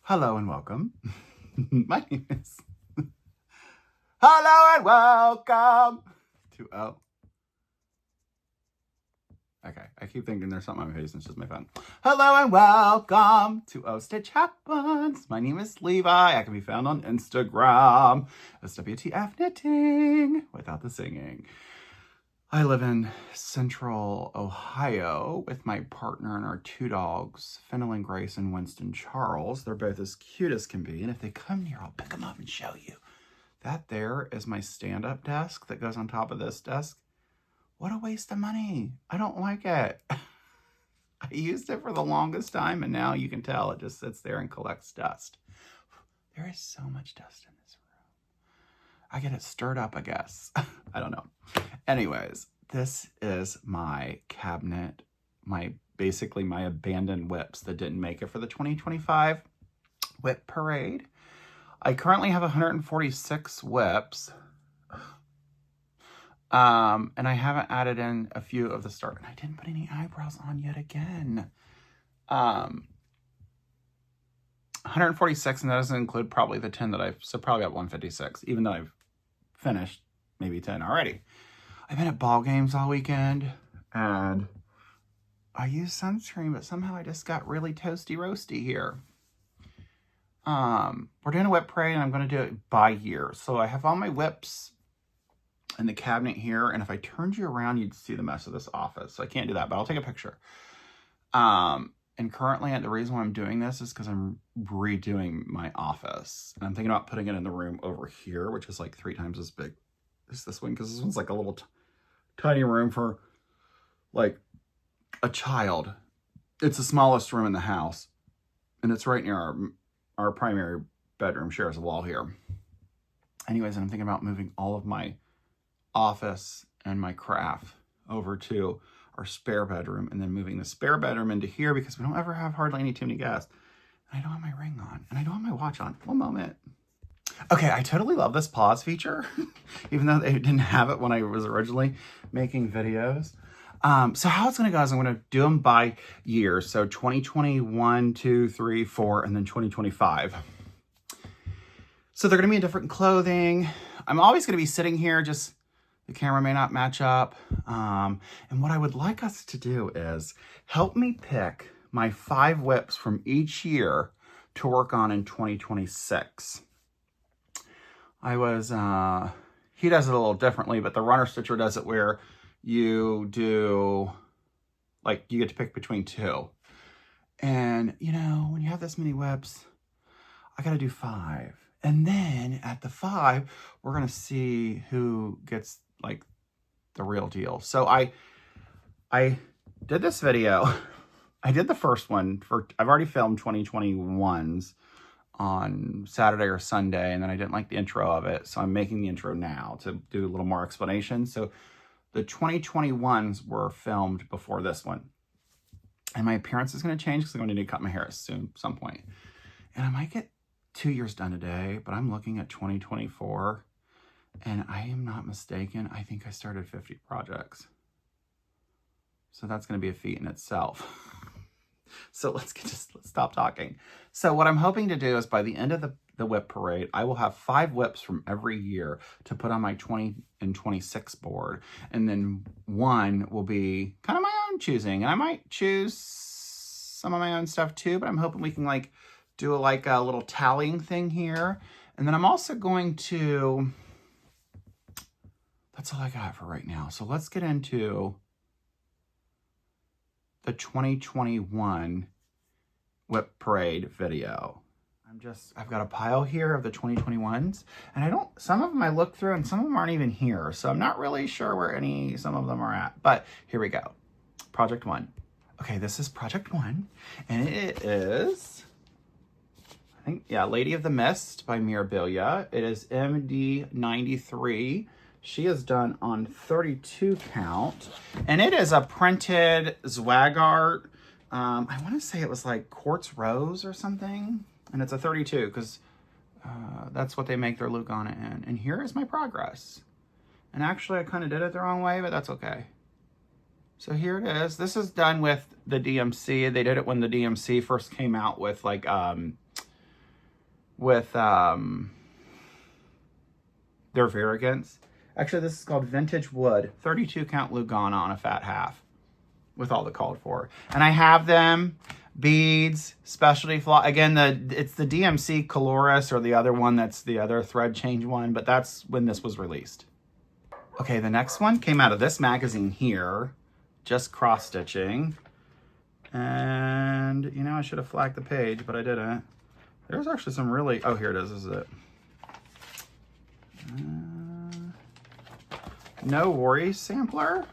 Hello and welcome. My name is... Hello and welcome to... Oh. Okay, I keep thinking there's something on my face and it's just my phone. Hello and welcome to Oh Stitch Happens. My name is Levi. I can be found on Instagram as wtfknitting without the singing. I live in central Ohio with my partner and our two dogs, Fennel Grace and Winston Charles. They're both as cute as can be, and if they come near, I'll pick them up and show you. That there is my stand-up desk that goes on top of this desk. What a waste of money. I don't like it. I used it for the longest time, and now you can tell it just sits there and collects dust. There is so much dust in this room. I get it stirred up, I guess. I don't know. Anyways, this is my cabinet, basically my abandoned WIPs that didn't make it for the 2025 WIP parade. I currently have 146 WIPs. And I haven't added in a few of the start, and I didn't put any eyebrows on yet again. 146, and that doesn't include probably the 10 that so probably about 156, even though I've finished maybe 10 already. I've been at ball games all weekend, and I use sunscreen, but somehow I just got really toasty roasty here. We're doing a WIP parade, and I'm going to do it by year. So I have all my WIPs in the cabinet here, and if I turned you around, you'd see the mess of this office. So I can't do that, but I'll take a picture. And currently, the reason why I'm doing this is because I'm redoing my office. And I'm thinking about putting it in the room over here, which is like 3 times as big as this one, because this one's like a little tiny room for like a child. It's the smallest room in the house, and it's right near our primary bedroom, shares a wall here. Anyways, and I'm thinking about moving all of my office and my craft over to our spare bedroom, and then moving the spare bedroom into here because we don't ever have hardly any too many guests. And I don't have my ring on, and I don't have my watch on. One moment. Okay, I totally love this pause feature, even though they didn't have it when I was originally making videos. So how it's going to go is I'm going to do them by year. So 2021, 2, 3, 4, and then 2025. So they're going to be in different clothing. I'm always going to be sitting here, just the camera may not match up. And what I would like us to do is help me pick my 5 WIPs from each year to work on in 2026. He does it a little differently, but the runner stitcher does it where you do, like, you get to pick between 2. And, you know, when you have this many WIPs, I got to do 5. And then at the 5, we're going to see who gets, like, the real deal. So I did this video. I did the first one I've already filmed 2021s on Saturday or Sunday, and then I didn't like the intro of it, so I'm making the intro now to do a little more explanation. So the 2021s were filmed before this one, and my appearance is going to change because I'm going to need to cut my hair soon, some point, and I might get 2 years done today, but I'm looking at 2024, and I am not mistaken. I think I started 50 projects, so that's going to be a feat in itself. So let's stop talking. So what I'm hoping to do is by the end of the WIP parade, I will have 5 WIPs from every year to put on my 20 and 26 board. And then 1 will be kind of my own choosing. And I might choose some of my own stuff too, but I'm hoping we can like do a little tallying thing here. And then I'm also going to, that's all I got for right now. So let's get into the 2021 WIP parade video. I've got a pile here of the 2021s, and some of them I looked through and some of them aren't even here. So I'm not really sure where some of them are at, but here we go. Project 1. Okay, this is project 1, and it is, I think, yeah, Lady of the Mist by Mirabilia. It is MD93. She is done on 32 count, and it is a printed swag art. I want to say it was like quartz rose or something, and it's a 32 because that's what they make their Lugana in. And here is my progress. And actually, I kind of did it the wrong way, but that's okay. So here it is. This is done with the DMC. They did it when the DMC first came out with like with their varigants. Actually, this is called Vintage Wood, 32 count Lugana on a fat half with all the called for. And I have them, beads, specialty floss. Again, it's the DMC Coloris, or the other one that's the other thread change one, but that's when this was released. Okay, the next one came out of this magazine here, just cross stitching. And, you know, I should have flagged the page, but I didn't. There's actually some really, oh, here it is, this is it. No Worries sampler.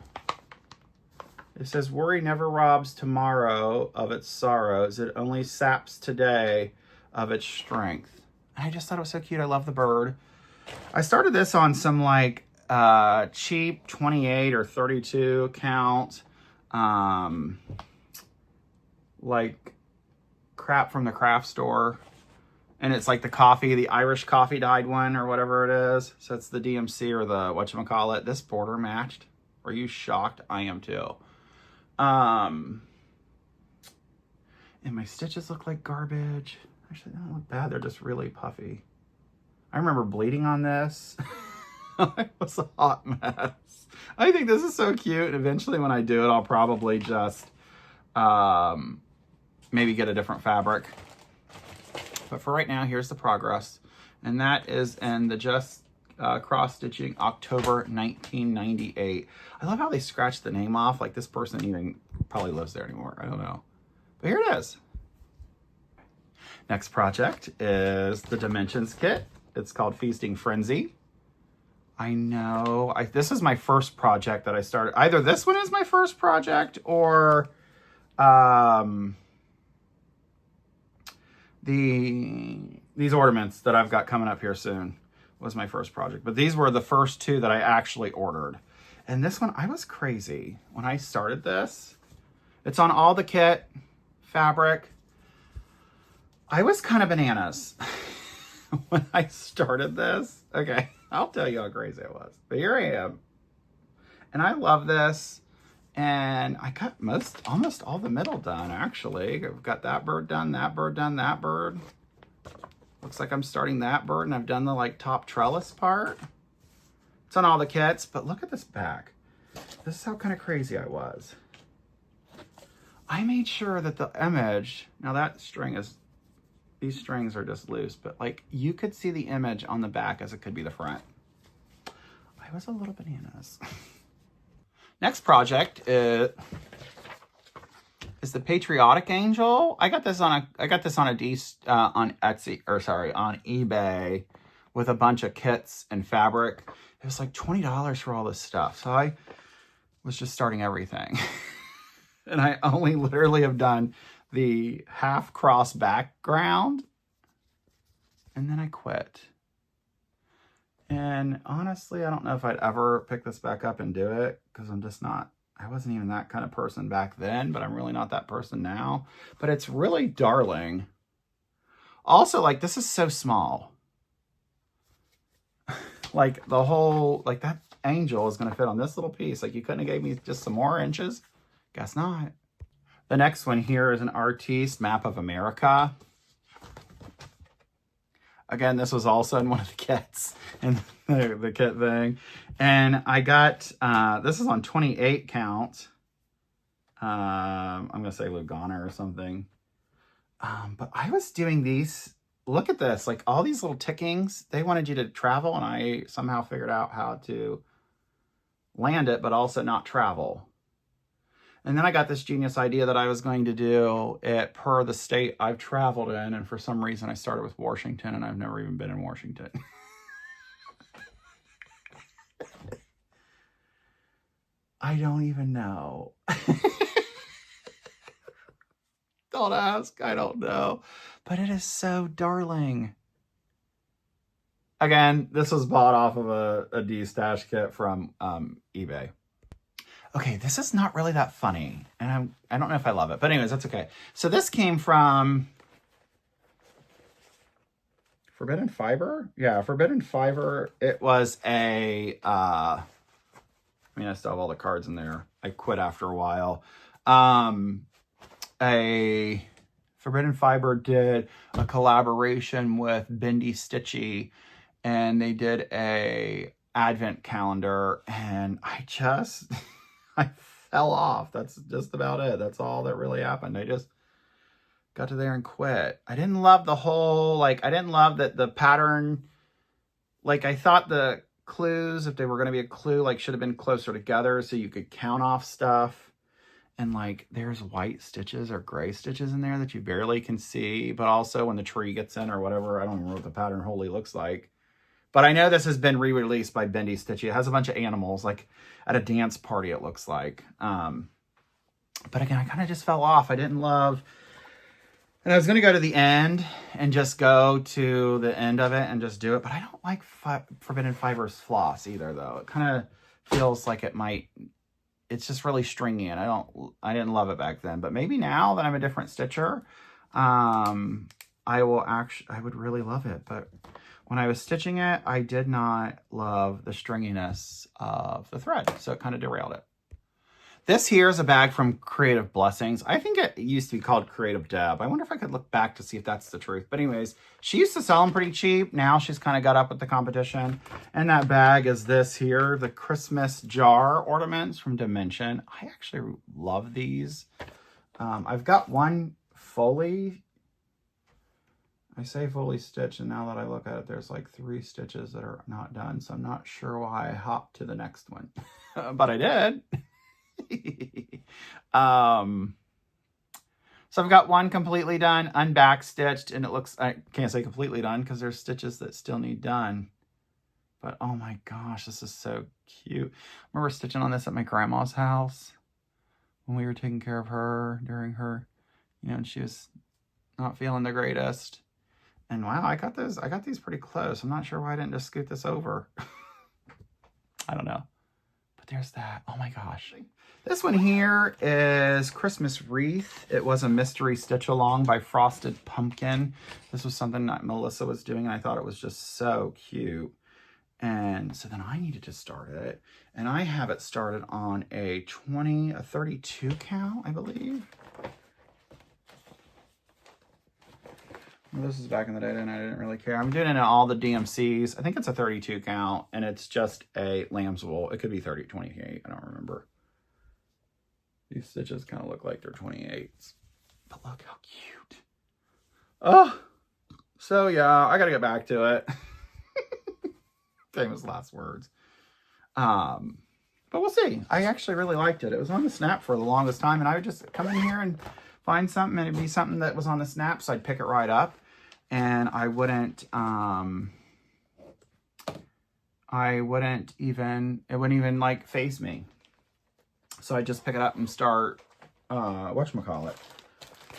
It says, worry never robs tomorrow of its sorrows. It only saps today of its strength. I just thought it was so cute. I love the bird. I started this on some like cheap 28 or 32 count like crap from the craft store. And it's like the coffee, the Irish coffee dyed one or whatever it is. So it's the DMC or the whatchamacallit. This border matched. Are you shocked? I am too. And my stitches look like garbage. Actually, they don't look bad. They're just really puffy. I remember bleeding on this. It was a hot mess. I think this is so cute. Eventually when I do it, I'll probably just maybe get a different fabric. But for right now, here's the progress. And that is in the just cross-stitching October 1998. I love how they scratched the name off. Like this person even probably lives there anymore. I don't know. But here it is. Next project is the Dimensions kit. It's called Feasting Frenzy. I know. This is my first project that I started. Either this one is my first project or these ornaments that I've got coming up here soon was my first project. But these were the first two that I actually ordered. And this one, I was crazy when I started this. It's on all the kit, fabric. I was kind of bananas when I started this. Okay, I'll tell you how crazy I was. But here I am. And I love this. And I got almost all the middle done, actually. I've got that bird done, that bird done, that bird. Looks like I'm starting that bird, and I've done the like top trellis part. It's on all the kits, but look at this back. This is how kind of crazy I was. I made sure that the image, now that string is, these strings are just loose, but like you could see the image on the back as it could be the front. I was a little bananas. Next project is the Patriotic Angel. I got this on Etsy, or sorry, on eBay with a bunch of kits and fabric. It was like $20 for all this stuff. So I was just starting everything. And I only literally have done the half cross background. And then I quit. And honestly, I don't know if I'd ever pick this back up and do it, because I'm just not, I wasn't even that kind of person back then, but I'm really not that person now. But it's really darling. Also, like, this is so small. Like, the whole, like, that angel is going to fit on this little piece. Like, you couldn't have gave me just some more inches? Guess not. The next one here is an Artiste Map of America. Again, this was also in one of the kits, in the kit thing. And I got, this is on 28 count. I'm going to say Lugana or something. But I was doing these, look at this, like all these little tickings. They wanted you to travel, and I somehow figured out how to land it, but also not travel. And then I got this genius idea that I was going to do it per the state I've traveled in. And for some reason, I started with Washington, and I've never even been in Washington. I don't even know. Don't ask. I don't know. But it is so darling. Again, this was bought off of a D-stash kit from eBay. Okay, this is not really that funny, and I don't know if I love it, but anyways, that's okay. So this came from Forbidden Fiber? Yeah, Forbidden Fiber. It was a, I mean, I still have all the cards in there. I quit after a while. A Forbidden Fiber did a collaboration with Bendy Stitchy, and they did a advent calendar, and I I fell off. That's just about it. That's all that really happened. I just got to there and quit. I didn't love the whole, I didn't love that the pattern, I thought the clues, if they were going to be a clue, should have been closer together so you could count off stuff. And there's white stitches or gray stitches in there that you barely can see. But also when the tree gets in or whatever, I don't even know what the pattern wholly looks like. But I know this has been re-released by Bendy Stitchy. It has a bunch of animals, at a dance party, it looks like. But again, I kind of just fell off. I didn't love... And I was going to go to the end and just go to the end of it and just do it. But I don't like Forbidden Fiber's floss either, though. It kind of feels like it might... It's just really stringy, and I didn't love it back then. But maybe now that I'm a different stitcher, I would really love it. But when I was stitching it, I did not love the stringiness of the thread, so it kind of derailed it. This here is a bag from Creative Blessings. I think it used to be called Creative Deb. I wonder if I could look back to see if that's the truth. But anyways, she used to sell them pretty cheap. Now she's kind of got up with the competition. And that bag is this here, the Christmas jar ornaments from Dimension. I actually love these. I've got one fully, I say fully stitched, and now that I look at it, there's 3 stitches that are not done. So I'm not sure why I hopped to the next one. But I did. So I've got one completely done, unback stitched, and it looks, I can't say completely done because there's stitches that still need done. But oh my gosh, this is so cute. I remember stitching on this at my grandma's house when we were taking care of her during her, and she was not feeling the greatest. And wow, I got these pretty close. I'm not sure why I didn't just scoot this over. I don't know. But there's that. Oh my gosh. This one here is Christmas Wreath. It was a mystery stitch along by Frosted Pumpkin. This was something that Melissa was doing, and I thought it was just so cute. And so then I needed to start it. And I have it started on a 32 count, I believe. Well, this is back in the day, and I didn't really care. I'm doing it in all the DMCs. I think it's a 32 count, and it's just a lamb's wool. It could be 28. I don't remember. These stitches kind of look like they're 28s. But look how cute. Oh, so yeah, I got to get back to it. Famous last words. But we'll see. I actually really liked it. It was on the snap for the longest time, and I would just come in here and find something, and it'd be something that was on the snap, so I'd pick it right up, and it wouldn't even face me. So I just pick it up and start, whatchamacallit.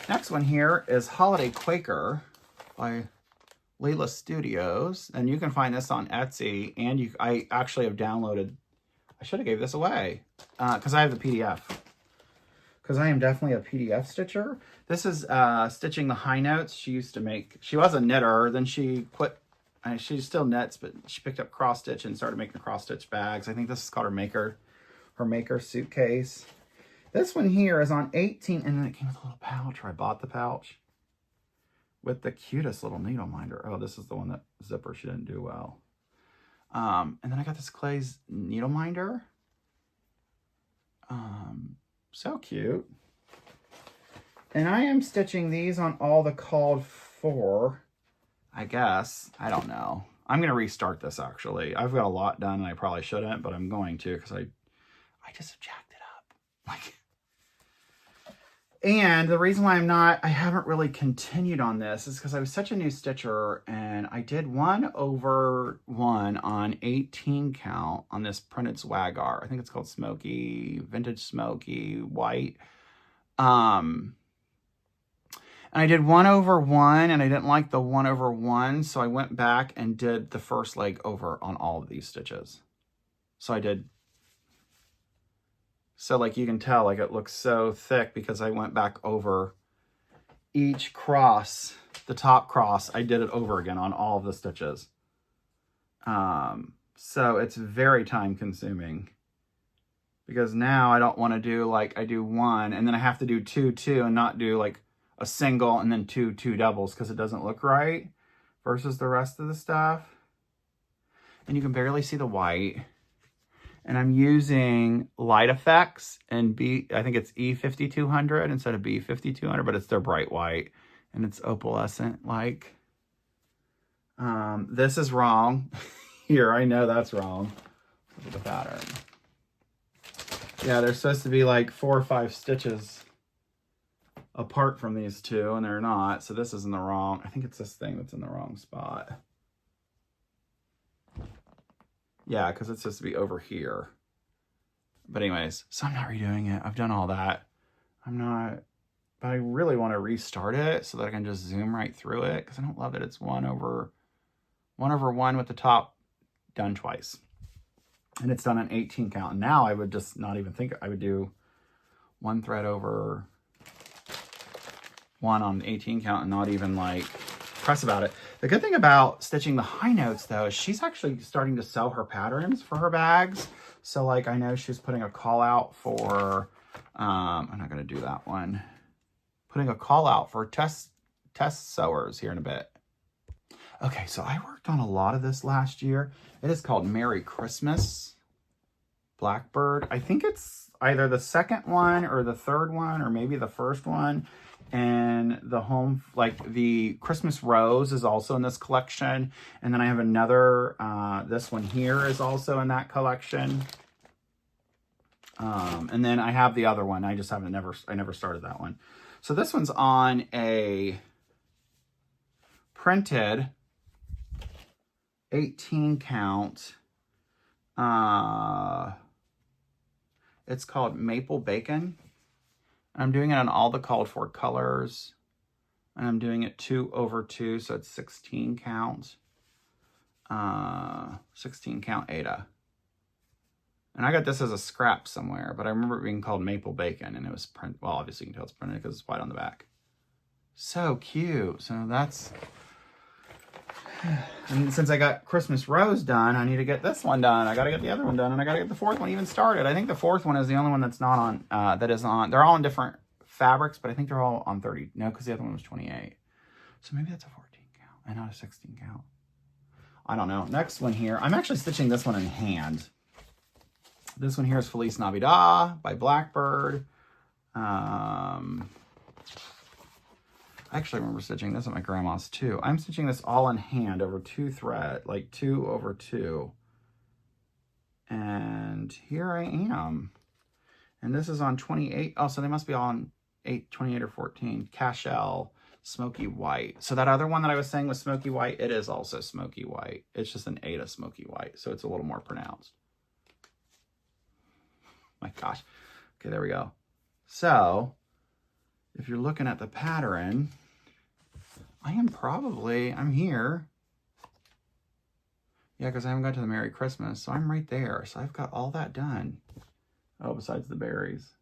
Next one here is Holiday Quaker by Leela Studios. And you can find this on Etsy. And I actually have downloaded, I should have gave this away because I have the PDF. Because I am definitely a PDF stitcher. This is stitching the high notes. She was a knitter. Then she quit. She still knits, but she picked up cross stitch and started making cross stitch bags. I think this is called her maker suitcase. This one here is on 18, and then it came with a little pouch, or I bought the pouch with the cutest little needle minder. Oh, this is the one that zipper she didn't do well. And then I got this Clay's needle minder. So cute. And I am stitching these on all the called for, I guess. I don't know. I'm going to restart this, actually. I've got a lot done, and I probably shouldn't, but I'm going to because I just jacked it up. And the reason why I haven't really continued on this is because I was such a new stitcher, and I did 1/1 on 18 count on this printed swagger. I think it's called Smoky, Vintage Smoky White. And I did 1/1, and I didn't like the 1/1, so I went back and did the first leg over on all of these stitches. So I did. So you can tell, it looks so thick because I went back over each cross, the top cross, I did it over again on all of the stitches. So it's very time consuming because now I don't want to do I do one and then I have to do two, and not do a single and then two doubles because it doesn't look right versus the rest of the stuff. And you can barely see the white. And I'm using Light Effects and I think it's E5200 instead of B5200, but it's their bright white and it's opalescent like. This is wrong. Here, I know that's wrong. Look at the pattern. Yeah, they're supposed to be like 4 or 5 stitches apart from these two, and they're not. So this is in the wrong. I think it's this thing that's in the wrong spot. Yeah, because it's supposed to be over here. But anyways, so I'm not redoing it. I've done all that. But I really want to restart it so that I can just zoom right through it, because I don't love that it's 1 over 1 with the top done twice. And it's done an 18 count. And now I would just not even think, I would do 1 thread over 1 on 18 count and not even like press about it. The good thing about stitching the high notes though is she's actually starting to sell her patterns for her bags. So like I know she's putting a call out for, I'm not going to do that one. Putting a call out for test sewers here in a bit. Okay, so I worked on a lot of this last year. It is called Merry Christmas Blackbird. I think it's either the second one or the third one or maybe the first one. And the home, like the Christmas Rose is also in this collection. And then I have another, this one here is also in that collection. And then I have the other one. I just haven't, I never started that one. So this one's on a printed 18 count. It's called Maple Bacon. I'm doing it on all the called for colors. And I'm doing it 2 over 2, so it's 16 count. 16 count Ada. And I got this as a scrap somewhere, but I remember it being called Maple Bacon, and it was print. Well, obviously you can tell it's printed because it's white on the back. So cute. So that's. And since I got Christmas Rose done, I need to get this one done. I got to get the other one done, and I got to get the fourth one even started. I think the fourth one is the only one that's not on, that is on, they're all in different fabrics, but I think they're all on 30. No, because the other one was 28. So maybe that's a 14 count and not a 16 count. I don't know. Next one here, I'm actually stitching this one in hand. This one here is Feliz Navidad by Blackbird. I actually remember stitching this at my grandma's too. I'm stitching this all in hand over 2 thread, like 2 over 2. And here I am. And this is on 28. Oh, so they must be all on 28 or 14. Cashel, Smoky White. So that other one that I was saying was Smoky White, it is also Smoky White. It's just an Ada Smoky White, so it's a little more pronounced. My gosh. Okay, there we go. So if you're looking at the pattern, I'm here. Yeah, because I haven't got to the Merry Christmas, so I'm right there. So I've got all that done. Oh, besides the berries.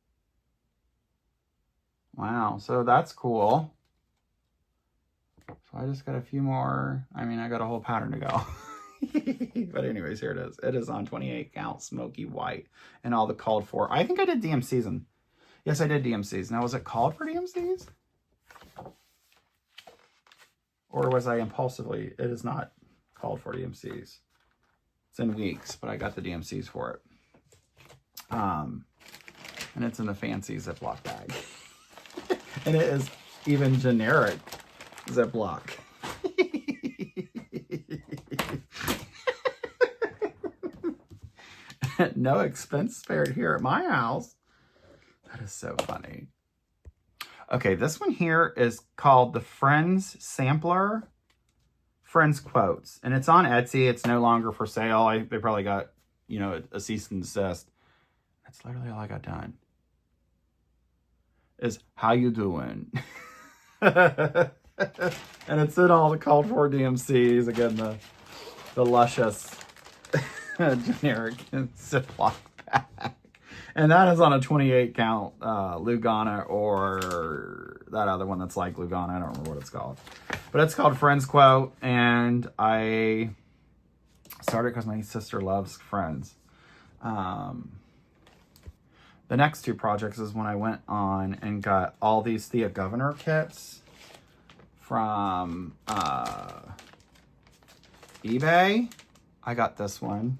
Wow, so that's cool. So I just got a few more. I mean, I got a whole pattern to go. But anyways, here it is. It is on 28 count Smoky White and all the called for. I think I did DMCs and yes, I did DMCs. Now, was it called for DMCs? Or was I impulsively? It is not called for DMCs. It's in weeks, but I got the DMCs for it. And it's in the fancy Ziploc bag. And it is even generic Ziploc. No expense spared here at my house. That is so funny. Okay, this one here is called the Friends Sampler. Friends Quotes. And it's on Etsy. It's no longer for sale. They probably got, you know, a cease and desist. That's literally all I got done. Is how you doing? And it's in all the called for DMCs. Again, the luscious generic Ziploc bag. And that is on a 28 count Lugana, or that other one that's like Lugana. I don't remember what it's called. But it's called Friends Quote. And I started because my sister loves Friends. the next two projects is when I went on and got all these Thea Governor kits from eBay. I got this one.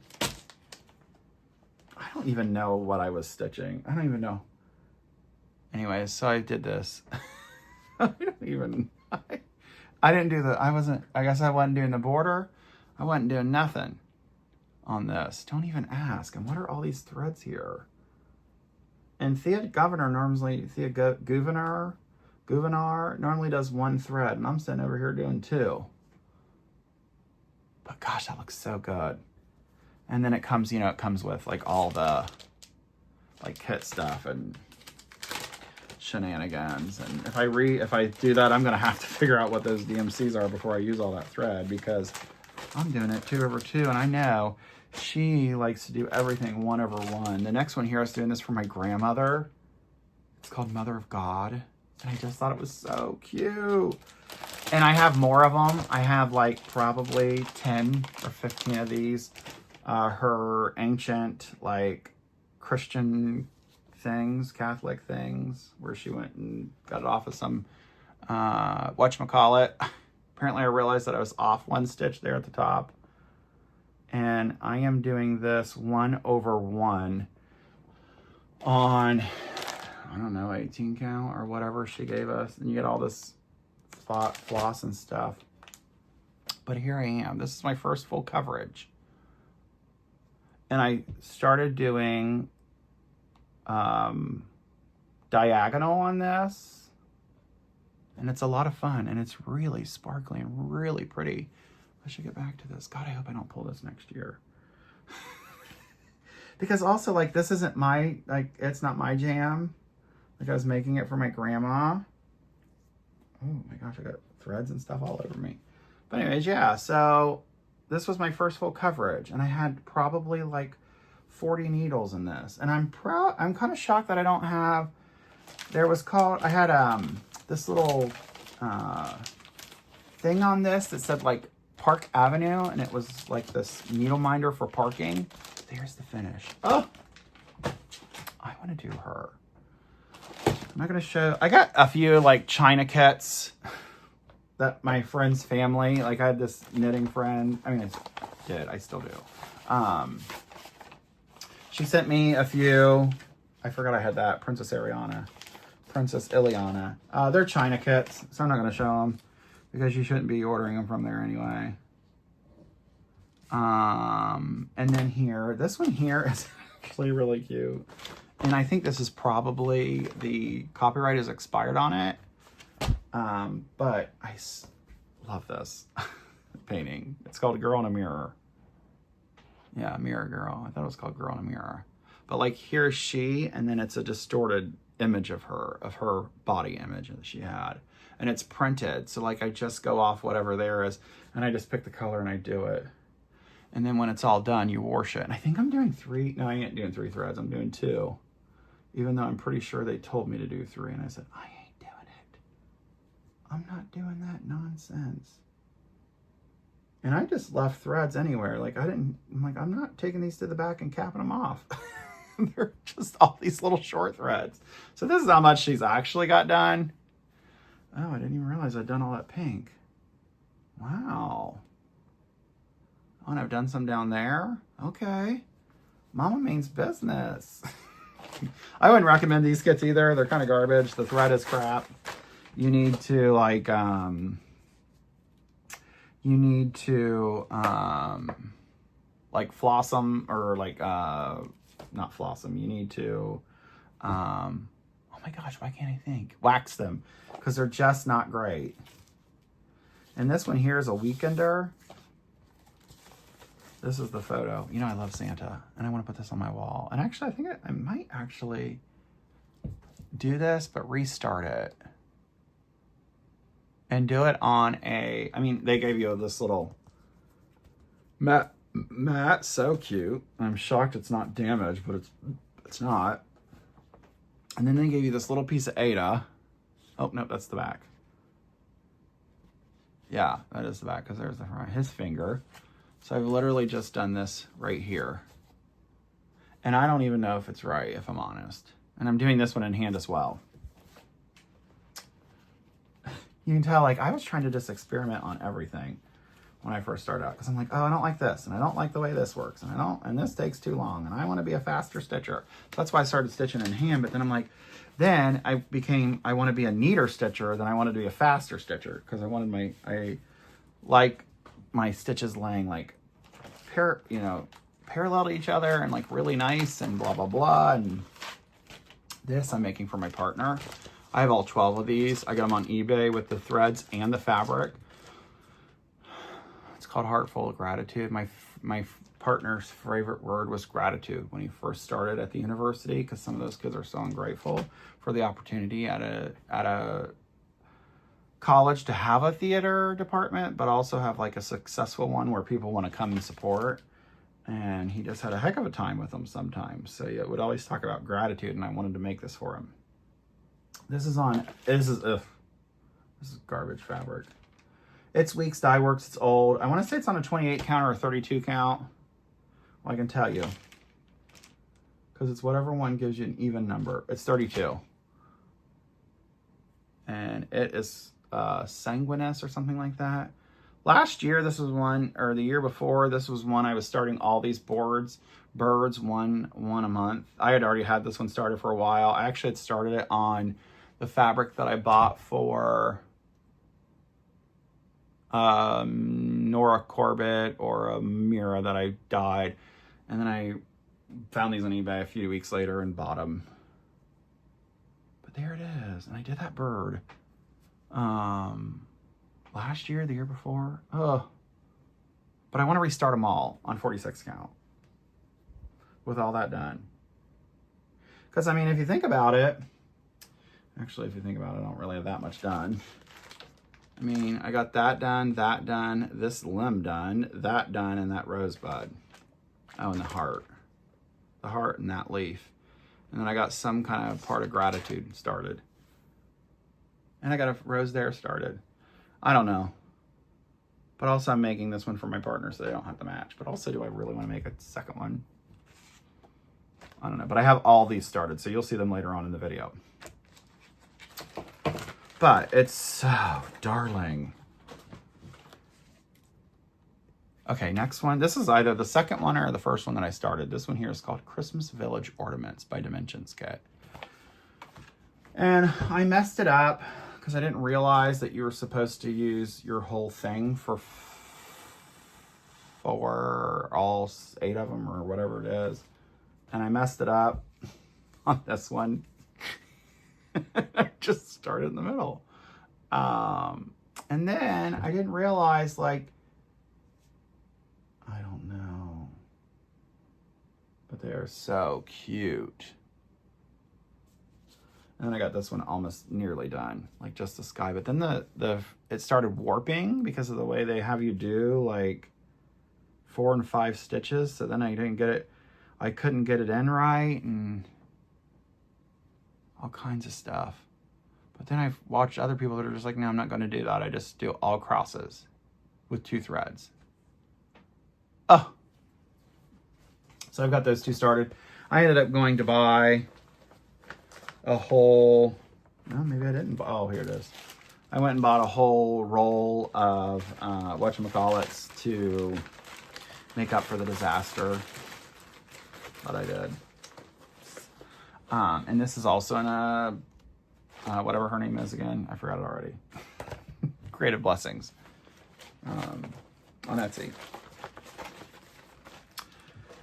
I don't even know what I was stitching. I don't even know. Anyways, so I did this. I didn't do I guess I wasn't doing the border. I wasn't doing nothing on this. Don't even ask. And what are all these threads here? And Thea Governor normally normally does one thread, and I'm sitting over here doing two. But gosh, that looks so good. And then it comes, it comes with like all the like kit stuff and shenanigans. And if I do that, I'm gonna have to figure out what those DMCs are before I use all that thread, because I'm doing it 2/2, and I know she likes to do everything 1/1. The next one here, I was doing this for my grandmother. It's called Mother of God, and I just thought it was so cute. And I have more of them. I have like probably 10 or 15 of these. Her ancient like Christian things, Catholic things, where she went and got it off of some whatchamacallit. Apparently I realized that I was off one stitch there at the top. And I am doing this 1/1 on, I don't know, 18 count or whatever she gave us. And you get all this floss and stuff. But here I am. This is my first full coverage. And I started doing diagonal on this. And it's a lot of fun. And it's really sparkly and really pretty. I should get back to this. God, I hope I don't pull this next year. Because also, like, this isn't my, like, it's not my jam. Like, I was making it for my grandma. Oh my gosh, I got threads and stuff all over me. But anyways, yeah, so this was my first full coverage, and I had probably like 40 needles in this. And I'm kind of shocked that I don't have, I had this little thing on this that said like Park Avenue, and it was like this needle minder for parking. There's the finish. Oh, I want to do her. I'm not going to show, I got a few like China kits that my friend's family, like I had this knitting friend, I still do. She sent me a few, I forgot I had that, Princess Ileana. They're China kits, so I'm not going to show them because you shouldn't be ordering them from there anyway. And then here, this one here is actually really cute. And I think this is probably, the copyright is expired on it. But I love this painting. It's called Girl in a Mirror. Yeah, Mirror Girl. I thought it was called Girl in a Mirror. But like here's she, and then it's a distorted image of her body image that she had. And it's printed. So like I just go off whatever there is, and I just pick the color and I do it. And then when it's all done, you wash it. And I think I'm doing 3. No, I ain't doing 3 threads. I'm doing 2. Even though I'm pretty sure they told me to do 3. And I said, I ain't doing it. I'm not doing that nonsense. And I just left threads anywhere. Like I'm not taking these to the back and capping them off. They're just all these little short threads. So this is how much she's actually got done. Oh, I didn't even realize I'd done all that pink. Wow. Oh, and I've done some down there. Okay. Mama means business. I wouldn't recommend these kits either. They're kind of garbage. The thread is crap. You need to like floss them, or like not floss them. You need to oh my gosh, why can't I think? Wax them, because they're just not great. And this one here is a weekender. This is the photo. You know, I love Santa, and I want to put this on my wall. And actually, I think I might actually do this, but restart it. And do it on a, they gave you this little mat, so cute. I'm shocked it's not damaged, but it's not. And then they gave you this little piece of Ada. Oh, no, that's the back. Yeah, that is the back, because there's the front, his finger. So I've literally just done this right here. And I don't even know if it's right, if I'm honest. And I'm doing this one in hand as well. You can tell, like, I was trying to just experiment on everything when I first started out. Because I'm like, oh, I don't like this. And I don't like the way this works. And this takes too long. And I want to be a faster stitcher. That's why I started stitching in hand. But then I'm like, then I want to be a neater stitcher. Then I wanted to be a faster stitcher. Because I like my stitches laying, like, parallel to each other and like really nice and blah blah blah. And this I'm making for my partner. I have all 12 of these. I got them on eBay with the threads and the fabric. It's called Heartful of Gratitude. My partner's favorite word was gratitude when he first started at the university, because some of those kids are so ungrateful for the opportunity at a college to have a theater department, but also have like a successful one where people want to come and support. And he just had a heck of a time with them sometimes. So he would always talk about gratitude, and I wanted to make this for him. This is garbage fabric. It's Weeks Dye Works. It's old. I want to say it's on a 28 count or a 32 count. Well, I can tell you, because it's whatever one gives you an even number. It's 32. And it is sanguineous or something like that. Last year, this was one, or the year before, this was one I was starting all these birds, one a month. I had already had this one started for a while. I actually had started it on the fabric that I bought for Nora Corbett or a Mira that I dyed. And then I found these on eBay a few weeks later and bought them. But there it is. And I did that bird. Last year, the year before. Oh. But I want to restart them all on 46 count with all that done. Because, I mean, if you think about it, actually, if you think about it, I don't really have that much done. I mean, I got that done, this limb done, that done, and that rosebud. Oh, and the heart. The heart and that leaf. And then I got some kind of part of gratitude started. And I got a rose there started. I don't know. But also I'm making this one for my partner so they don't have to match. But also, do I really want to make a second one? I don't know. But I have all these started, so you'll see them later on in the video. But it's so darling. Okay, next one. This is either the second one or the first one that I started. This one here is called Christmas Village Ornaments by Dimensions Kit. And I messed it up because I didn't realize that you were supposed to use your whole thing for all 8 of them or whatever it is. And I messed it up on this one. I just started in the middle. And then I didn't realize, like, I don't know, but they're so cute. And then I got this one almost nearly done, like just the sky. But then it started warping because of the way they have you do like 4 and 5 stitches. So then I couldn't get it in right and all kinds of stuff. But then I've watched other people that are just like, no, I'm not going to do that. I just do all crosses with 2 threads. Oh. So I've got those 2 started. I ended up going to buy a whole, no, maybe I didn't. Oh, here it is. I went and bought a whole roll of whatchamacallits to make up for the disaster that I did. And this is also in a, whatever her name is again. I forgot it already. Creative Blessings on Etsy.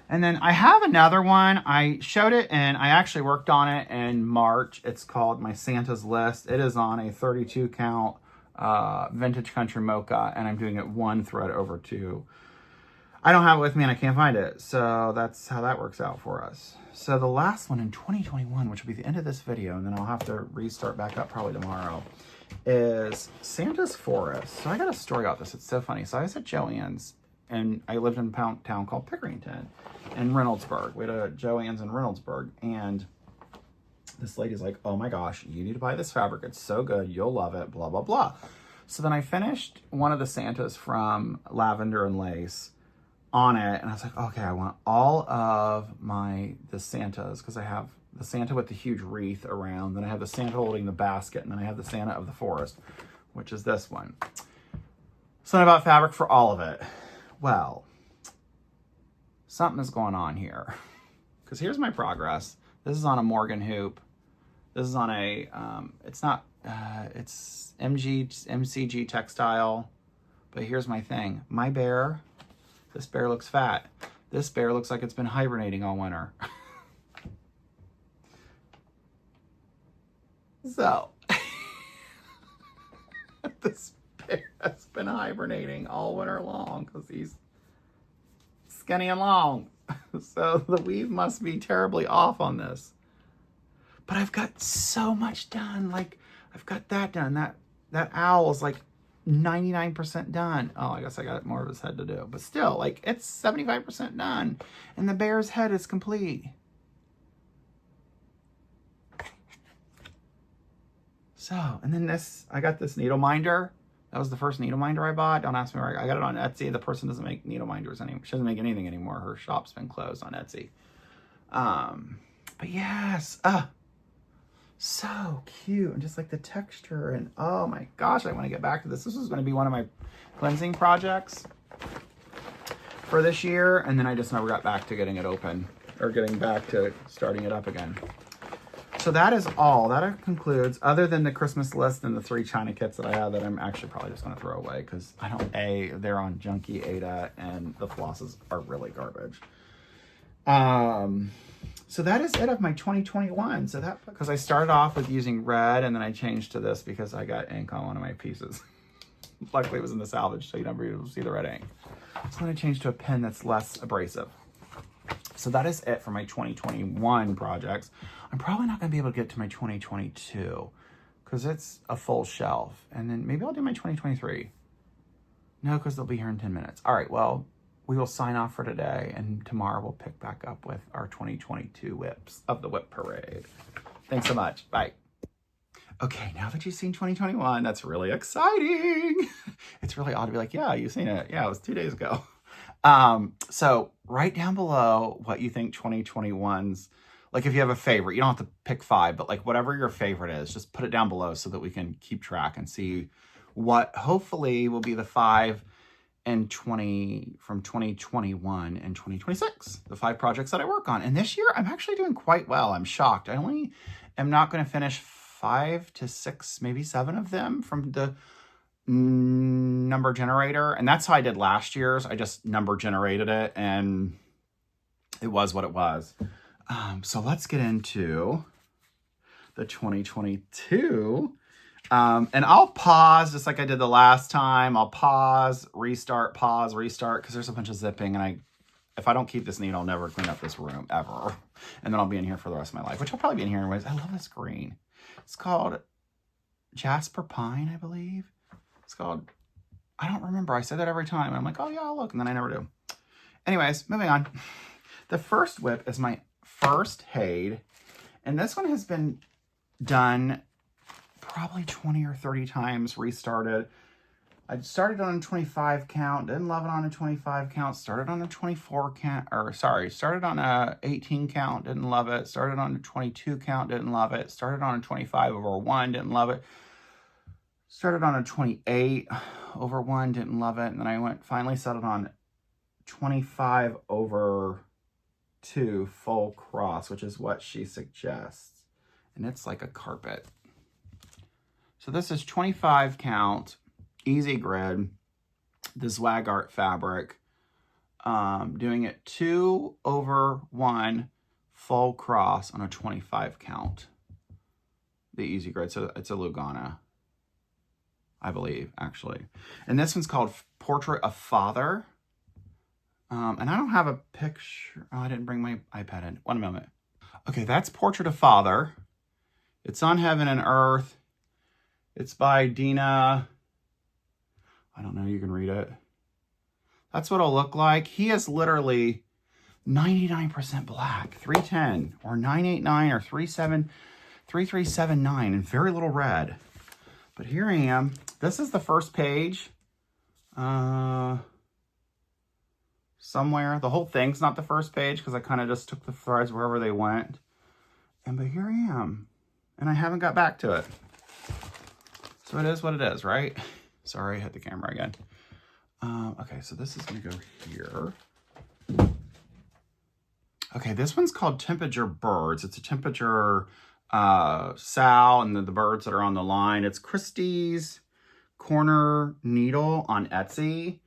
And then I have another one. I showed it and I actually worked on it in March. It's called My Santa's List. It is on a 32 count Vintage Country Mocha, and I'm doing it 1 thread over 2. I don't have it with me and I can't find it. So that's how that works out for us. So the last one in 2021, which will be the end of this video, and then I'll have to restart back up probably tomorrow, is Santa's Forest. So I got a story about this. It's so funny. So I was at Joann's, and I lived in a town called Pickerington in Reynoldsburg. We had a Joann's in Reynoldsburg, and this lady's like, oh my gosh, you need to buy this fabric. It's so good. You'll love it, blah, blah, blah. So then I finished one of the Santas from Lavender and Lace, on it. And I was like, okay, I want all of the Santas, because I have the Santa with the huge wreath around, then I have the Santa holding the basket, and then I have the Santa of the forest, which is this one. So I bought fabric for all of it. Well, something is going on here, because here's my progress. This is on a Morgan hoop. This is on a, it's MCG textile, but here's my thing. My bear, this bear looks fat. This bear looks like it's been hibernating all winter. So, this bear has been hibernating all winter long because he's skinny and long. So the weave must be terribly off on this. But I've got so much done. Like, I've got that done. That owl's like 99% done. Oh, I guess I got more of his head to do. But still, like, it's 75% done. And the bear's head is complete. So, and then this, I got this needle minder. That was the first needle minder I bought. Don't ask me where I got it on Etsy. The person doesn't make needle minders anymore. She doesn't make anything anymore. Her shop's been closed on Etsy. But yes, so cute. And just like the texture, and oh my gosh, I want to get back to this. This was going to be one of my cleansing projects for this year. And then I just never got back to getting it open, or getting back to starting it up again. So that is all. That concludes, other than the Christmas list and the 3 China kits that I have that I'm actually probably just going to throw away because I don't, they're on Junkie Ada and the flosses are really garbage. So that is it of my 2021. So that, because I started off with using red and then I changed to this because I got ink on one of my pieces. Luckily it was in the salvage, so you never even see the red ink. So then I changed to a pen that's less abrasive. So that is it for my 2021 projects. I'm probably not going to be able to get to my 2022 because it's a full shelf. And then maybe I'll do my 2023. No, because they'll be here in 10 minutes. All right, well, we will sign off for today. And tomorrow we'll pick back up with our 2022 WIPs of the WIP Parade. Thanks so much. Bye. Okay, now that you've seen 2021, that's really exciting. It's really odd to be like, yeah, you've seen it. Yeah, it was 2 days ago. So write down below what you think 2021's, like if you have a favorite, you don't have to pick 5, but like whatever your favorite is, just put it down below so that we can keep track and see what hopefully will be the 5 and 20 from 2021 and 2026, the 5 projects that I work on. And this year I'm actually doing quite well. I'm shocked. I only am not going to finish 5 to 6, maybe 7 of them from the number generator, and that's how I did last year's. I just number generated it and it was what it was. So let's get into the 2022, and I'll pause just like I did the last time. I'll pause, restart, because there's a bunch of zipping, and if I don't keep this neat, I'll never clean up this room ever, and then I'll be in here for the rest of my life, which I'll probably be in here anyways. I love this green. It's called Jasper Pine, I believe. It's called, I don't remember. I say that every time. And I'm like, oh yeah, I'll look. And then I never do. Anyways, moving on. The first WIP is my first Hade. And this one has been done probably 20 or 30 times, restarted. I started on a 25 count, didn't love it on a 25 count, started on a 24 count, started on a 18 count, didn't love it, started on a 22 count, didn't love it, started on a 25/1, didn't love it. Started on a 28/1, didn't love it. And then I finally settled on 25/2 full cross, which is what she suggests. And it's like a carpet. So this is 25 count, easy grid, the Zwag Art fabric. Doing it 2/1 full cross on a 25 count. The easy grid, so it's a Lugana, I believe, actually. And this one's called Portrait of Father. And I don't have a picture. Oh, I didn't bring my iPad in. One moment. Okay, that's Portrait of Father. It's on Heaven and Earth. It's by Dina. I don't know, you can read it. That's what it'll look like. He is literally 99% black, 310 or 989 or 3379, and very little red. But here I am. This is the first page. somewhere. The whole thing's not the first page because I kind of just took the threads wherever they went. But here I am. And I haven't got back to it. So it is what it is, right? Sorry, I hit the camera again. Okay, so this is going to go here. Okay, this one's called Temperature Birds. It's a temperature sow and the birds that are on the line. It's Christie's Corner Needle on Etsy,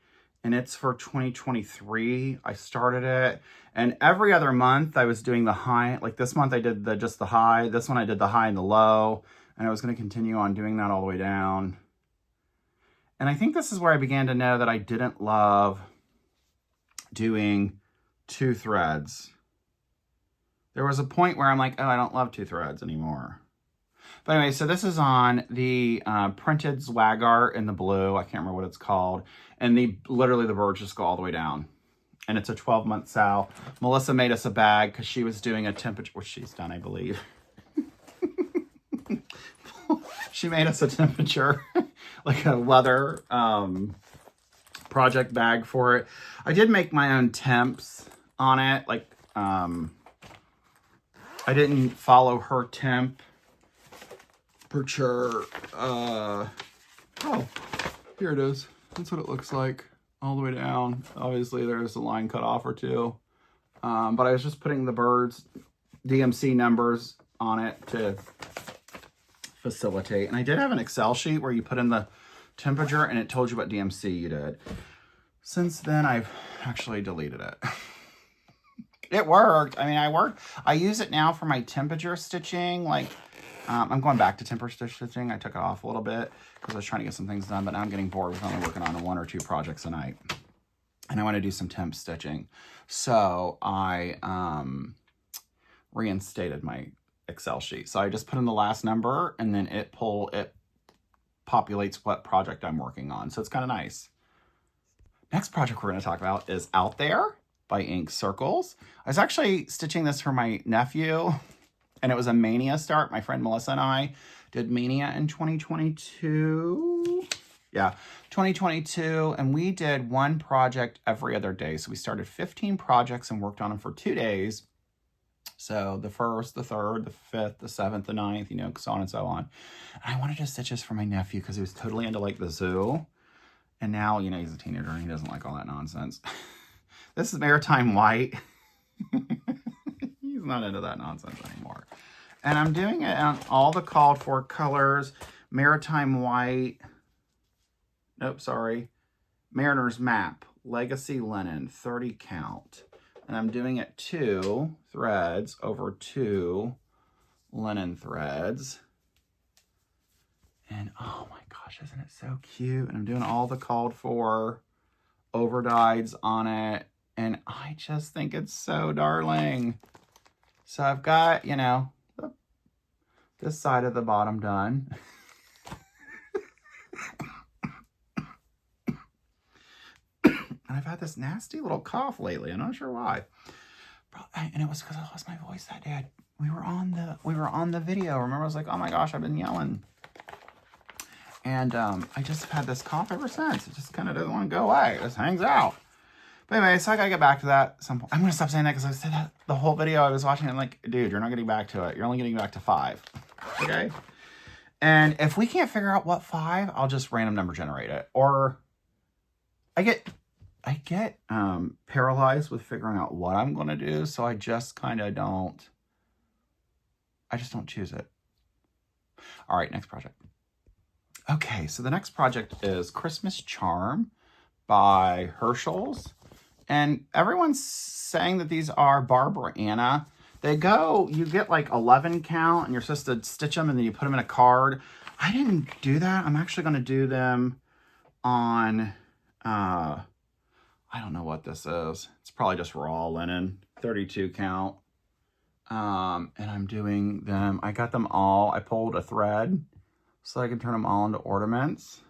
and it's for 2023. I started it, and every other month I was doing the high. Like this month I did just the high. This one I did the high and the low, and I was going to continue on doing that all the way down. And I think this is where I began to know that I didn't love doing 2 threads. There was a point where I'm like, oh, I don't love 2 threads anymore. But anyway, so this is on the printed swag art in the blue. I can't remember what it's called. And literally the birds just go all the way down. And it's a 12-month sow. Melissa made us a bag because she was doing a temperature, which she's done, I believe. She made us a temperature, like a leather project bag for it. I did make my own temps on it. Like, I didn't follow her temperature. Oh, here it is. That's what it looks like all the way down. Obviously, there's a line cut off or 2. But I was just putting the birds' DMC numbers on it to facilitate. And I did have an Excel sheet where you put in the temperature and it told you what DMC you did. Since then, I've actually deleted it. It worked. I mean, I use it now for my temperature stitching. Like, I'm going back to temperature stitching. I took it off a little bit because I was trying to get some things done, but now I'm getting bored with only working on 1 or 2 projects a night. And I want to do some temp stitching. So I reinstated my Excel sheet. So I just put in the last number and then it populates what project I'm working on. So it's kind of nice. Next project we're going to talk about is Out There by Ink Circles. I was actually stitching this for my nephew, and it was a Mania start. My friend Melissa and I did Mania in 2022. Yeah, 2022, and we did 1 project every other day. So we started 15 projects and worked on them for 2 days. So the 1st, the 3rd, the 5th, the 7th, the 9th, you know, so on and so on. And I wanted to stitch this for my nephew because he was totally into like the zoo. And now, you know, he's a teenager and he doesn't like all that nonsense. This is Maritime White. He's not into that nonsense anymore. And I'm doing it on all the called for colors. Maritime White. Nope, sorry. Mariner's Map. Legacy Linen. 30 count. And I'm doing it 2 threads over 2 linen threads. And oh my gosh, isn't it so cute? And I'm doing all the called for overdyes on it. And I just think it's so darling. So I've got, you know, this side of the bottom done. And I've had this nasty little cough lately. I'm not sure why. And it was because I lost my voice that day. We were on the video. Remember, I was like, oh my gosh, I've been yelling. And I just have had this cough ever since. It just kind of doesn't want to go away. It just hangs out. But anyway, so I got to get back to that at some point. I'm going to stop saying that because I said that the whole video I was watching. I'm like, dude, you're not getting back to it. You're only getting back to 5. Okay? And if we can't figure out what 5, I'll just random number generate it. Or I get paralyzed with figuring out what I'm going to do. So I just kind of don't choose it. All right, next project. Okay, so the next project is Christmas Charm by Herschel's. And everyone's saying that these are Barbara Anna. You get like 11 count and you're supposed to stitch them and then you put them in a card. I didn't do that. I'm actually going to do them on, I don't know what this is. It's probably just raw linen, 32 count. And I'm doing them, I got them all, I pulled a thread so I can turn them all into ornaments.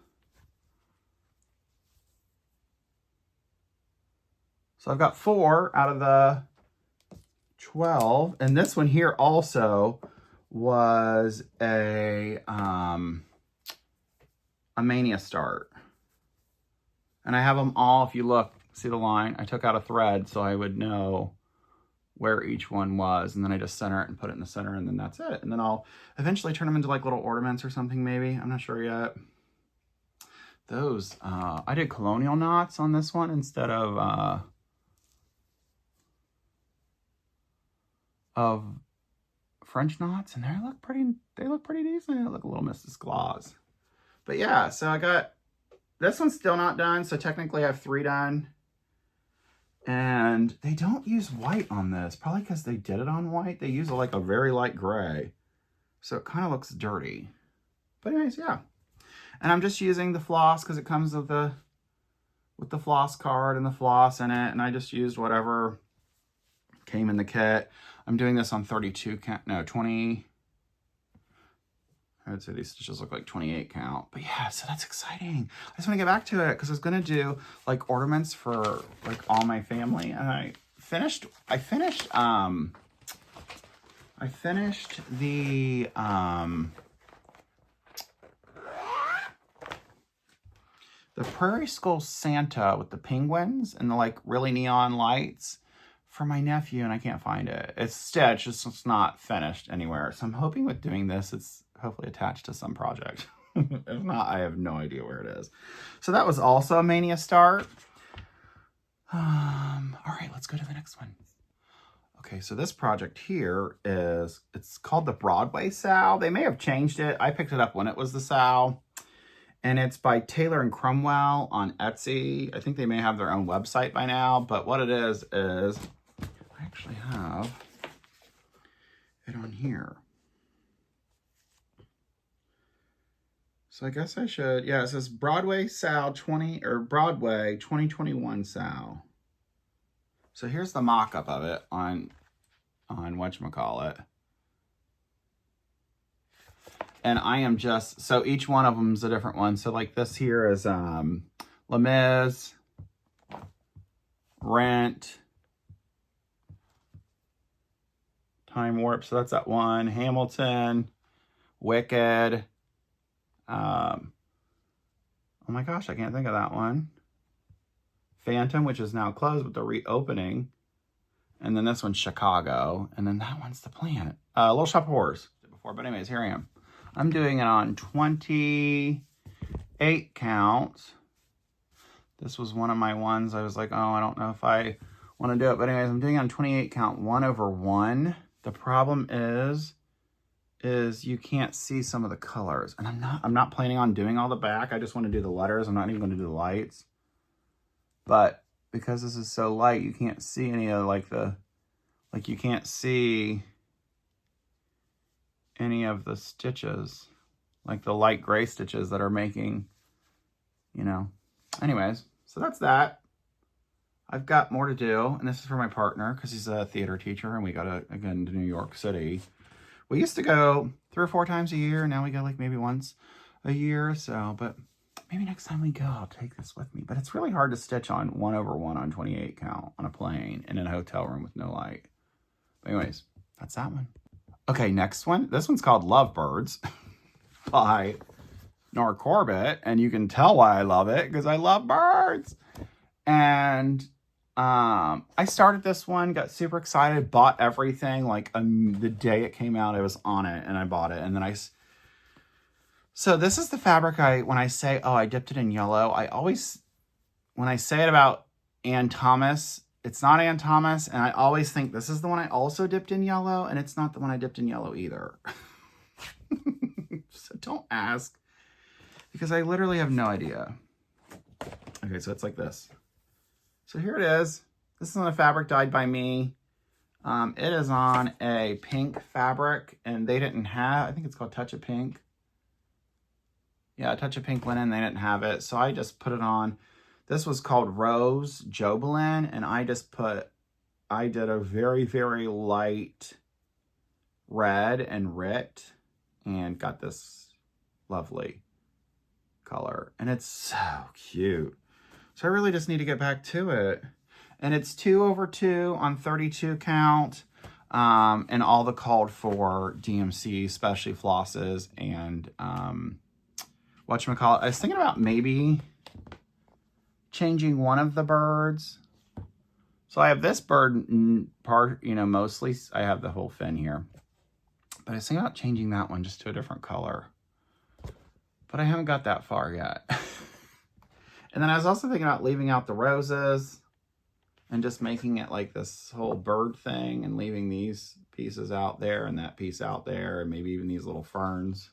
So I've got 4 out of the 12. And this one here also was a Mania start. And I have them all, if you look, See the line? I took out a thread so I would know where each one was, and then I just center it and put it in the center, and then that's it. And then I'll eventually turn them into like little ornaments or something maybe. I'm not sure yet. Those, I did colonial knots on this one instead of French knots, and they look pretty decent. They look a little Mrs. Claus. But yeah, so I got, this one's still not done, so technically I have 3 done. And they don't use white on this, probably because they did it on white. They use like a very light gray, so it kind of looks dirty. But anyways, yeah. And I'm just using the floss because it comes with the floss card and the floss in it, and I just used whatever came in the kit. I'm doing this on 20. I would say these stitches look like 28 count. But yeah, so that's exciting. I just want to get back to it because I was going to do like ornaments for like all my family. And I finished the Prairie School Santa with the penguins and the like really neon lights for my nephew, and I can't find it. It's stitched, it's not finished anywhere. So I'm hoping with doing this, it's hopefully attached to some project. If not, I have no idea where it is. So that was also a Mania start. All right, let's go to the next one. Okay, so this project here is, it's called the Broadway Sow. They may have changed it. I picked it up when it was the Sow. And it's by Taylor and Cromwell on Etsy. I think they may have their own website by now. But what it is I actually have it on here. So I guess I should, yeah, it says Broadway Sow 2021 Sow. So here's the mock-up of it on whatchamacallit. And I am just, so each one of them is a different one. So like this here is Les Mis, Rent, Time Warp, so that's that one, Hamilton, Wicked, oh my gosh, I can't think of that one. Phantom, which is now closed with the reopening. And then this one's Chicago. And then that one's The Planet. Little Shop of Horrors. Before, but anyways, here I am. I'm doing it on 28 counts. This was one of my ones. I was like, oh, I don't know if I want to do it. But anyways, I'm doing it on 28 count, 1/1. The problem is you can't see some of the colors. And I'm not planning on doing all the back. I just want to do the letters. I'm not even going to do the lights. But because this is so light, you can't see any of you can't see any of the stitches, like the light gray stitches that are making, Anyways, so that's that. I've got more to do, and this is for my partner because he's a theater teacher, and we got to, again, to New York City. We used to go 3 or 4 times a year. Now we go like maybe once a year or so, but maybe next time we go, I'll take this with me. But it's really hard to stitch on 1/1 on 28 count on a plane in a hotel room with no light. But anyways, that's that one. Okay, next one. This one's called Lovebirds by Nora Corbett. And you can tell why I love it, because I love birds. And I started this one, got super excited, bought everything. Like the day it came out, I was on it, and I bought it. And then so this is the fabric when I say, oh, I dipped it in yellow, when I say it about Ann Thomas, it's not Ann Thomas, and I always think this is the one I also dipped in yellow, and it's not the one I dipped in yellow either. So don't ask, because I literally have no idea. Okay, so it's like this. So here it is. This is on a fabric dyed by me. It is on a pink fabric, and they didn't have, I think it's called Touch of Pink. Yeah, Touch of Pink linen, they didn't have it, so I just put it on. This was called Rose Jobelin, and I did a very, very light red and Rit, and got this lovely color. And it's so cute. So I really just need to get back to it. And it's 2/2 on 32 count, and all the called for DMC, specialty flosses, and whatchamacallit. I was thinking about maybe changing one of the birds. So I have this bird part, you know, mostly I have the whole fin here. But I was thinking about changing that one just to a different color. But I haven't got that far yet. And then I was also thinking about leaving out the roses and just making it like this whole bird thing and leaving these pieces out there and that piece out there and maybe even these little ferns.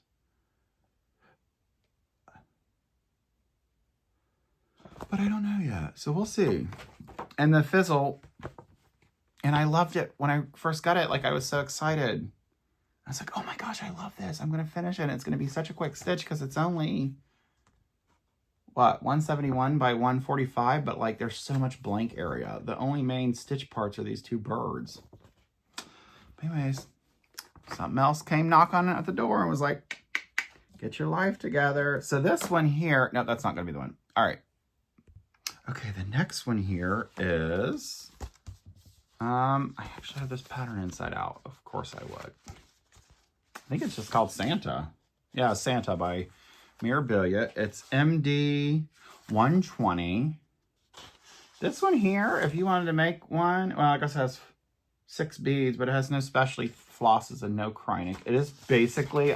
But I don't know yet, so we'll see. And the fizzle, and I loved it when I first got it. Like, I was so excited. I was like, oh my gosh, I love this. I'm going to finish it. And it's going to be such a quick stitch because it's only, what, 171 by 145, but like there's so much blank area. The only main stitch parts are these two birds. But anyways, something else came knocking at the door and was like, get your life together. So this one here, no, that's not going to be the one. All right. Okay, the next one here is, I actually have this pattern inside out. Of course I would. I think it's just called Santa. Yeah, Santa by Mirabilia. It's MD 120. This one here, if you wanted to make one, well, I guess it has 6 beads, but it has no specialty flosses and no Kreinik. It is basically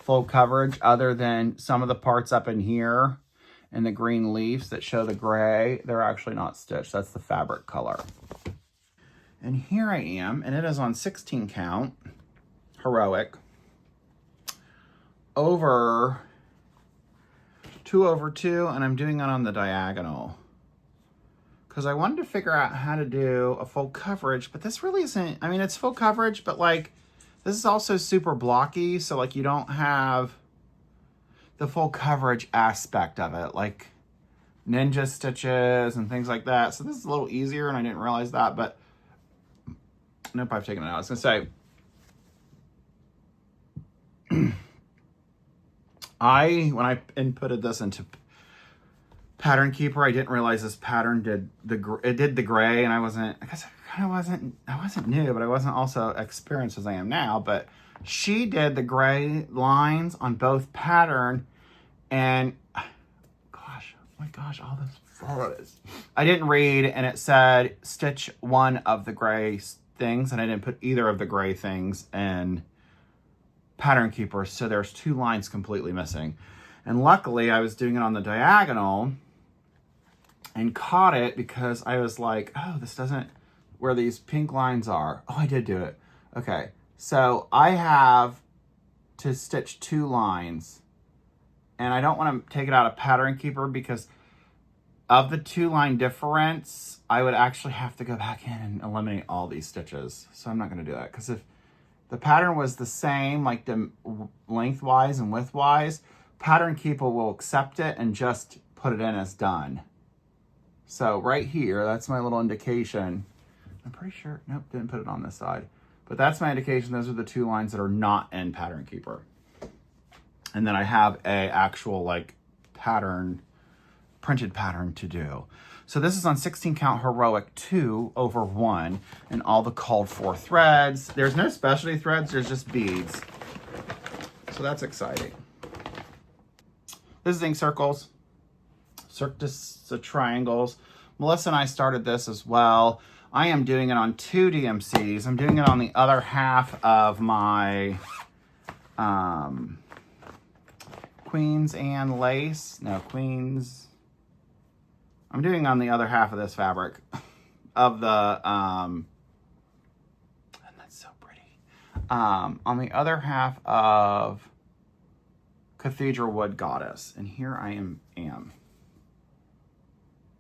full coverage other than some of the parts up in here and the green leaves that show the gray. They're actually not stitched. That's the fabric color. And here I am, and it is on 16 count, heroic, over 2 over 2, and I'm doing it on the diagonal. Because I wanted to figure out how to do a full coverage, but this really isn't, I mean, it's full coverage, but like, this is also super blocky, so like you don't have the full coverage aspect of it, like ninja stitches and things like that. So this is a little easier, and I didn't realize that, but nope, I've taken it out. I was gonna say, when I inputted this into Pattern Keeper, I didn't realize this pattern did the gray, and I guess I wasn't new, but I wasn't also experienced as I am now, but she did the gray lines on both pattern, and gosh, oh my gosh, all those photos. I didn't read, and it said stitch one of the gray things, and I didn't put either of the gray things in Pattern Keeper, so there's 2 lines completely missing. And luckily, I was doing it on the diagonal and caught it because I was like, oh, this doesn't, where these pink lines are. Oh, I did do it. Okay, so I have to stitch 2 lines, and I don't want to take it out of Pattern Keeper because of the 2 line difference, I would actually have to go back in and eliminate all these stitches. So I'm not going to do that, because if the pattern was the same, like the lengthwise and widthwise, Pattern Keeper will accept it and just put it in as done. So right here, that's my little indication. I'm pretty sure, nope, didn't put it on this side. But that's my indication. Those are the 2 lines that are not in Pattern Keeper. And then I have a actual like pattern, printed pattern to do. So this is on 16 count heroic 2 over 1 and all the called for threads. There's no specialty threads, there's just beads. So that's exciting. This is ink circles, circus triangles. Melissa and I started this as well. I am doing it on 2 DMCs. I'm doing it on the other half of my Queens and lace. No, Queens. I'm doing on the other half of this fabric of the, and that's so pretty. On the other half of Cathedral Wood Goddess. And here I am.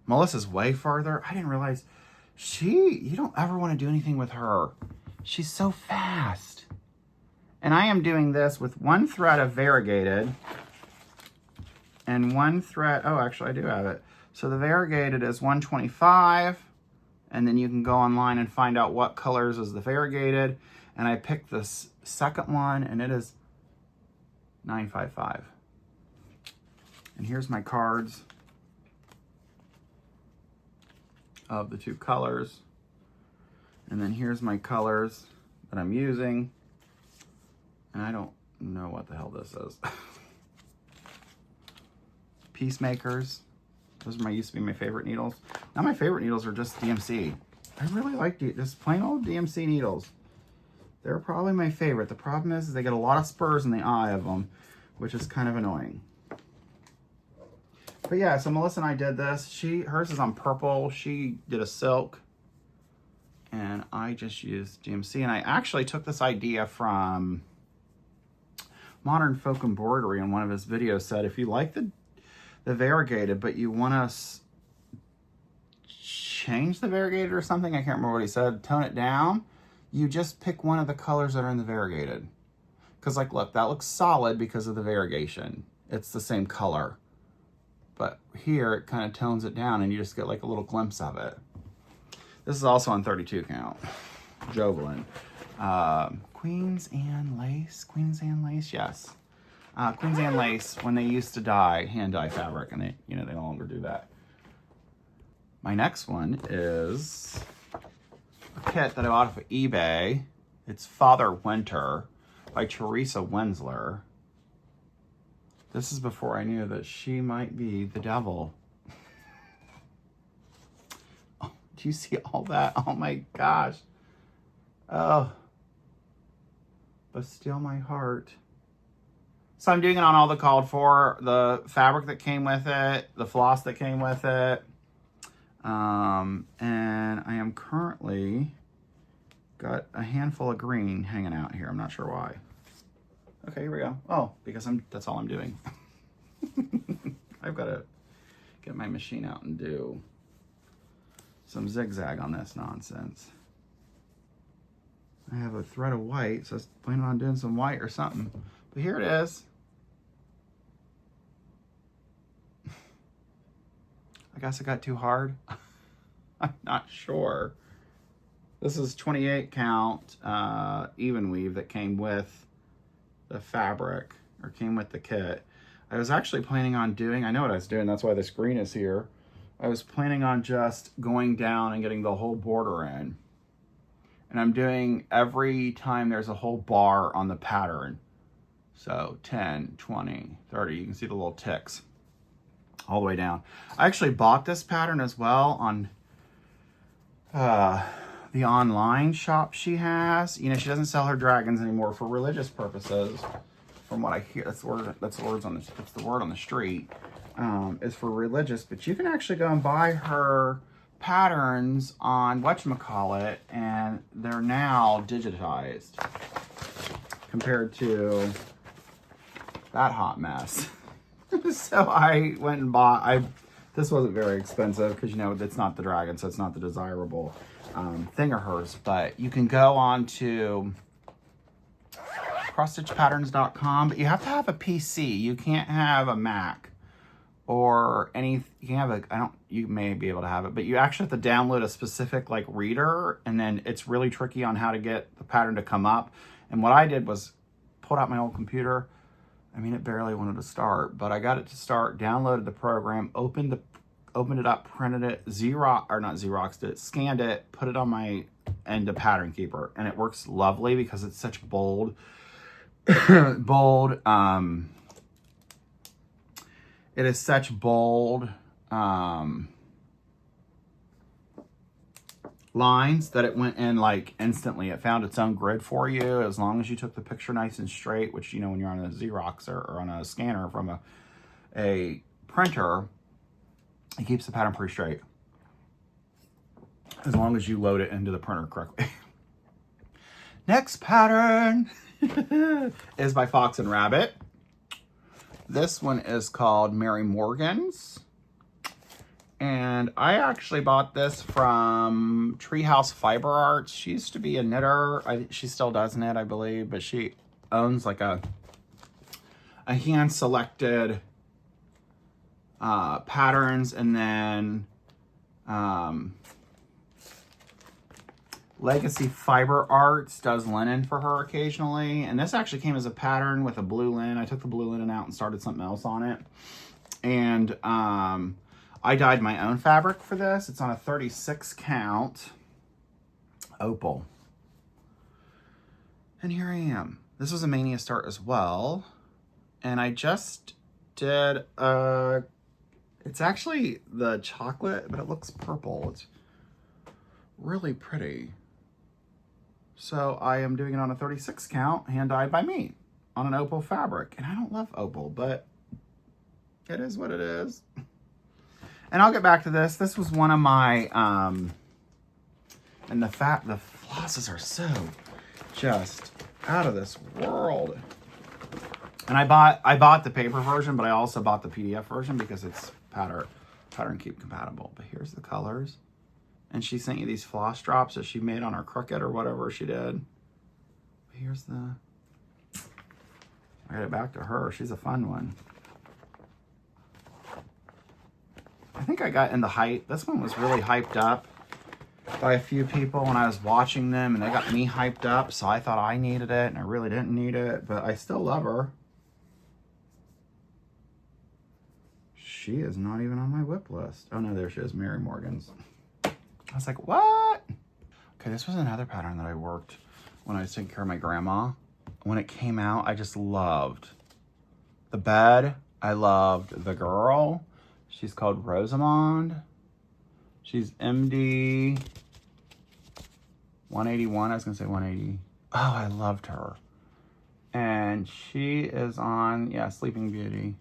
Melissa's way farther. I didn't realize you don't ever want to do anything with her. She's so fast. And I am doing this with 1 thread of variegated and 1 thread, oh, actually I do have it. So the variegated is 125, and then you can go online and find out what colors is the variegated. And I picked this second one, and it is 955. And here's my cards of the 2 colors. And then here's my colors that I'm using. And I don't know what the hell this is. Peacemakers. Those used to be my favorite needles. Now my favorite needles are just DMC. I really like just plain old DMC needles. They're probably my favorite. The problem is they get a lot of spurs in the eye of them, which is kind of annoying. But yeah, so Melissa and I did this. Hers is on purple. She did a silk. And I just used DMC. And I actually took this idea from Modern Folk Embroidery in one of his videos. Said if you like the variegated, but you want to change the variegated or something, I can't remember what he said, tone it down, you just pick one of the colors that are in the variegated. Because like, look, that looks solid because of the variegation. It's the same color. But here it kind of tones it down and you just get like a little glimpse of it. This is also on 32 count. Jovelin. Queen's Anne lace. Queen's Anne lace, yes. Queen's Anne lace, when they used to dye, hand dye fabric, and they no longer do that. My next one is a kit that I bought off of eBay. It's Father Winter by Teresa Wensler. This is before I knew that she might be the devil. Oh, do you see all that? Oh my gosh. Oh. But still my heart. So I'm doing it on all the called for, the fabric that came with it, the floss that came with it. And I am currently got a handful of green hanging out here. I'm not sure why. Okay, here we go. Oh, because that's all I'm doing. I've got to get my machine out and do some zigzag on this nonsense. I have a thread of white, so I was planning on doing some white or something. But here it is. I guess it got too hard. I'm not sure. This is 28 count even weave that came with the fabric, or came with the kit. I was actually planning on doing, I know what I was doing, that's why this green is here. I was planning on just going down and getting the whole border in. And I'm doing every time there's a whole bar on the pattern. So 10, 20, 30, you can see the little ticks all the way down. I actually bought this pattern as well on the online shop she has. You know, she doesn't sell her dragons anymore for religious purposes. From what I hear, that's the word on the street. Is for religious, but you can actually go and buy her patterns on whatchamacallit, and they're now digitized compared to that hot mess. So I went and bought, this wasn't very expensive because, you know, it's not the dragon, so it's not the desirable thing of hers, but you can go on to crossstitchpatterns.com, but you have to have a PC. You can't have a Mac or you can have you may be able to have it, but you actually have to download a specific like reader, and then it's really tricky on how to get the pattern to come up. And what I did was pulled out my old computer. I mean, it barely wanted to start, but I got it to start, downloaded the program, opened it up, printed it, Xeroxed it, scanned it, put it on my end of Pattern Keeper, and it works lovely because it's such bold, it is such bold lines that it went in like instantly. It found its own grid for you as long as you took the picture nice and straight, which, you know, when you're on a Xerox or on a scanner from a printer, it keeps the pattern pretty straight as long as you load it into the printer correctly. Next pattern is by Fox and Rabbit. This one is called Mary Morgan's. And I actually bought this from Treehouse Fiber Arts. She used to be a knitter. She still does knit, I believe, but she owns like a hand-selected patterns, and then Legacy Fiber Arts does linen for her occasionally. And this actually came as a pattern with a blue linen. I took the blue linen out and started something else on it. And I dyed my own fabric for this. It's on a 36 count opal. And here I am. This was a Mania start as well. And I just did a It's actually the chocolate, but it looks purple. It's really pretty. So I am doing it on a 36 count, hand dyed by me, on an opal fabric. And I don't love opal, but it is what it is. And I'll get back to this. This was one of my, and the flosses are so just out of this world. And I bought the paper version, but I also bought the PDF version because it's pattern keep compatible. But here's the colors. And she sent you these floss drops that she made on her Cricut or whatever she did. Here's the... I got it back to her. She's a fun one. I think I got in the hype. This one was really hyped up by a few people when I was watching them. And they got me hyped up. So I thought I needed it. And I really didn't need it. But I still love her. She is not even on my WIP list. Oh no, there she is. Mary Morgan's. I was like, what? Okay, this was another pattern that I worked when I was taking care of my grandma. When it came out, I just loved the bed. I loved the girl. She's called Rosamond. She's MD 181. I was gonna say 180. Oh, I loved her. And she is on, yeah, Sleeping Beauty.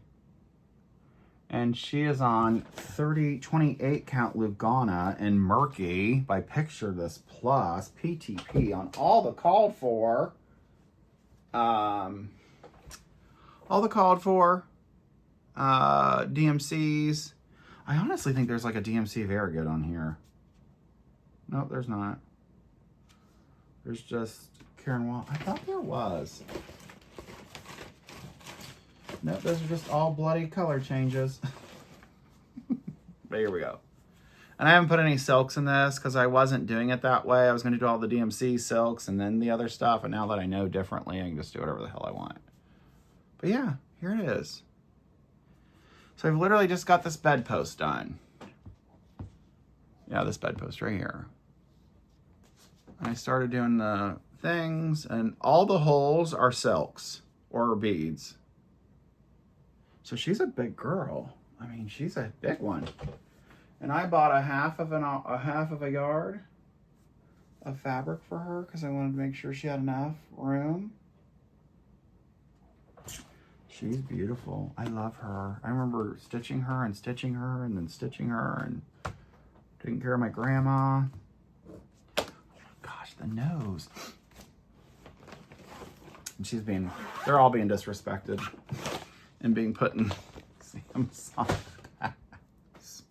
And she is on 28 count Lugana in Murky by Picture This Plus, PTP on all the called for. DMCs. I honestly think there's like a DMC very good on here. Nope, there's not. There's just Karen Wall. I thought there was. Nope, those are just all bloody color changes. But here we go. And I haven't put any silks in this because I wasn't doing it that way. I was going to do all the DMC silks and then the other stuff. And now that I know differently, I can just do whatever the hell I want. But yeah, here it is. So I've literally just got this bedpost done. Yeah, this bedpost right here. And I started doing the things and all the holes are silks or beads. So she's a big girl. I mean, she's a big one. And I bought a half of a yard of fabric for her because I wanted to make sure she had enough room. She's beautiful. I love her. I remember stitching her and then stitching her and taking care of my grandma. Gosh, the nose. And they're all being disrespected and being put in Samsung packs.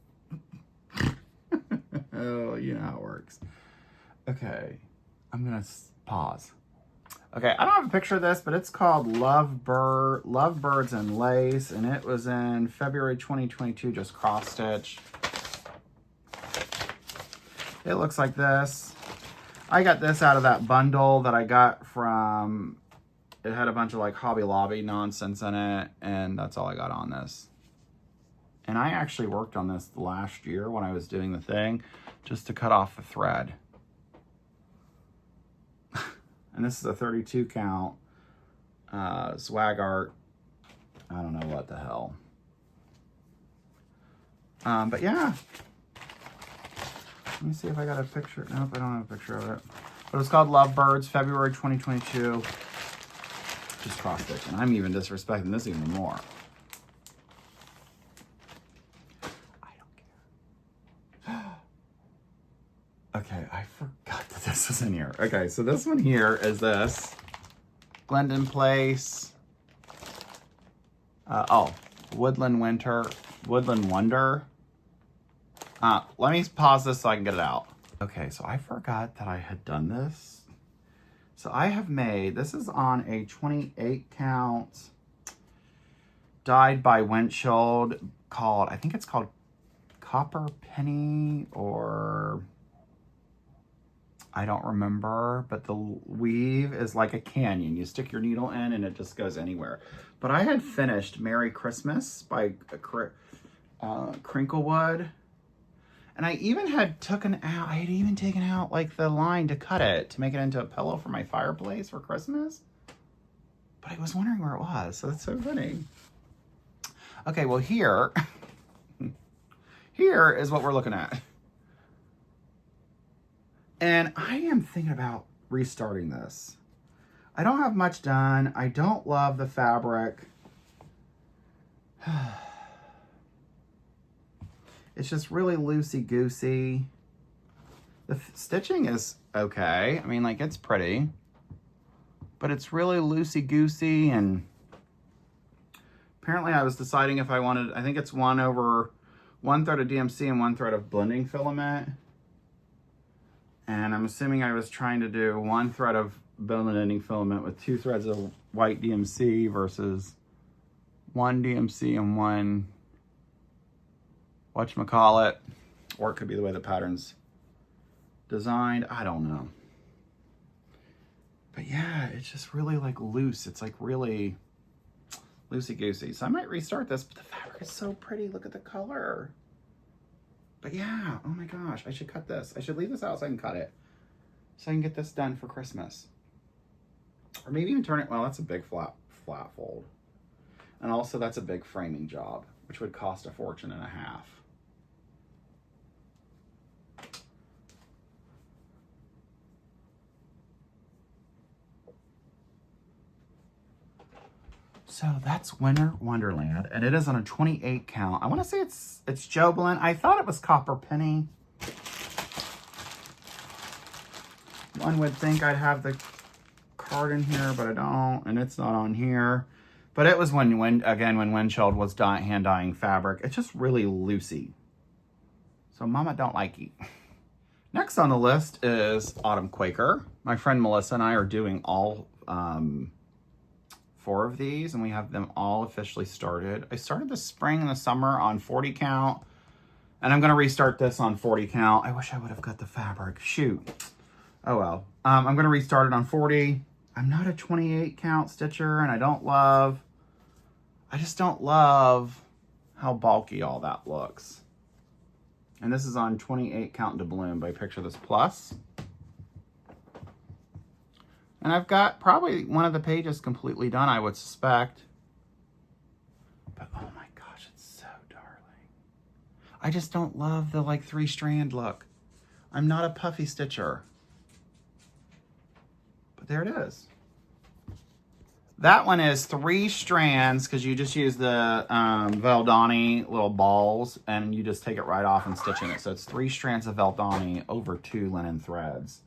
Oh, you know how it works. Okay, I'm gonna pause. Okay, I don't have a picture of this, but it's called Love Birds and Lace, and it was in February 2022, just cross stitch. It looks like this. I got this out of that bundle that I got from, it had a bunch of like Hobby Lobby nonsense in it, and that's all I got on this. And I actually worked on this last year when I was doing the thing, just to cut off the thread. And this is a 32 count swag art. I don't know what the hell. But yeah. Let me see if I got a picture. Nope, I don't have a picture of it. But it's called Love Birds, February 2022. Just cross stitch. And I'm even disrespecting this even more. I don't care. Okay, I forgot that this was in here. Okay, so this one here is this. Glendon Place. Woodland Wonder. Let me pause this so I can get it out. Okay, so I forgot that I had done this. So I have made, this is on a 28 count dyed by Winchell called, I think it's called Copper Penny, or I don't remember, but the weave is like a canyon. You stick your needle in and it just goes anywhere. But I had finished Merry Christmas by Crinklewood. And I even had taken out like the line to cut it, to make it into a pillow for my fireplace for Christmas. But I was wondering where it was, so that's so funny. Okay, well here, here is what we're looking at. And I am thinking about restarting this. I don't have much done. I don't love the fabric. It's just really loosey-goosey. The stitching is okay. I mean, like, it's pretty. But it's really loosey-goosey, and apparently I was deciding if I wanted, I think it's 1 thread of DMC and 1 thread of blending filament. And I'm assuming I was trying to do 1 thread of blending filament with 2 threads of white DMC versus 1 DMC and 1 whatchamacallit. Or it could be the way the pattern's designed. I don't know. But yeah, it's just really like loose. It's like really loosey-goosey. So I might restart this, but the fabric is so pretty. Look at the color. But yeah, oh my gosh, I should cut this. I should leave this out so I can cut it. So I can get this done for Christmas. Or maybe even turn it, well, that's a big flat fold. And also that's a big framing job, which would cost 1.5 fortunes. So that's Winter Wonderland, and it is on a 28 count. I want to say it's Joblin. I thought it was Copper Penny. One would think I'd have the card in here, but I don't, and it's not on here. But it was when Winchell was hand dyeing fabric. It's just really loosey. So Mama don't like it. Next on the list is Autumn Quaker. My friend Melissa and I are doing all 4 of these, and we have them all officially started. I started the spring and the summer on 40 count, and I'm gonna restart this on 40 count. I wish I would have got the fabric, shoot. Oh well. I'm gonna restart it on 40. I'm not a 28 count stitcher, and I just don't love how bulky all that looks. And this is on 28 count doubloon by Picture This Plus. And I've got probably one of the pages completely done, I would suspect. But oh my gosh, it's so darling. I just don't love the like 3-strand look. I'm not a puffy stitcher. But there it is. That one is 3 strands because you just use the Valdani little balls and you just take it right off and stitch in it. So it's 3 strands of Valdani over 2 linen threads.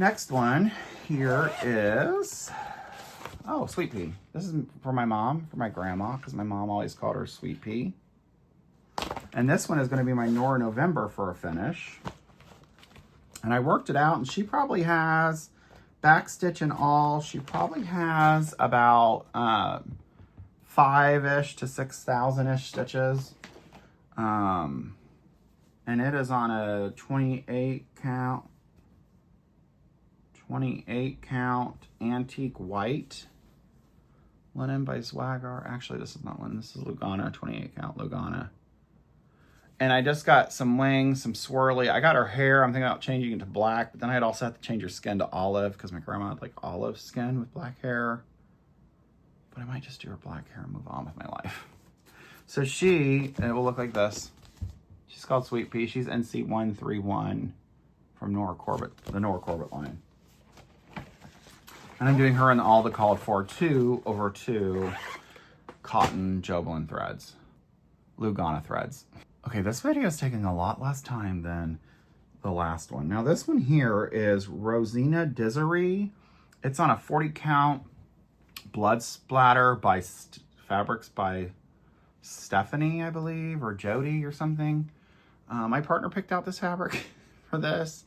Next one here is, oh, Sweet Pea. This is for my mom, for my grandma, because my mom always called her Sweet Pea. And this one is going to be my Nora November for a finish. And I worked it out, and she probably has, back stitch and all, she probably has about 5-ish to 6,000-ish stitches. And it is on a 28 count antique white linen by Swagger. Actually, this is not linen. This is Lugana, 28 count Lugana. And I just got some wings, some swirly. I got her hair. I'm thinking about changing it to black, but then I'd also have to change her skin to olive because my grandma had like olive skin with black hair. But I might just do her black hair and move on with my life. So it will look like this. She's called Sweet Pea. She's NC 131 from Nora Corbett, the Nora Corbett line. And I'm doing her in all the called for 2/2 cotton Joblin threads, Lugana threads. Okay, this video is taking a lot less time than the last one. Now this one here is Rosina Dizery. It's on a 40 count blood splatter by fabrics by Stephanie, I believe, or Jody or something. My partner picked out this fabric for this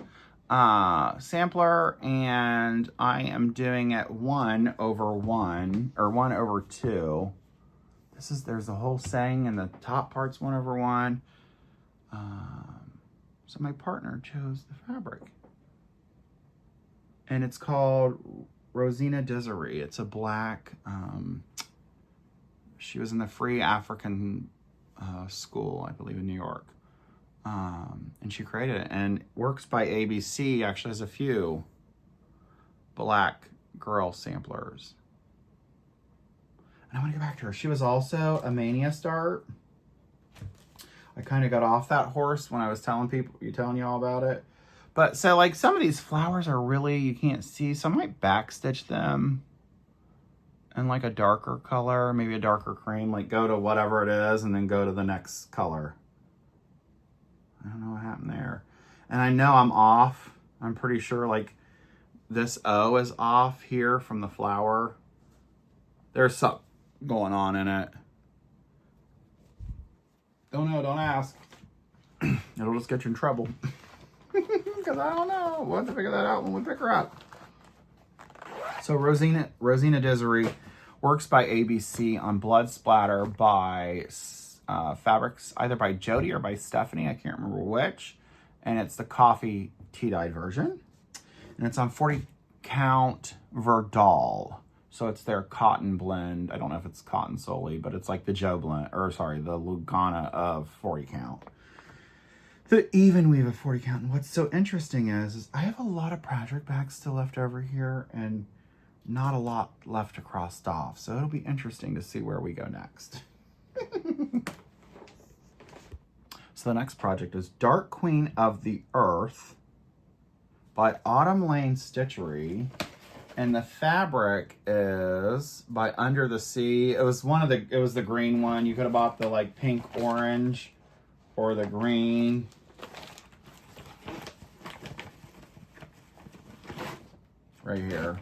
sampler, and I am doing it 1/1 or 1/2. There's a whole saying, and the top part's 1/1. So my partner chose the fabric, and it's called Rosina Dizery. It's a black. She was in the Free African School, I believe, in New York. And she created it, and Works by ABC actually has a few black girl samplers. And I want to get back to her. She was also a Mania Start. I kind of got off that horse when I was telling y'all about it. But so like some of these flowers are really, you can't see, so I might backstitch them in like a darker color, maybe a darker cream, like go to whatever it is and then go to the next color. I don't know what happened there. And I know I'm off. I'm pretty sure like this O is off here from the flower. There's something going on in it. Don't know, don't ask. It'll just get you in trouble. Because I don't know. We'll have to figure that out when we pick her up. So Rosina Dizery works by ABC on Blood Splatter by Fabrics, either by Jody or by Stephanie. I can't remember which. And it's the coffee tea-dyed version. And it's on 40 count Verdal. So it's their cotton blend. I don't know if it's cotton solely, but it's like the Joe blend, or sorry, the Lugana of 40 count. The even weave of 40 count. And what's so interesting is I have a lot of project bags still left over here and not a lot left to crossed off. So it'll be interesting to see where we go next. So the next project is Dark Queen of the Earth by Autumn Lane Stitchery. And the fabric is by Under the Sea. It was the green one. You could have bought the like pink orange or the green. Right here.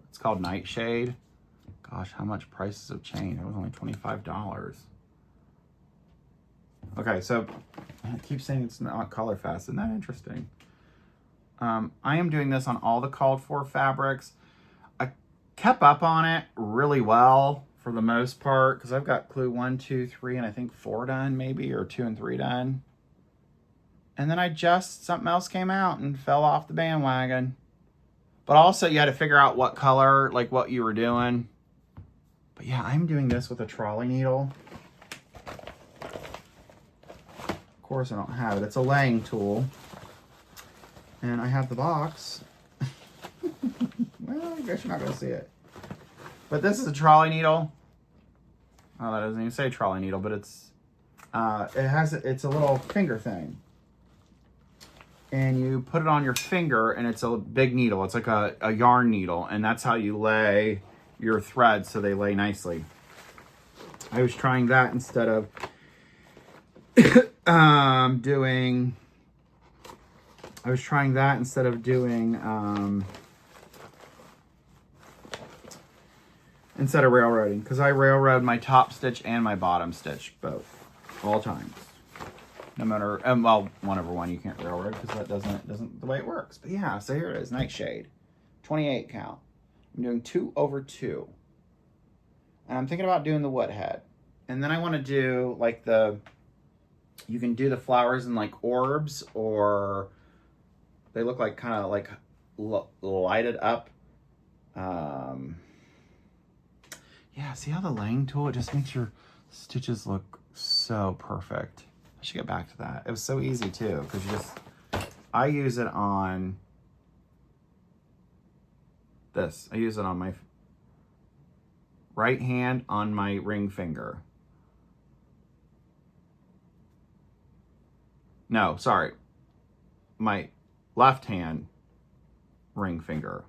It's called Nightshade. Gosh, how much prices have changed. It was only $25. Okay, so I keep saying it's not color fast. Isn't that interesting? I am doing this on all the called for fabrics. I kept up on it really well for the most part because I've got clue 1, 2, 3, and I think 4 done maybe, or 2 and 3 done. And then something else came out and fell off the bandwagon. But also you had to figure out what color, like what you were doing. But yeah, I'm doing this with a trolley needle. Of course I don't have it. It's a laying tool. And I have the box. Well, I guess you're not going to see it. But this is a trolley needle. Oh, that doesn't even say trolley needle, but it's a little finger thing. And you put it on your finger, and it's a big needle. It's like a yarn needle, and that's how you lay your threads so they lay nicely. I was trying that instead of doing instead of railroading, because I railroad my top stitch and my bottom stitch both, all times. No matter, well, 1/1 you can't railroad because that doesn't the way it works. But yeah, so here it is, Nightshade, 28 count. I'm doing 2/2, and I'm thinking about doing the wood head, and then I want to do like you can do the flowers in like orbs, or they look like kind of like lighted up. Yeah, see how the laying tool, it just makes your stitches look so perfect. I should get back to that. It was so easy too, because I use it on this. I use it on my right hand on my ring finger. No, sorry. My left hand ring finger.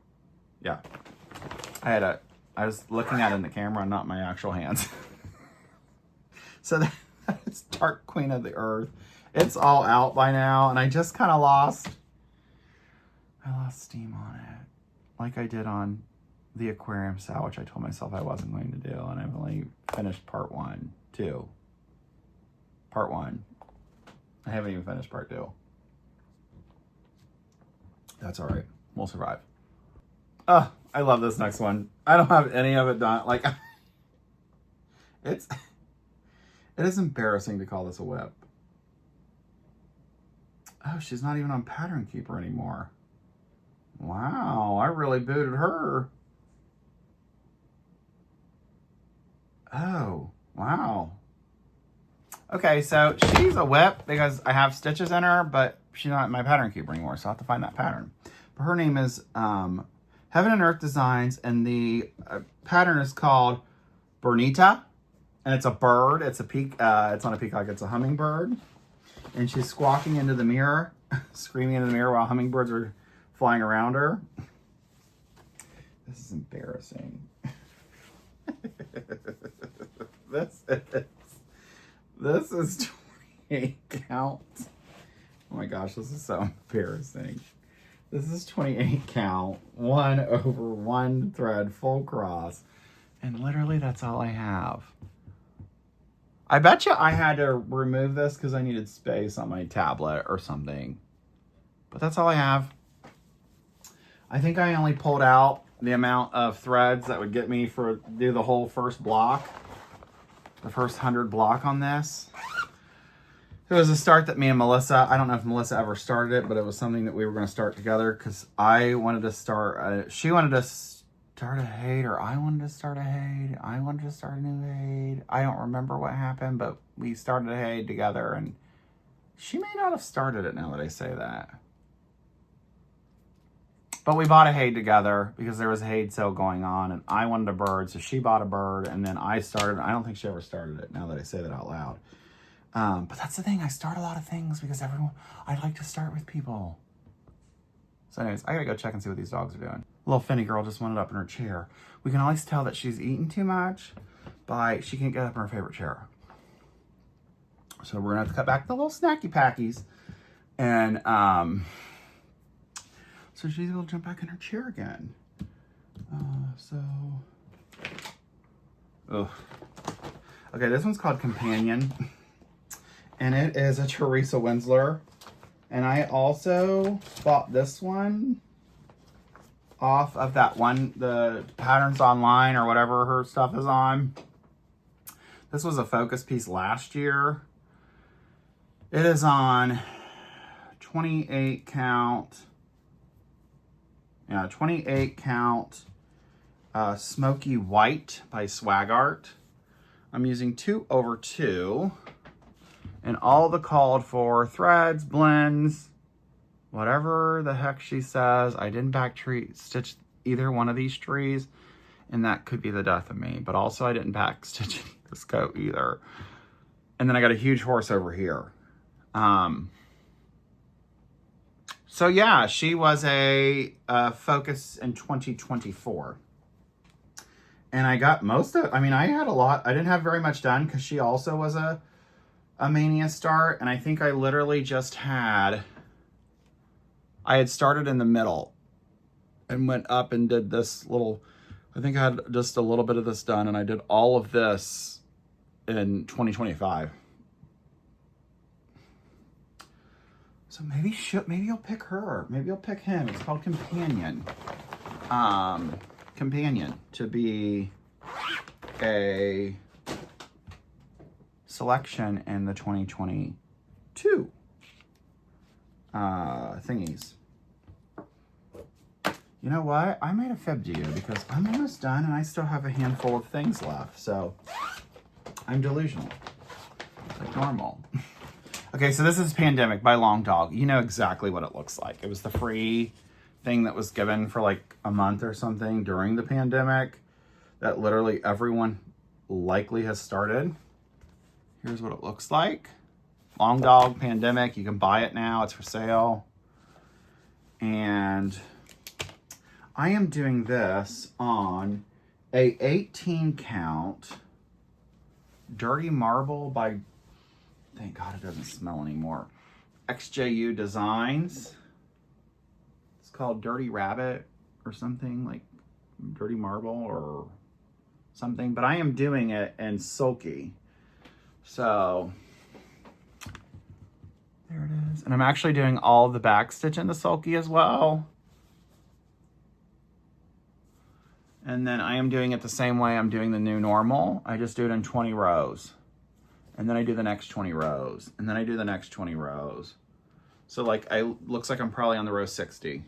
Yeah. I was looking at it in the camera, not my actual hands. So that's Dark Queen of the Earth. It's all out by now, and I just kind of lost steam on it. Like I did on the aquarium set, which I told myself I wasn't going to do, and I've only finished part 1, 2. Part 1. I haven't even finished part 2. That's all right. We'll survive. I love this next one. I don't have any of it done. Like, it is embarrassing to call this a WIP. Oh, she's not even on Pattern Keeper anymore. Wow, I really booted her. Oh, wow. Okay, so she's a WIP because I have stitches in her, but she's not in my Pattern Keeper anymore, so I'll have to find that pattern. But her name is Heaven and Earth Designs, and the pattern is called Bernita, And it's a bird. It's it's not a peacock. It's a hummingbird. And she's squawking into the mirror, screaming into the mirror while hummingbirds are flying around her. This is embarrassing. This is 28 count. Oh my gosh, this is so embarrassing. This is 28 count, 1 over 1 thread, full cross. And literally that's all I have. I bet you I had to remove this because I needed space on my tablet or something. But that's all I have. I think I only pulled out the amount of threads that would get me for do the whole first block. The first 100 block on this. It was a start that me and Melissa, I don't know if Melissa ever started it, but it was something that we were going to start together because I wanted to start, she wanted to start a Haid, or I wanted to start a Haid. I wanted to start a new Haid. I don't remember what happened, but we started a Haid together, and she may not have started it now that I say that. But we bought a Haid together because there was a Haid sale going on, and I wanted a bird, so she bought a bird, and then I started. I don't think she ever started it now that I say that out loud. But that's the thing. I start a lot of things because I like to start with people. So anyways, I gotta go check and see what these dogs are doing. Little Finny girl just wanted up in her chair. We can always tell that she's eating too much by she can't get up in her favorite chair. So we're gonna have to cut back the little snacky packies. And so she's able to jump back in her chair again. Okay, this one's called Companion. And it is a Teresa Winsler. And I also bought this one off of that one, the Patterns Online or whatever her stuff is on. This was a focus piece last year. It is on 28 count. Yeah, 28 count Smoky White by Swag Art. I'm using 2 over 2. And all the called for threads, blends, whatever the heck she says. I didn't stitch either one of these trees, and that could be the death of me. But also I didn't back stitch this coat either. And then I got a huge horse over here. So yeah, she was a focus in 2024. And I got most of, I mean, I had a lot. I didn't have very much done because she also was a Mania start, and I think I literally just I had started in the middle and went up and did this little, I think I had just a little bit of this done, and I did all of this in 2025. So maybe you'll pick her. Maybe you'll pick him. It's called Companion. Companion to be a selection in the 2022 thingies. You know what? I might have fibbed you because I'm almost done and I still have a handful of things left. So I'm delusional, like normal. Okay, so this is Pandemic by Long Dog. You know exactly what it looks like. It was the free thing that was given for like a month or something during the pandemic that literally everyone likely has started. Here's what it looks like. Long Dog Pandemic. You can buy it now. It's for sale. And I am doing this on a 18 count Dirty Marble by, thank God it doesn't smell anymore, XJU Designs. It's called Dirty Rabbit or something, like Dirty Marble or something. But I am doing it in Sulky. So there it is. And I'm actually doing all the back stitch in the Sulky as well. And then I am doing it the same way I'm doing the new normal. I just do it in 20 rows. And then I do the next 20 rows. And then I do the next 20 rows. So like, looks like I'm probably on the row 60.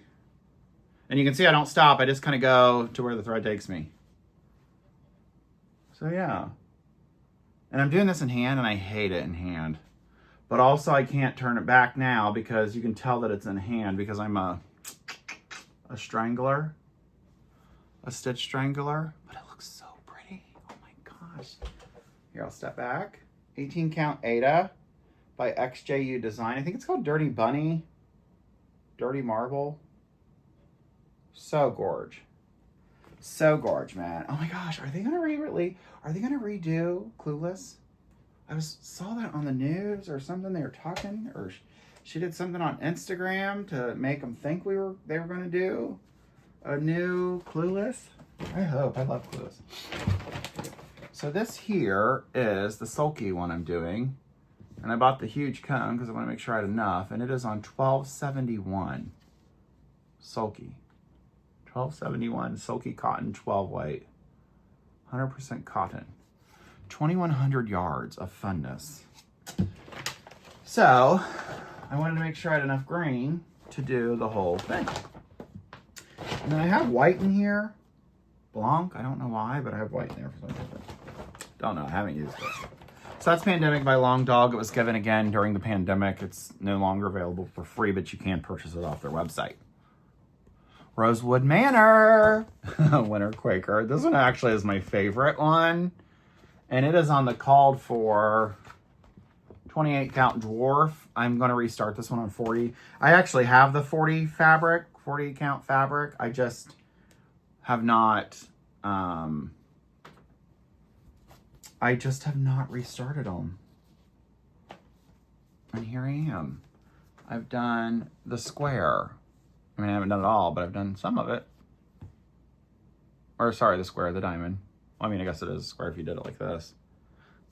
And you can see I don't stop. I just kind of go to where the thread takes me. So yeah. And I'm doing this in hand and I hate it in hand. But also I can't turn it back now because you can tell that it's in hand because I'm a strangler. A stitch strangler. But it looks so pretty. Oh my gosh. Here, I'll step back. 18 count Ada by XJU Design. I think it's called Dirty Bunny. Dirty Marble. So gorge. So gorge, man. Oh my gosh, are they gonna redo Clueless? Saw that on the news or something. They were talking, or she did something on Instagram to make them think they were gonna do a new Clueless. I hope. I love Clueless. So this here is the sulky one I'm doing. And I bought the huge cone because I want to make sure I had enough. And it is on 1271 sulky. 1271 sulky cotton 12 weight. 100% cotton. 2,100 yards of funness. So I wanted to make sure I had enough green to do the whole thing. And then I have white in here. Blanc, I don't know why, but I have white in there for some reason. Don't know, I haven't used it. So that's Pandemic by Long Dog. It was given again during the pandemic. It's no longer available for free, but you can purchase it off their website. Rosewood Manor, Winter Quaker. This one actually is my favorite one. And it is on the called for 28 count dwarf. I'm going to restart this one on 40. I actually have the 40 count fabric. I just have not, restarted them. And here I am. I've done the square. I mean, I haven't done it all, but I've done some of it. Or sorry, the square, the diamond. Well, I mean, I guess it is a square if you did it like this.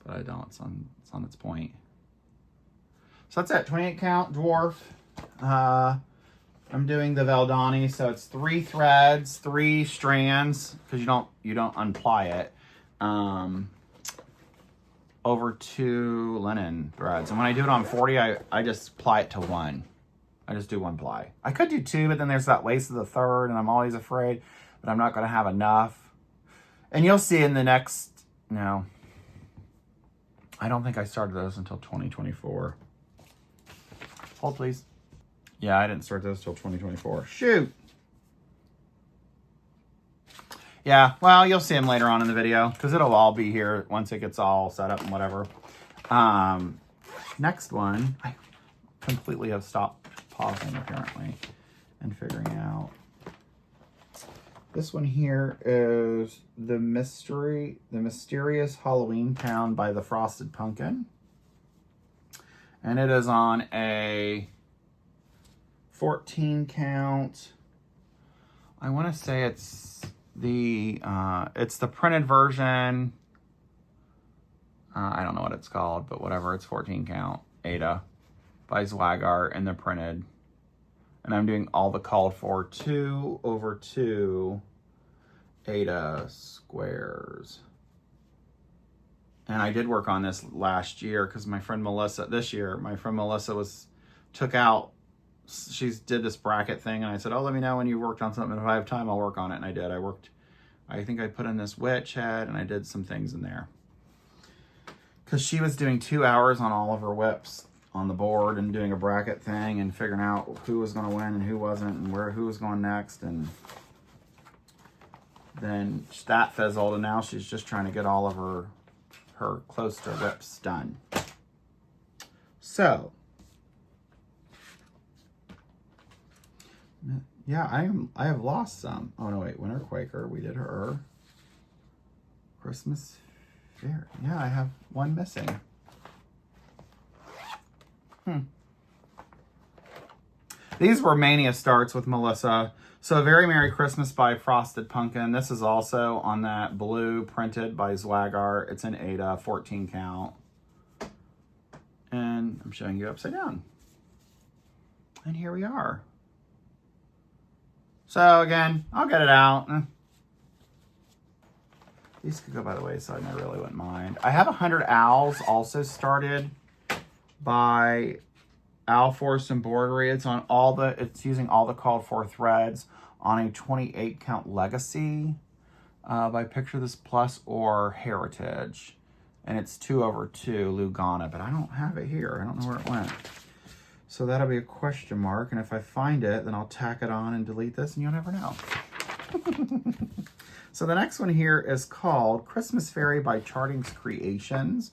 But I don't, it's on its point. So that's it, 28 count dwarf. I'm doing the Valdani, so it's 3 threads, 3 strands, because you don't unply it. Over 2 linen threads. And when I do it on 40, I just ply it to 1. I just do 1 ply. I could do 2, but then there's that lace of the 3rd, and I'm always afraid that I'm not going to have enough. And you'll see in the next, no, I don't think I started those until 2024. Hold, please. Yeah, I didn't start those till 2024. Shoot. Yeah, well, you'll see them later on in the video because it'll all be here once it gets all set up and whatever. Next one, I completely have stopped pausing apparently and figuring out. This one here is the Mysterious Halloween Town by the Frosted Pumpkin. And it is on a 14 count. I want to say it's the printed version. I don't know what it's called, but whatever. It's 14 count Ada by Zwagart in the printed. And I'm doing all the called for 2/2 Ada squares. And I did work on this last year because my friend Melissa, she did this bracket thing, and I said, oh, let me know when you worked on something. If I have time, I'll work on it. And I did. I think I put in this witch head, and I did some things in there. Because she was doing 2 hours on all of her whips on the board and doing a bracket thing and figuring out who was going to win and who wasn't and who was going next. And then that fizzled, and now she's just trying to get all of her close to whips done. So, yeah, I have lost some. Oh no, wait, Winter Quaker, we did her. Christmas Fair. Yeah, I have one missing. These were Mania starts with Melissa. So Very Merry Christmas by Frosted Pumpkin. This is also on that blue printed by Zwagart. It's an Ada, 14 count. And I'm showing you upside down. And here we are. So again, I'll get it out. These could go by the wayside and I really wouldn't mind. I have 100 Owls also started by Owl Force Embroidery. It's on it's using all the called for threads on a 28 count Legacy by Picture This Plus or Heritage. And it's 2/2 Lugana, but I don't have it here. I don't know where it went. So that'll be a question mark. And if I find it, then I'll tack it on and delete this and you'll never know. So the next one here is called Christmas Fairy by Charting's Creations.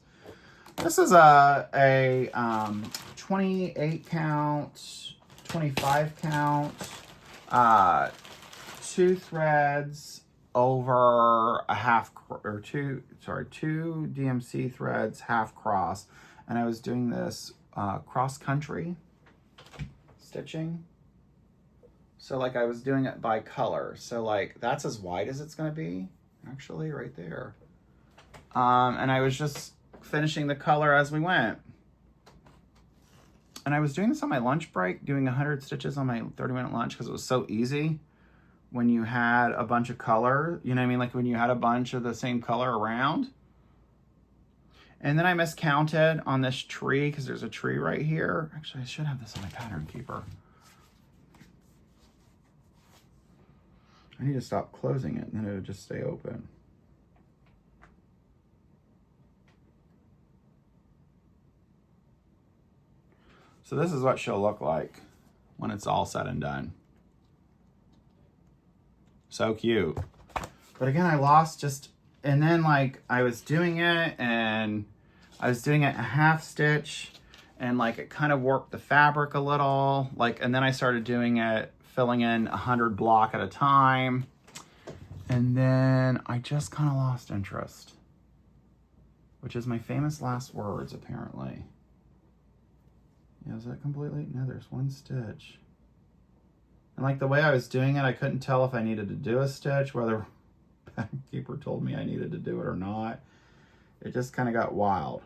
This is a 28 count, 25 count, 2 threads over a half, or two DMC threads, half cross. And I was doing this cross country stitching. So like I was doing it by color. So like that's as wide as it's gonna be, actually, right there. And I was just finishing the color as we went. And I was doing this on my lunch break, doing 100 stitches on my 30-minute lunch because it was so easy when you had a bunch of color, you know what I mean? Like when you had a bunch of the same color around. And then I miscounted on this tree because there's a tree right here. Actually, I should have this on my pattern keeper. I need to stop closing it and then it would just stay open. So this is what she'll look like when it's all said and done. So cute. But again, I lost just, and then like I was doing it and I was doing it a half stitch and like it kind of warped the fabric a little, like, and then I started doing it, filling in 100 block at a time. And then I just kind of lost interest, which is my famous last words, apparently. Yeah, is that completely? No, there's one stitch. And like the way I was doing it, I couldn't tell if I needed to do a stitch, whether pattern keeper told me I needed to do it or not. It just kind of got wild.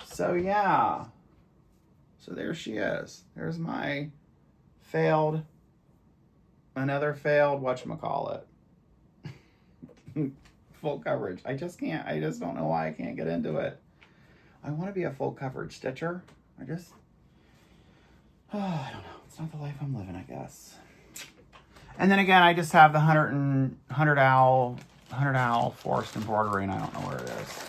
So yeah. So there she is. There's my failed, another failed, whatchamacallit. Full coverage. I just can't, I just don't know why I can't get into it. I want to be a full coverage stitcher. I don't know. It's not the life I'm living, I guess. And then again, I just have the 100 owl forced embroidery, and I don't know where it is.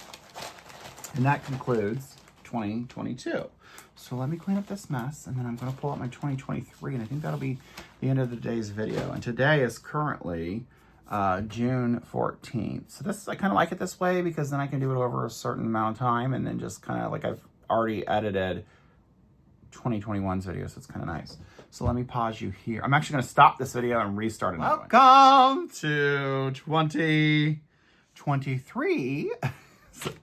And that concludes 2022. So let me clean up this mess, and then I'm going to pull out my 2023, and I think that'll be the end of the day's video. And today is currently June 14th. So this, I kind of like it this way because then I can do it over a certain amount of time, and then just kind of like I've already edited 2021's video, so it's kind of nice. So let me pause you here. I'm actually going to stop this video and restart another one. Welcome to 2023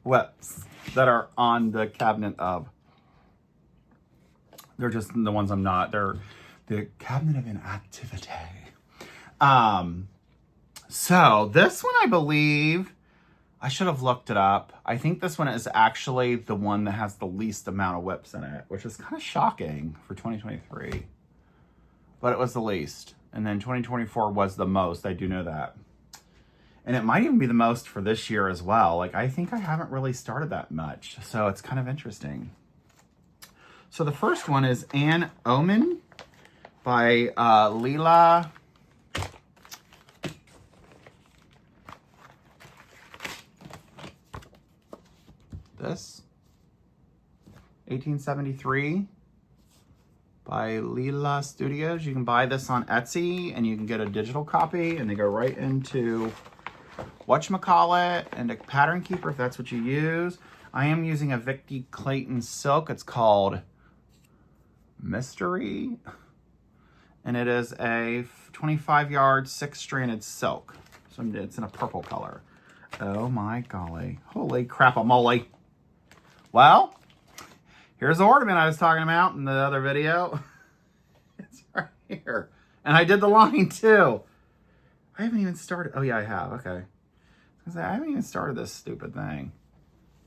WIPs that are on the cabinet of. They're just the ones I'm not. They're the cabinet of inactivity. So this one, I believe, I should have looked it up. I think this one is actually the one that has the least amount of WIPs in it, which is kind of shocking for 2023. But it was the least. And then 2024 was the most. I do know that. And it might even be the most for this year as well. Like, I think I haven't really started that much. So it's kind of interesting. So the first one is An Omen by Leela. This 1873 by Leela Studios. You can buy this on Etsy and you can get a digital copy, and they go right into whatchamacallit and a pattern keeper if that's what you use. I am using a Vicki Clayton silk. It's called Mystery, and it is a 25-yard 6-stranded silk. So it's in a purple color. Oh my golly. Holy crap-a-moly. Well, here's the ornament I was talking about in the other video. It's right here. And I did the line too. I haven't even started. Oh yeah, I have. Okay. I haven't even started this stupid thing.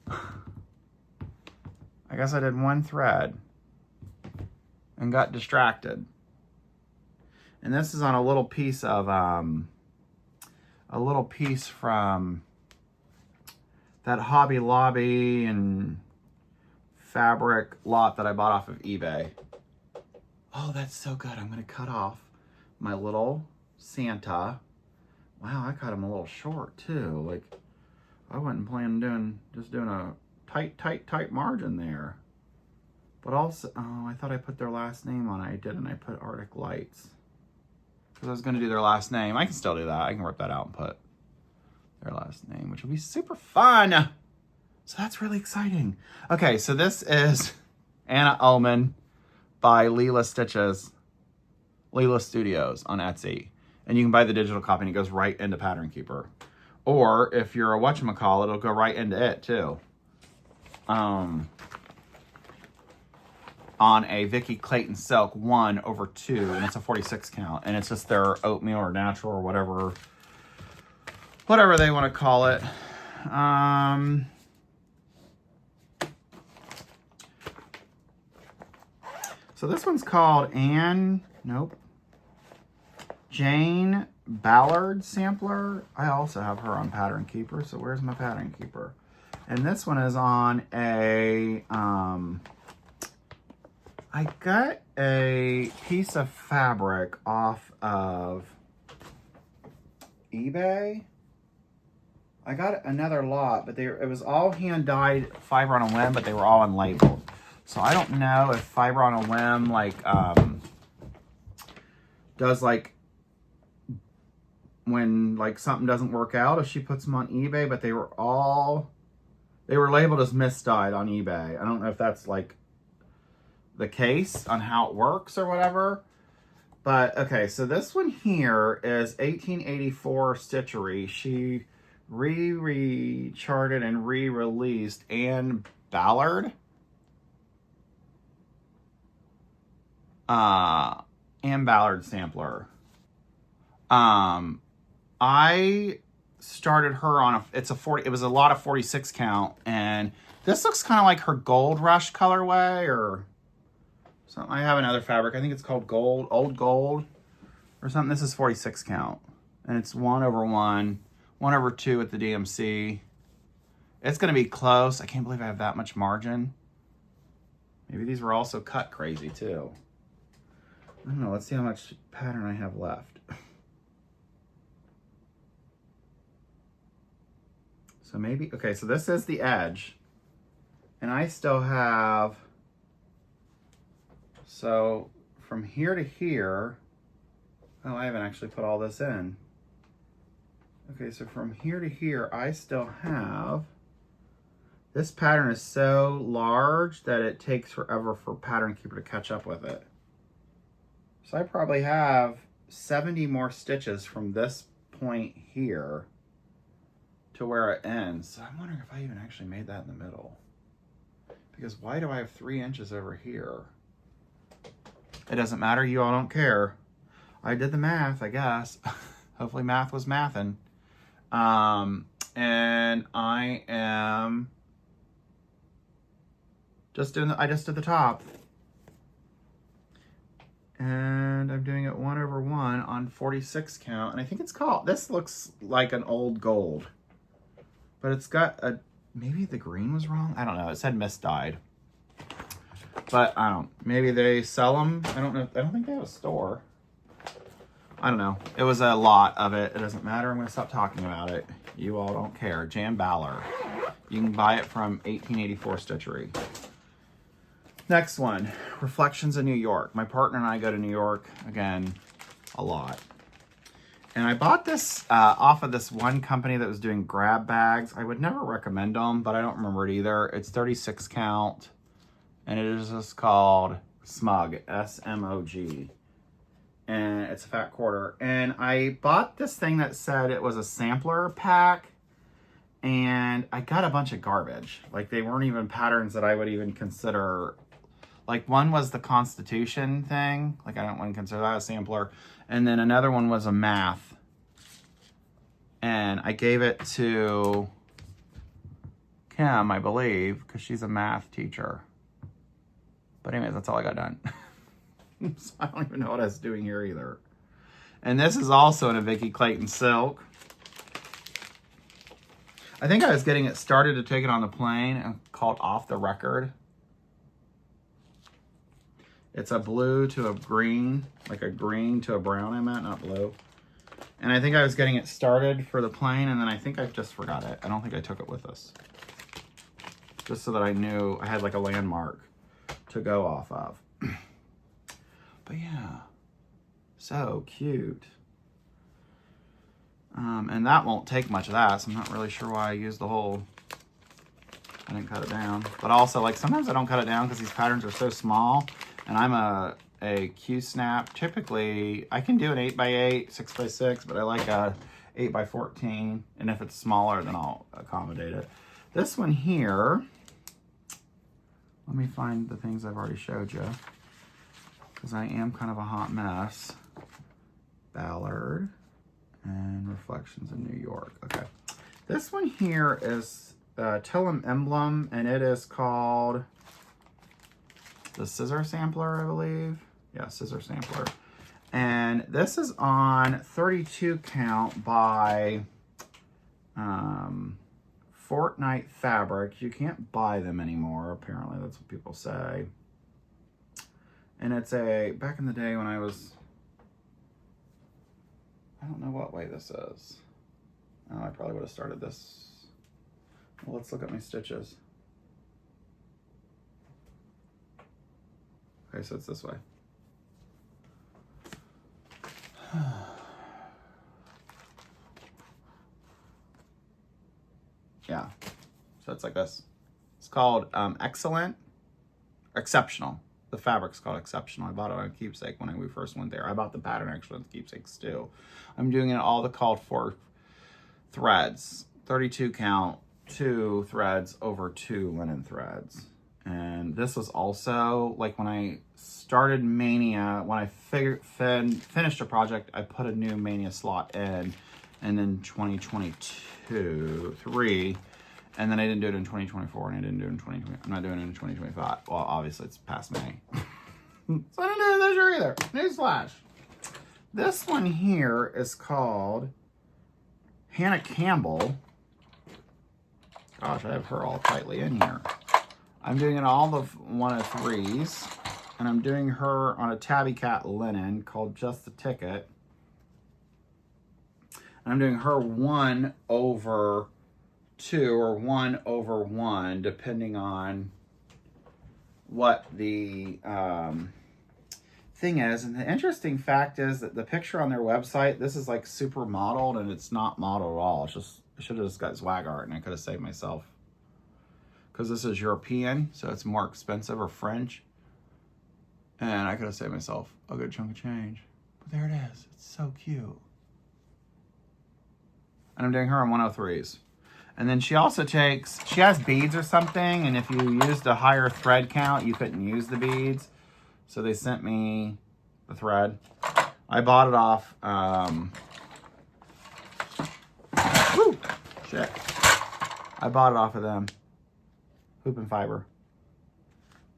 I guess I did one thread and got distracted. And this is on a little piece of, from that Hobby Lobby and fabric lot that I bought off of eBay. Oh, that's so good. I'm going to cut off my little Santa. Wow, I cut him a little short too. Like, I wasn't planning on just doing a tight margin there. But also, oh, I thought I put their last name on it. I didn't. I put Arctic Lights. because I was going to do their last name. I can still do that. I can rip that out and put their last name, which will be super fun. So that's really exciting. Okay, so this is Anna Ullman by Leela Stitches, Leela Studios on Etsy. And you can buy the digital copy and it goes right into Pattern Keeper. Or if you're a whatchamacallit, it'll go right into it too. On a Vicky Clayton Silk 1/2, and it's a 46 count. And it's just their oatmeal or natural or whatever they want to call it. So this one's called Jane Ballard Sampler. I also have her on Pattern Keeper, so where's my Pattern Keeper? And this one is on a, I got a piece of fabric off of eBay. I got another lot, but it was all hand-dyed fiber on a whim, but they were all unlabeled. So I don't know if fiber on a whim, like, does, like, when, like, something doesn't work out, if she puts them on eBay, but they were labeled as misdyed on eBay. I don't know if that's, like, the case on how it works or whatever. But, okay, so this one here is 1884 stitchery. She re-charted and re-released Anne Ballard. Anne Ballard Sampler. I started her on it was a lot of 46 count, and this looks kind of like her Gold Rush colorway or something. I have another fabric. I think it's called Old Gold or something. This is 46 count, and it's 1/1, 1/2 at the DMC. It's going to be close. I can't believe I have that much margin. Maybe these were also cut crazy too. I don't know. Let's see how much pattern I have left. So maybe, okay, so this is the edge. And I still have, so from here to here, oh, I haven't actually put all this in. Okay, so from here to here, I still have, this pattern is so large that it takes forever for Pattern Keeper to catch up with it. So I probably have 70 more stitches from this point here to where it ends. So I'm wondering if I even actually made that in the middle. Because why do I have 3 inches over here? It doesn't matter, you all don't care. I did the math, I guess. Hopefully math was mathin'. And I am just doing I just did the top. And I'm doing it 1/1 on 46 count. And I think it's called, this looks like an Old Gold. But it's got a, maybe the green was wrong? I don't know. It said misdyed. But maybe they sell them. I don't know. I don't think they have a store. I don't know. It was a lot of it. It doesn't matter. I'm going to stop talking about it. You all don't care. Jan Ballard. You can buy it from 1884 Stitchery. Next one, Reflections of New York. My partner and I go to New York, again, a lot. And I bought this off of this one company that was doing grab bags. I would never recommend them, but I don't remember it either. It's 36 count, and it is just called Smug, S-M-O-G. And it's a fat quarter. And I bought this thing that said it was a sampler pack, and I got a bunch of garbage. Like, they weren't even patterns that I would even consider. Like, one was the Constitution thing. Like, I don't want to consider that a sampler. And then another one was a math. And I gave it to Kim, I believe, because she's a math teacher. But anyways, that's all I got done. So I don't even know what I was doing here either. And this is also in a Vicky Clayton Silk. I think I was getting it started to take it on the plane and called Off the Record. It's a blue to a green, like a green to a brown, I meant, not blue. And I think I was getting it started for the plane, and then I think I just forgot it. I don't think I took it with us. Just so that I knew I had like a landmark to go off of. But yeah, So cute. And that won't take much of that, so I'm not really sure why I used the whole, I didn't cut it down. But also, like, sometimes I don't cut it down because these patterns are so small, and I'm a Q-snap. Typically, I can do an 8x8, 6x6, but I like a 8x14, and if it's smaller, then I'll accommodate it. This one here, let me find the things I've already showed you, because I am kind of a hot mess. Ballard and Reflections in New York. Okay. This one here is Tillum Emblem, and it is called the Scissor Sampler, I believe. Yeah, Scissor Sampler. And this is on 32 count by Fortnite Fabric. You can't buy them anymore, apparently. That's what people say. And it's back in the day when I don't know what way this is. Oh, I probably would have started this. Well, let's look at my stitches. Okay, so it's this way. Yeah, so it's like this. It's called Exceptional. The fabric's called Exceptional. I bought it on Keepsake when we first went there. I bought the pattern actually on Keepsakes too. I'm doing it all the called for threads. 32 count, 2 threads over 2 linen threads. And this was also, like when I started Mania, when I finished a project, I put a new Mania slot in, and then 2023, and then I didn't do it in 2024, and I didn't do it in 2020. I'm not doing it in 2025. Well, obviously it's past May. So I didn't do it this year either. Newsflash. This one here is called Hannah Campbell. Gosh, I have her all tightly in here. I'm doing it all the 103s, and I'm doing her on a Tabby Cat linen called Just the Ticket. And I'm doing her 1/2 or 1/1, depending on what the thing is. And the interesting fact is that the picture on their website, this is like super modeled, and it's not modeled at all. It's just, I should have just got swag art, and I could have saved myself. Because this is European, so it's more expensive, or French. And I could have saved myself a good chunk of change. But there it is. It's so cute. And I'm doing her on 103s. And then she also she has beads or something, and if you used a higher thread count, you couldn't use the beads. So they sent me the thread. I bought it off, I bought it off of them. Hoop and Fiber.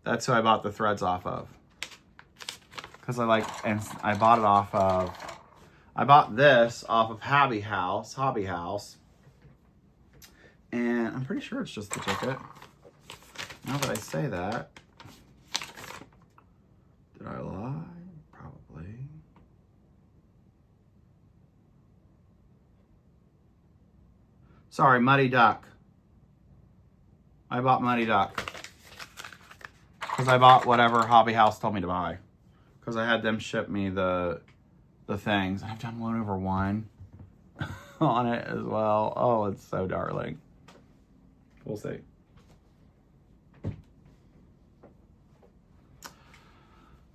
That's who I bought the threads off of. Because I bought it off of, I bought this off of Hobby House. And I'm pretty sure it's just the ticket. Now that I say that, did I lie? Probably. Sorry, Muddy Duck. I bought Muddy Duck. Because I bought whatever Hobby House told me to buy. Because I had them ship me the things. I've done 1/1 on it as well. Oh, it's so darling. We'll see.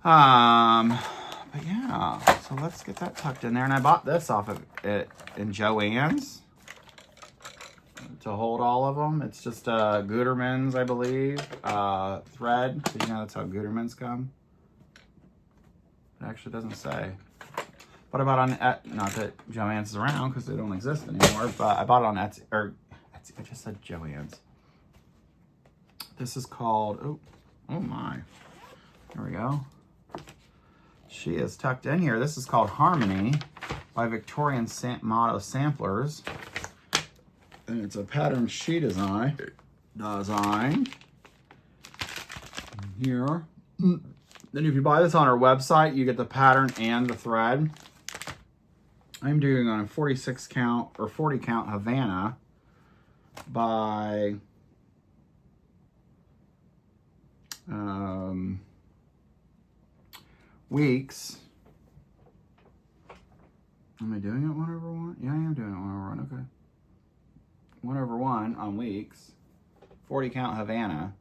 But yeah, so let's get that tucked in there. And I bought this off of it in Joann's to hold all of them. It's just Gutermann's, I believe, thread. So you know that's how Gutermann's come. It actually doesn't say. But I bought on, not that Joann's is around because they don't exist anymore, but I bought it on Etsy, or Etsy, I just said Joann's. This is called, oh my, there we go. She is tucked in here. This is called Harmony by Victorian Motto Samplers. And it's a pattern she designed here. Then if you buy this on our website, you get the pattern and the thread. I'm doing on a 46 count or 40 count Havana by Weeks. Am I doing it 1/1? Yeah, I am doing it 1/1. Okay. 1/1 on weeks. 40 count Havana.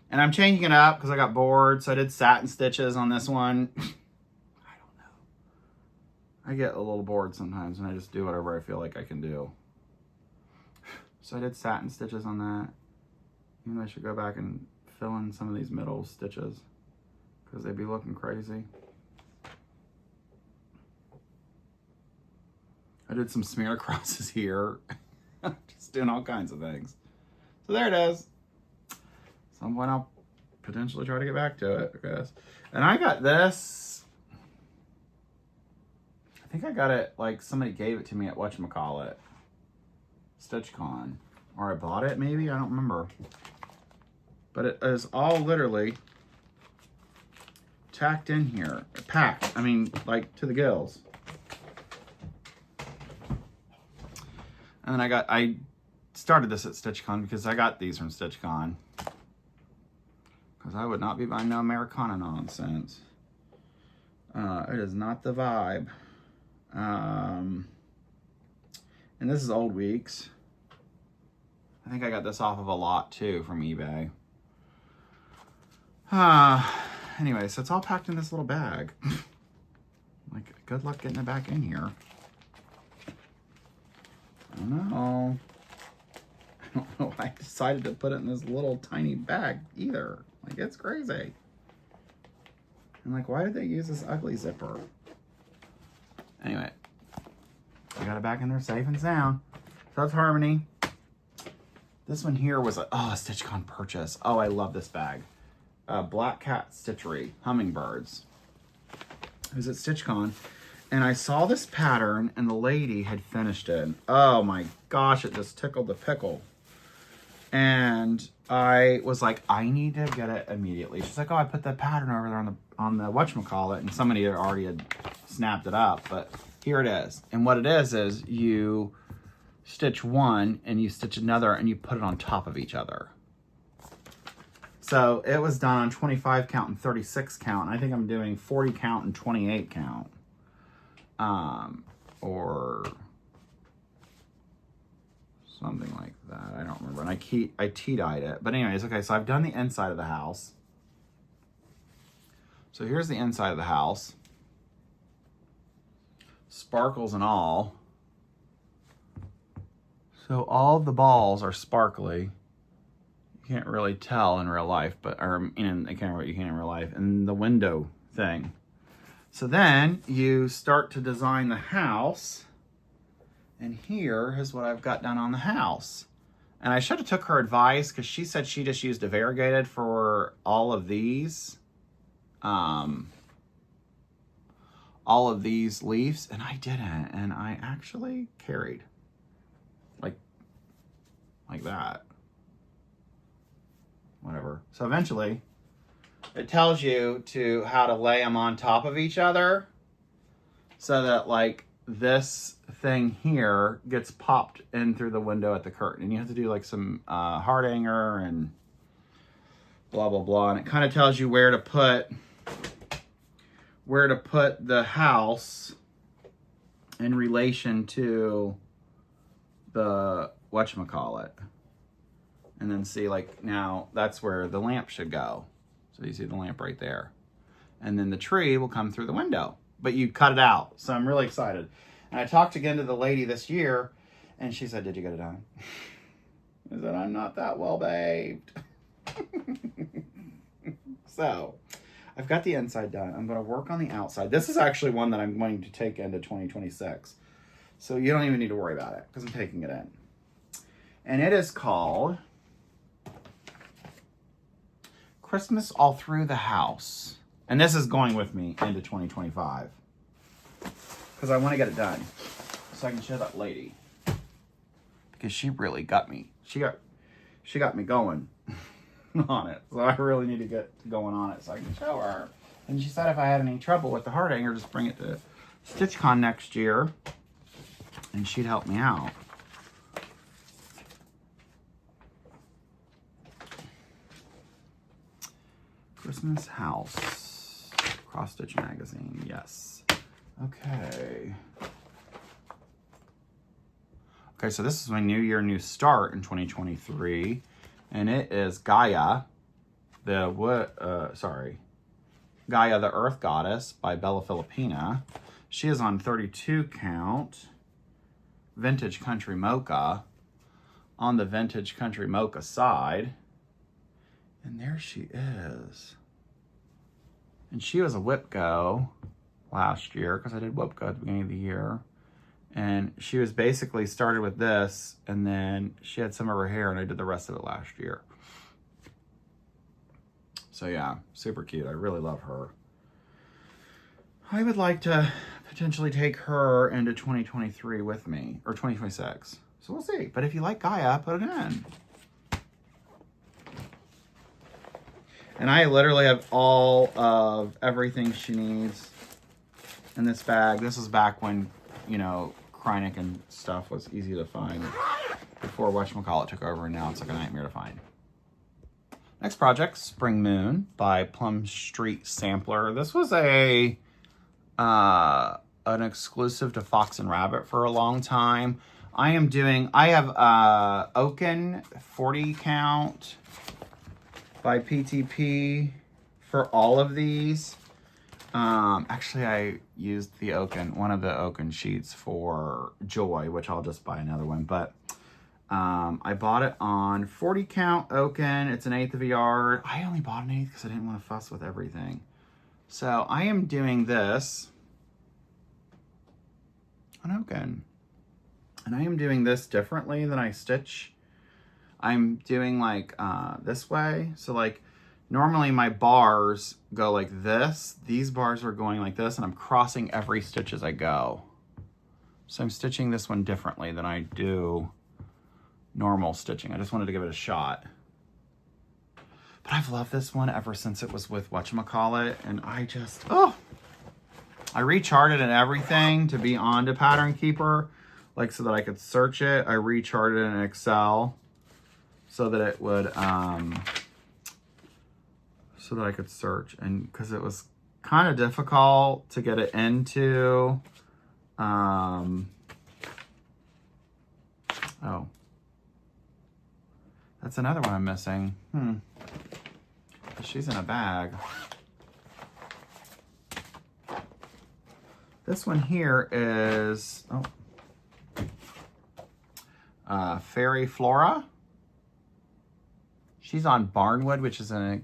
And I'm changing it up because I got bored. So I did satin stitches on this one. I don't know. I get a little bored sometimes and I just do whatever I feel like I can do. So I did satin stitches on that. Maybe I should go back and fill in some of these middle stitches because they'd be looking crazy. I did some smear crosses here. Just doing all kinds of things. So there it is. Some point I'll potentially try to get back to it, I guess. And I got this. I think I got it, like somebody gave it to me at whatchamacallit. StitchCon. Or I bought it maybe, I don't remember. But it is all literally tacked in here. Packed, I mean, like to the gills. And then I started this at StitchCon because I got these from StitchCon. Because I would not be buying no Americana nonsense. It is not the vibe. And this is Old Weeks. I think I got this off of a lot too from eBay. Anyway, so it's all packed in this little bag. Like, good luck getting it back in here. I don't know. I don't know why I decided to put it in this little tiny bag either. Like, it's crazy. And like, why did they use this ugly zipper? Anyway, I got it back in there safe and sound. So that's Harmony. This one here was a StitchCon purchase. Oh, I love this bag. Black Cat Stitchery Hummingbirds. It was at StitchCon. And I saw this pattern and the lady had finished it. Oh my gosh, it just tickled the pickle. And I was like, I need to get it immediately. She's like, oh, I put that pattern over there on the whatchamacallit, and somebody already had snapped it up, but here it is. And what it is you stitch one and you stitch another and you put it on top of each other. So it was done on 25 count and 36 count. I think I'm doing 40 count and 28 count. Or something like that. I don't remember. And I tea-dyed it. But anyways, okay, so I've done the inside of the house. So here's the inside of the house. Sparkles and all. So all of the balls are sparkly. You can't really tell in real life, but or in the camera, you can in real life. And the window thing. So then you start to design the house. And here is what I've got done on the house. And I should have took her advice because she said she just used a variegated for all of these. All of these leaves, and I didn't. And I actually carried like that. Whatever. So eventually it tells you how to lay them on top of each other so that like this thing here gets popped in through the window at the curtain. And you have to do like some heart hanger and blah, blah, blah. And it kind of tells you where to put the house in relation to the whatchamacallit. And then see, like, now that's where the lamp should go. So you see the lamp right there. And then the tree will come through the window. But you cut it out. So I'm really excited. And I talked again to the lady this year, and she said, did you get it done? I said, I'm not that well behaved. So I've got the inside done. I'm going to work on the outside. This is actually one that I'm going to take into 2026. So you don't even need to worry about it because I'm taking it in. And it is called Christmas All Through the House. And this is going with me into 2025. Because I want to get it done. So I can show that lady. Because she really got me. She got me going on it. So I really need to get going on it so I can show her. And she said if I had any trouble with the heart hanger, just bring it to StitchCon next year. And she'd help me out. Christmas House. Cross Stitch Magazine. Yes. Okay. Okay, so this is my New Year, New Start in 2023. And it is Gaia, Gaia the Earth Goddess by Bella Filipina. She is on 32 count Vintage Country Mocha on the Vintage Country Mocha side. And there she is. And she was a WIP Go last year because I did WIP Go at the beginning of the year. And she was basically started with this, and then she had some of her hair, and I did the rest of it last year. So yeah, super cute. I really love her. I would like to potentially take her into 2023 with me, or 2026. So we'll see. But if you like Gaia, put it in. And I literally have all of everything she needs in this bag. This is back when, you know, Kreinik and stuff was easy to find before whatchamacallit took over, and now it's like a nightmare to find. Next project, Spring Moon by Plum Street Sampler. This was an exclusive to Fox and Rabbit for a long time. I have Oaken 40 count by PTP for all of these. Actually, I used one of the Oaken sheets for Joy, which I'll just buy another one. But I bought it on 40 count Oaken. It's an 1/8 of a yard. I only bought an 1/8 because I didn't want to fuss with everything. So I am doing this on Oaken. And I am doing this differently than I stitch. I'm doing like this way. So like normally my bars go like this. These bars are going like this, and I'm crossing every stitch as I go. So I'm stitching this one differently than I do normal stitching. I just wanted to give it a shot. But I've loved this one ever since it was with whatchamacallit, and I recharted and everything to be onto Pattern Keeper, like so that I could search it. I recharted it in Excel so that it would so that I could search, and because it was kind of difficult to get it into oh, that's another one I'm missing. She's in a bag. This one here is Fairy Flora. She's on Barnwood, which is a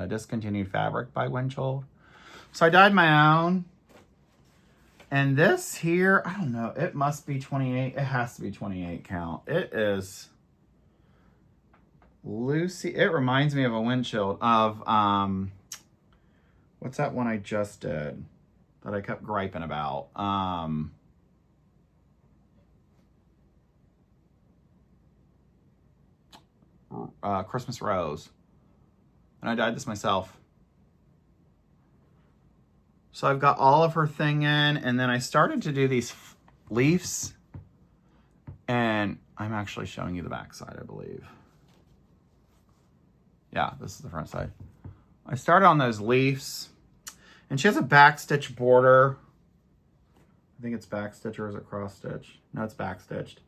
discontinued fabric by Winchell. So I dyed my own. And this here, I don't know, it must be 28. It has to be 28 count. It is Lucy. It reminds me of a Winchell of, what's that one I just did that I kept griping about? Christmas Rose. And I dyed this myself. So I've got all of her thing in, and then I started to do these leaves, and I'm actually showing you the back side, I believe. Yeah, this is the front side. I started on those leaves, and she has a back stitch border. I think it's back stitch, or is it cross stitch? No, it's back stitched.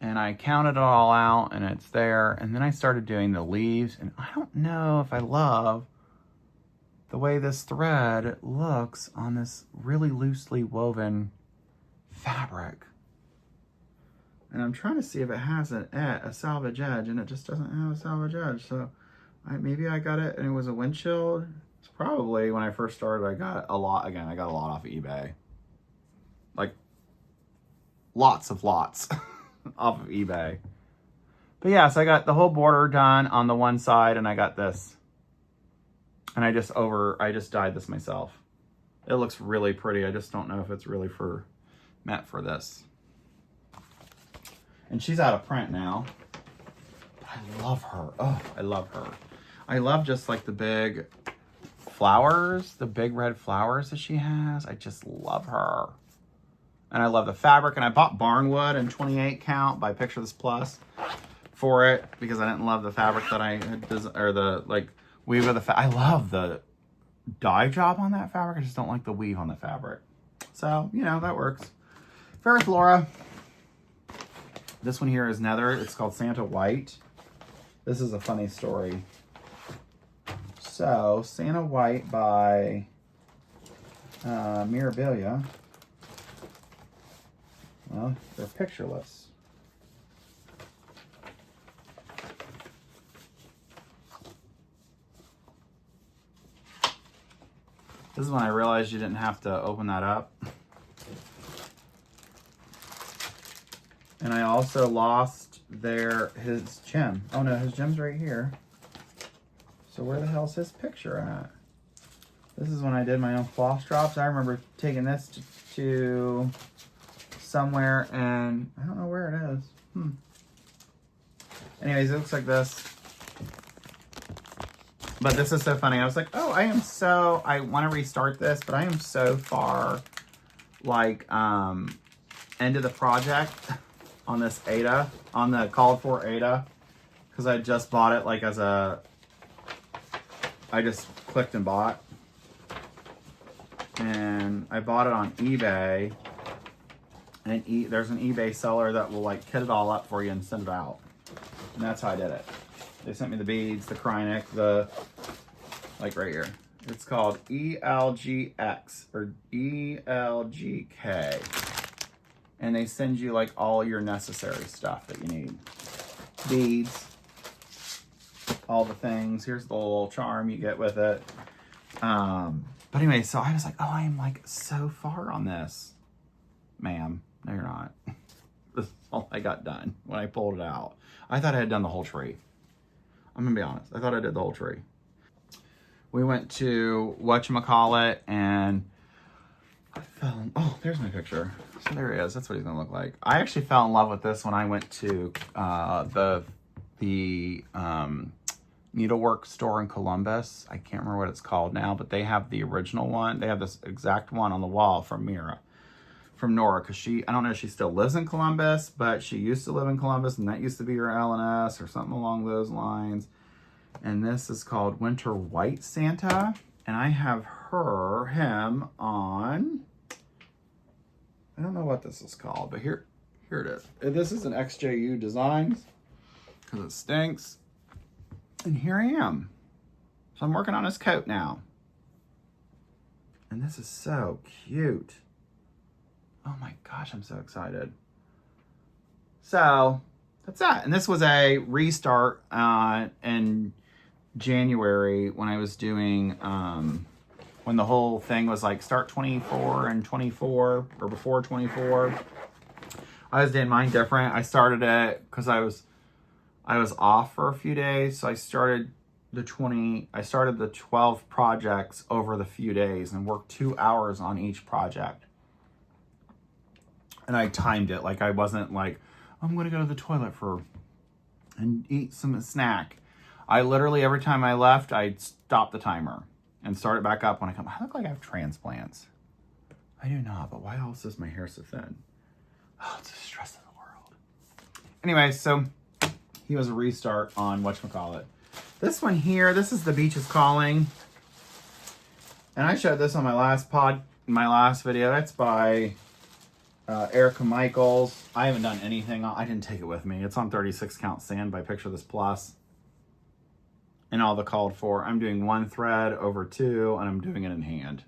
And I counted it all out, and it's there. And then I started doing the leaves, and I don't know if I love the way this thread looks on this really loosely woven fabric. And I'm trying to see if it has a salvage edge, and it just doesn't have a salvage edge. So maybe I got it and it was a windshield. It's probably when I first started, I got a lot. Again, I got a lot off of eBay. Like lots off of eBay. But yeah, so I got the whole border done on the one side, and I got this. And I just dyed this myself. It looks really pretty. I just don't know if it's really meant for this. And she's out of print now. But I love her. Oh, I love her. I love just like the big flowers, the big red flowers that she has. I just love her. And I love the fabric. And I bought Barnwood in 28 count by Picture This Plus for it because I didn't love the fabric that I had, or the like weave of the I love the dye job on that fabric. I just don't like the weave on the fabric. So, you know, that works. Fairy Flora. This one here is Nether. It's called Santa White. This is a funny story. So, Santa White by Mirabilia. Well, they're pictureless. This is when I realized you didn't have to open that up. And I also lost his gem. Oh no, his gem's right here. So where the hell's his picture at? This is when I did my own floss drops. I remember taking this to somewhere, and I don't know where it is. Anyways, it looks like this. But this is so funny. I was like, oh, I want to restart this, but I am so far, like, into the project on this Ada, on the called for Ada, because I just bought it, like, I just clicked and bought. And I bought it on eBay, and there's an eBay seller that will, like, kit it all up for you and send it out. And that's how I did it. They sent me the beads, the Krynic, like right here. It's called ELGX or ELGK. And they send you like all your necessary stuff that you need. Beads, all the things. Here's the little charm you get with it. But anyway, so I was like, oh, I am like so far on this. Ma'am, no you're not. This is all I got done when I pulled it out. I thought I had done the whole tree. I'm gonna be honest. I thought I did the whole tree. We went to whatchamacallit, and I fell in, oh, there's my picture. So there he is. That's what he's gonna look like. I actually fell in love with this when I went to the needlework store in Columbus. I can't remember what it's called now, but they have the original one. They have this exact one on the wall from Nora, because I don't know if she still lives in Columbus, but she used to live in Columbus, and that used to be her LNS or something along those lines. And this is called Winter White Santa, and I have him on, I don't know what this is called, but here it is. This is an XJU Designs, because it stinks. And here I am. So I'm working on his coat now. And this is so cute. Oh my gosh, I'm so excited. So that's that. And this was a restart in January when I was doing, when the whole thing was like start 24 and 24 or before 24. I was doing mine different. I started it because I was off for a few days. So I started the 12 projects over the few days and worked 2 hours on each project. And I timed it. Like I wasn't like, I'm going to go to the toilet and eat some snack. I literally, every time I left, I'd stop the timer and start it back up when I come. I look like I have transplants. I do not, but why else is my hair so thin? Oh, it's the stress of the world. Anyway, so he was a restart on whatchamacallit. This one here, this is The Beach is Calling. And I showed this on my last video. That's by Erica Michaels. I haven't done anything. I didn't take it with me. It's on 36 count sand by Picture This Plus. And all the called for. I'm doing 1 thread over 2, and I'm doing it in hand.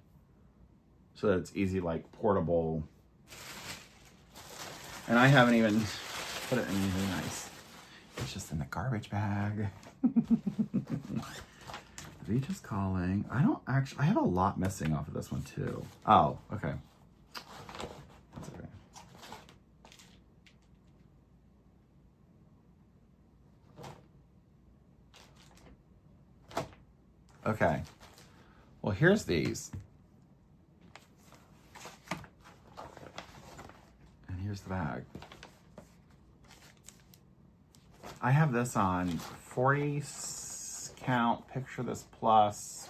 So that it's easy, like portable. And I haven't even put it in anything nice. It's just in the garbage bag. The Beach is Calling. I have a lot missing off of this one too. Oh, okay. That's okay. Okay. Well, here's these. And here's the bag. I have this on 40 count Picture This Plus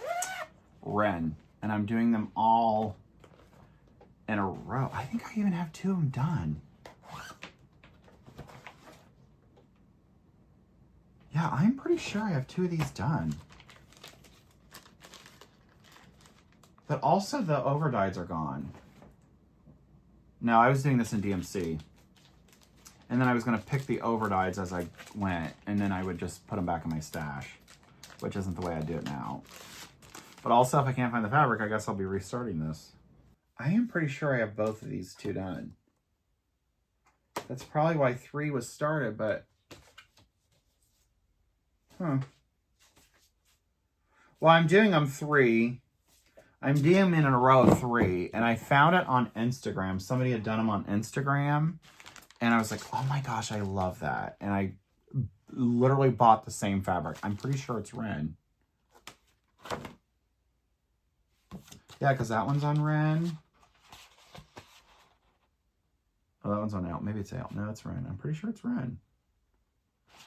Ren, and I'm doing them all in a row. I think I even have 2 of them done. Yeah, I'm pretty sure I have 2 of these done. But also the overdyes are gone. No, I was doing this in DMC. And then I was going to pick the overdyes as I went, and then I would just put them back in my stash, which isn't the way I do it now. But also, if I can't find the fabric, I guess I'll be restarting this. I am pretty sure I have both of these two done. That's probably why 3 was started, but... Well, I'm doing them 3. I'm doing them in a row of 3, and I found it on Instagram. Somebody had done them on Instagram, and I was like, oh my gosh, I love that. And I literally bought the same fabric. I'm pretty sure it's Ren. Yeah, because that one's on Ren. Oh, that one's on Ale. Maybe it's Ale. No, it's Ren. I'm pretty sure it's Ren.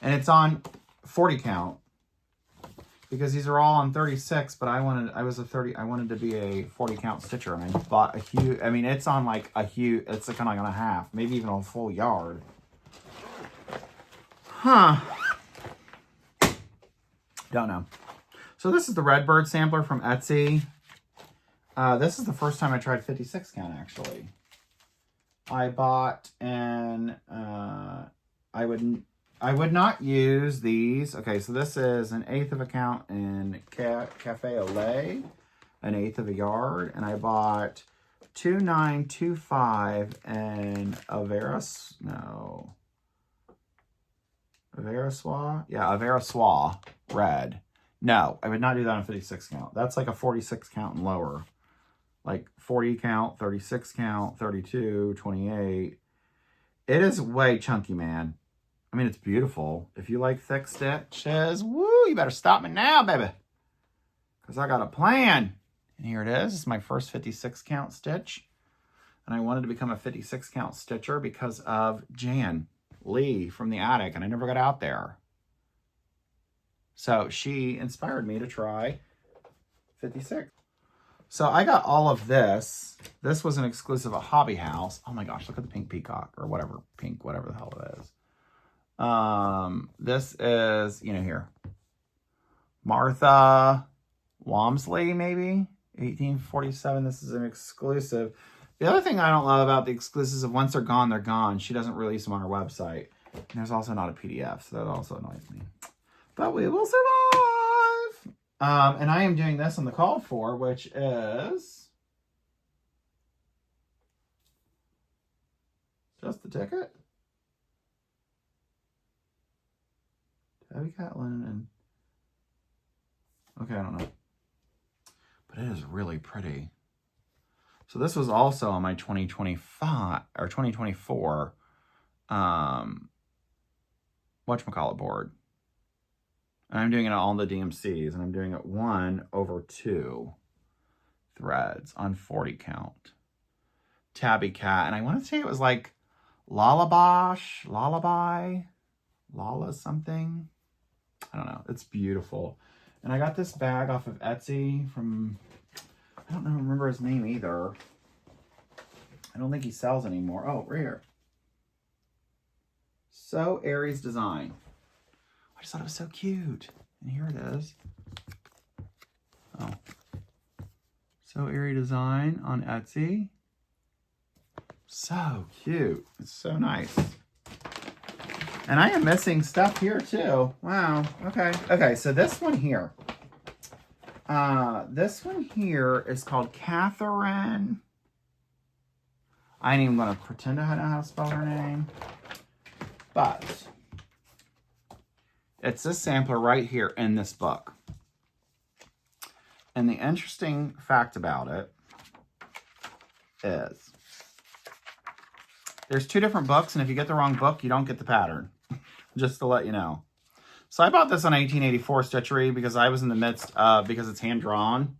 And it's on 40 count. Because these are all on 36, but I wanted to be a 40 count stitcher, and I bought a huge, I mean, it's on like a huge, it's kind of like on a half, maybe even a full yard. Huh. Don't know. So this is the Redbird sampler from Etsy. This is the first time I tried 56 count, actually. I bought an, I would not use these. Okay, so this is 1/8 of a count in Cafe au Lait, 1/8 of a yard, and I bought 2925 and Averas red. No, I would not do that on 56 count. That's like a 46 count and lower. Like 40 count, 36 count, 32, 28. It is way chunky, man. I mean, it's beautiful. If you like thick stitches, woo, you better stop me now, baby. Because I got a plan. And here it is. It's my first 56 count stitch. And I wanted to become a 56 count stitcher because of Jan Lee from the attic. And I never got out there. So she inspired me to try 56. So I got all of this. This was an exclusive at Hobby House. Oh my gosh, look at the pink peacock or whatever, pink, whatever the hell it is. This is, here, Martha Walmsley, maybe 1847. This is an exclusive. The other thing I don't love about the exclusives is once they're gone, they're gone. She doesn't release them on her website. And there's also not a PDF, so that also annoys me. But we will survive. And I am doing this on the call for, which is just the ticket. Tabby Catlin and okay, I don't know, but it is really pretty. So this was also on my 2025 or 2024 whatchamacallit board, and I'm doing it on all the DMCs, and I'm doing it 1/2 threads on 40 count. Tabby Cat, and I want to say it was like Lala something. I don't know. It's beautiful. And I got this bag off of Etsy from, I don't remember his name either. I don't think he sells anymore. Oh, right here. So Aries Design. I just thought it was so cute. And here it is. Oh. So Aries Design on Etsy. So cute. It's so nice. And I am missing stuff here too. Wow. Okay. Okay. So this one here. This one here is called Catherine. I ain't even going to pretend I know how to spell her name. But it's this sampler right here in this book. And the interesting fact about it is there's 2 different books, and if you get the wrong book, you don't get the pattern. Just to let you know. So I bought this on 1884 Stitchery because I was in the midst of, because it's hand-drawn,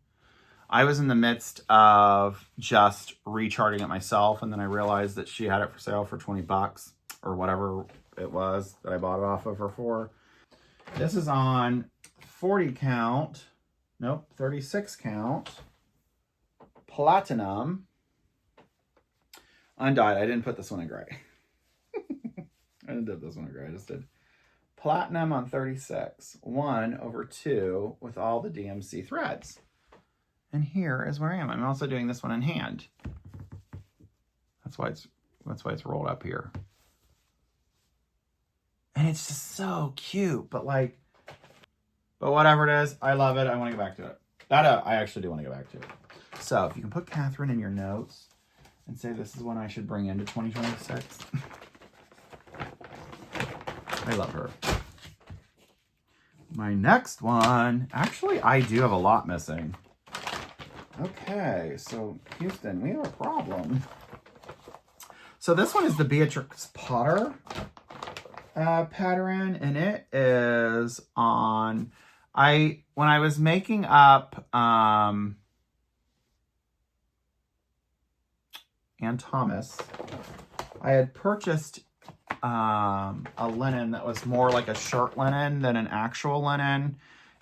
I was in the midst of just recharting it myself, and then I realized that she had it for sale for 20 bucks, or whatever it was that I bought it off of her for. This is on 40 count, nope, 36 count, platinum, undyed. I didn't put this one in gray. I didn't do this one in gray. I just did platinum on 36, 1/2 with all the DMC threads. And here is where I am. I'm also doing this one in hand. That's why it's rolled up here. And it's just so cute, but whatever it is, I love it. I want to go back to it. I actually do want to go back to it. So if you can put Catherine in your notes and say this is one I should bring into 2026. I love her. My next one, actually, I do have a lot missing. Okay, so Houston, we have a problem. So this one is the Beatrix Potter pattern, and it is on, when I was making up Ann Thomas, I had purchased a linen that was more like a shirt linen than an actual linen,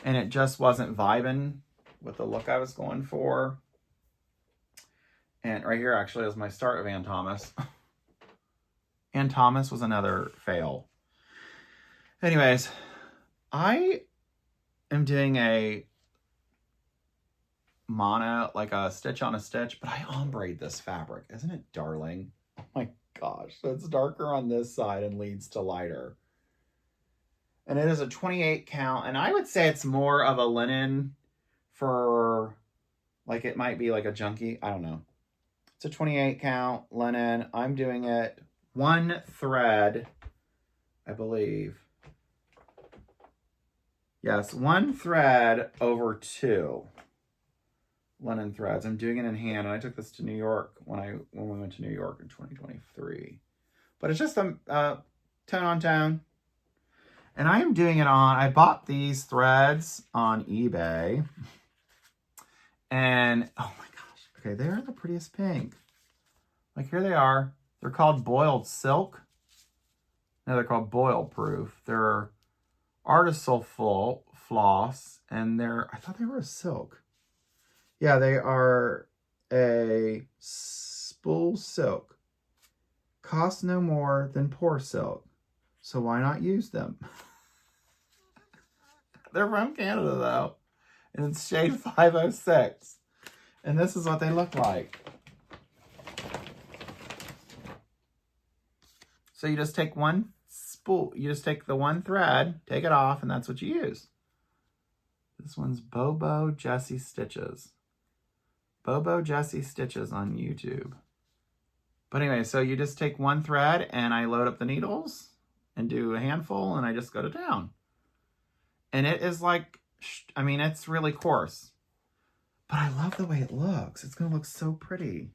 and it just wasn't vibing with the look I was going for. And right here actually is my start of Ann Thomas. Ann Thomas was another fail. Anyways, I am doing a mono, like a stitch on a stitch, but I ombre'd this fabric. Isn't it darling? Oh my gosh, so it's darker on this side and leads to lighter. And it is a 28 count, and I would say it's more of a linen for, like, it might be like a junkie. I don't know. It's a 28 count linen. I'm doing it one thread, I believe. Yes, one thread over two linen threads. I'm doing it in hand, and I took this to New York when we went to New York in 2023. But it's just a tone on tone. And I am doing it on, I bought these threads on eBay. And, oh my gosh, okay, they're the prettiest pink. Like, here they are. They're called boiled silk. No, they're called boil proof. They're artisanal floss, and I thought they were a silk. Yeah, they are a spool silk. Cost no more than poor silk. So why not use them? They're from Canada though. And it's shade 506. And this is what they look like. So you just take one spool, you just take the one thread, take it off, and that's what you use. This one's Bobo Jessie Stitches. Bobo Jessie Stitches on YouTube. But anyway, so you just take one thread, and I load up the needles and do a handful, and I just go to town. And it is like, I mean, it's really coarse. But I love the way it looks. It's going to look so pretty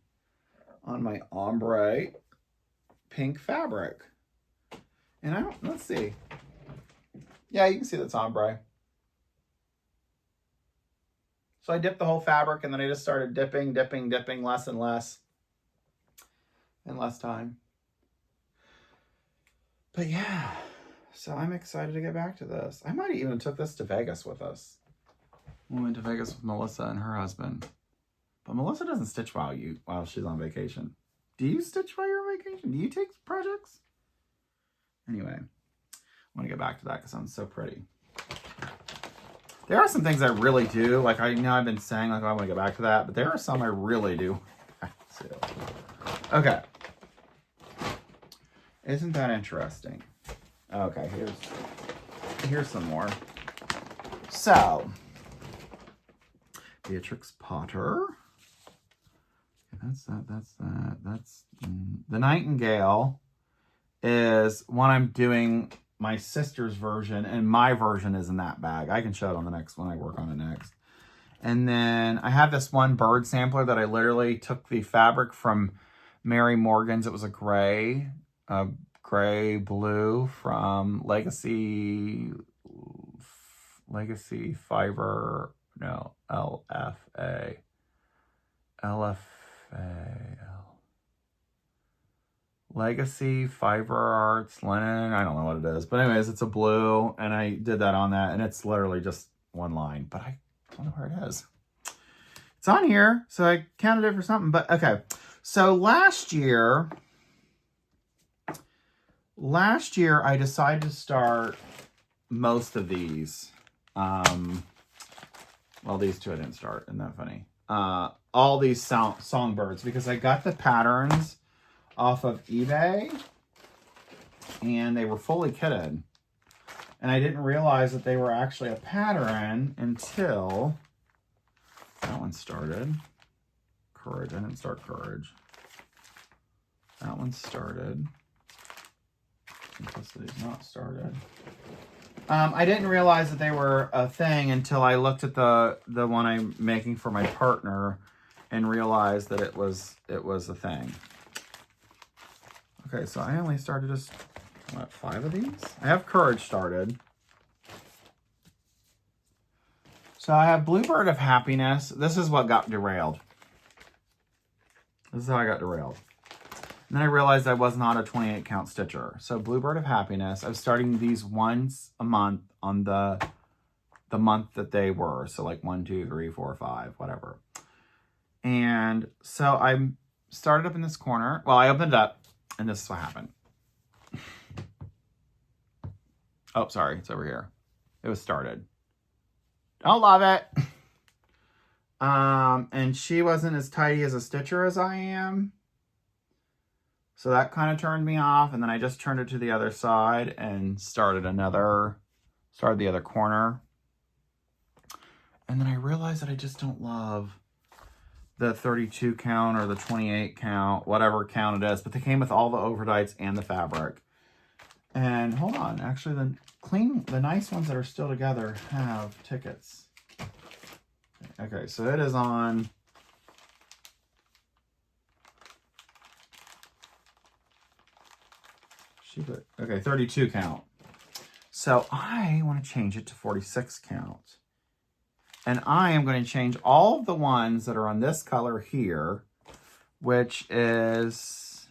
on my ombre pink fabric. And let's see. Yeah, you can see that's ombre. So I dipped the whole fabric, and then I just started dipping, less and less. In less time. But yeah, so I'm excited to get back to this. I might have even took this to Vegas with us. We went to Vegas with Melissa and her husband. But Melissa doesn't stitch while she's on vacation. Do you stitch while you're on vacation? Do you take projects? Anyway, I want to get back to that because it sounds so pretty. There are some things I really do. Like, I know I've been saying, like, I want to get back to that. But there are some I really do. Okay. Isn't that interesting? Okay, here's some more. So, Beatrix Potter. That's that. That's the Nightingale is one I'm doing my sister's version, and my version is in that bag. I can show it on the next one. I work on it next. And then I have this one bird sampler that I literally took the fabric from Mary Morgan's. It was a gray blue from Legacy Fiber, no, LFA. Legacy Fiber Arts Linen. I don't know what it is. But anyways, it's a blue, and I did that on that, and it's literally just one line. But I don't know where it is. It's on here, so I counted it for something. But okay, so last year I decided to start most of these. Well, these two I didn't start. Isn't that funny? all these songbirds because I got the patterns off of eBay and they were fully kitted. And I didn't realize that they were actually a pattern until that one started. Courage. I didn't start Courage. That one started. Simplicity's not started. I didn't realize that they were a thing until I looked at the one I'm making for my partner and realized that it was a thing. Okay, so I only started just, what, 5 of these? I have Courage started. So I have Bluebird of Happiness. This is what got derailed. This is how I got derailed. And then I realized I was not a 28 count stitcher. So Bluebird of Happiness, I was starting these once a month on the month that they were. So like 1, 2, 3, 4, 5, whatever. And so I started up in this corner. Well, I opened it up and this is what happened. Oh, sorry, it's over here. It was started. Don't love it. And she wasn't as tidy as a stitcher as I am. So that kind of turned me off. And then I just turned it to the other side and started the other corner. And then I realized that I just don't love the 32 count or the 28 count, whatever count it is. But they came with all the overdites and the fabric. And hold on, actually the nice ones that are still together have tickets. Okay, so it is on okay, 32 count. So I want to change it to 46 count. And I am going to change all of the ones that are on this color here, which is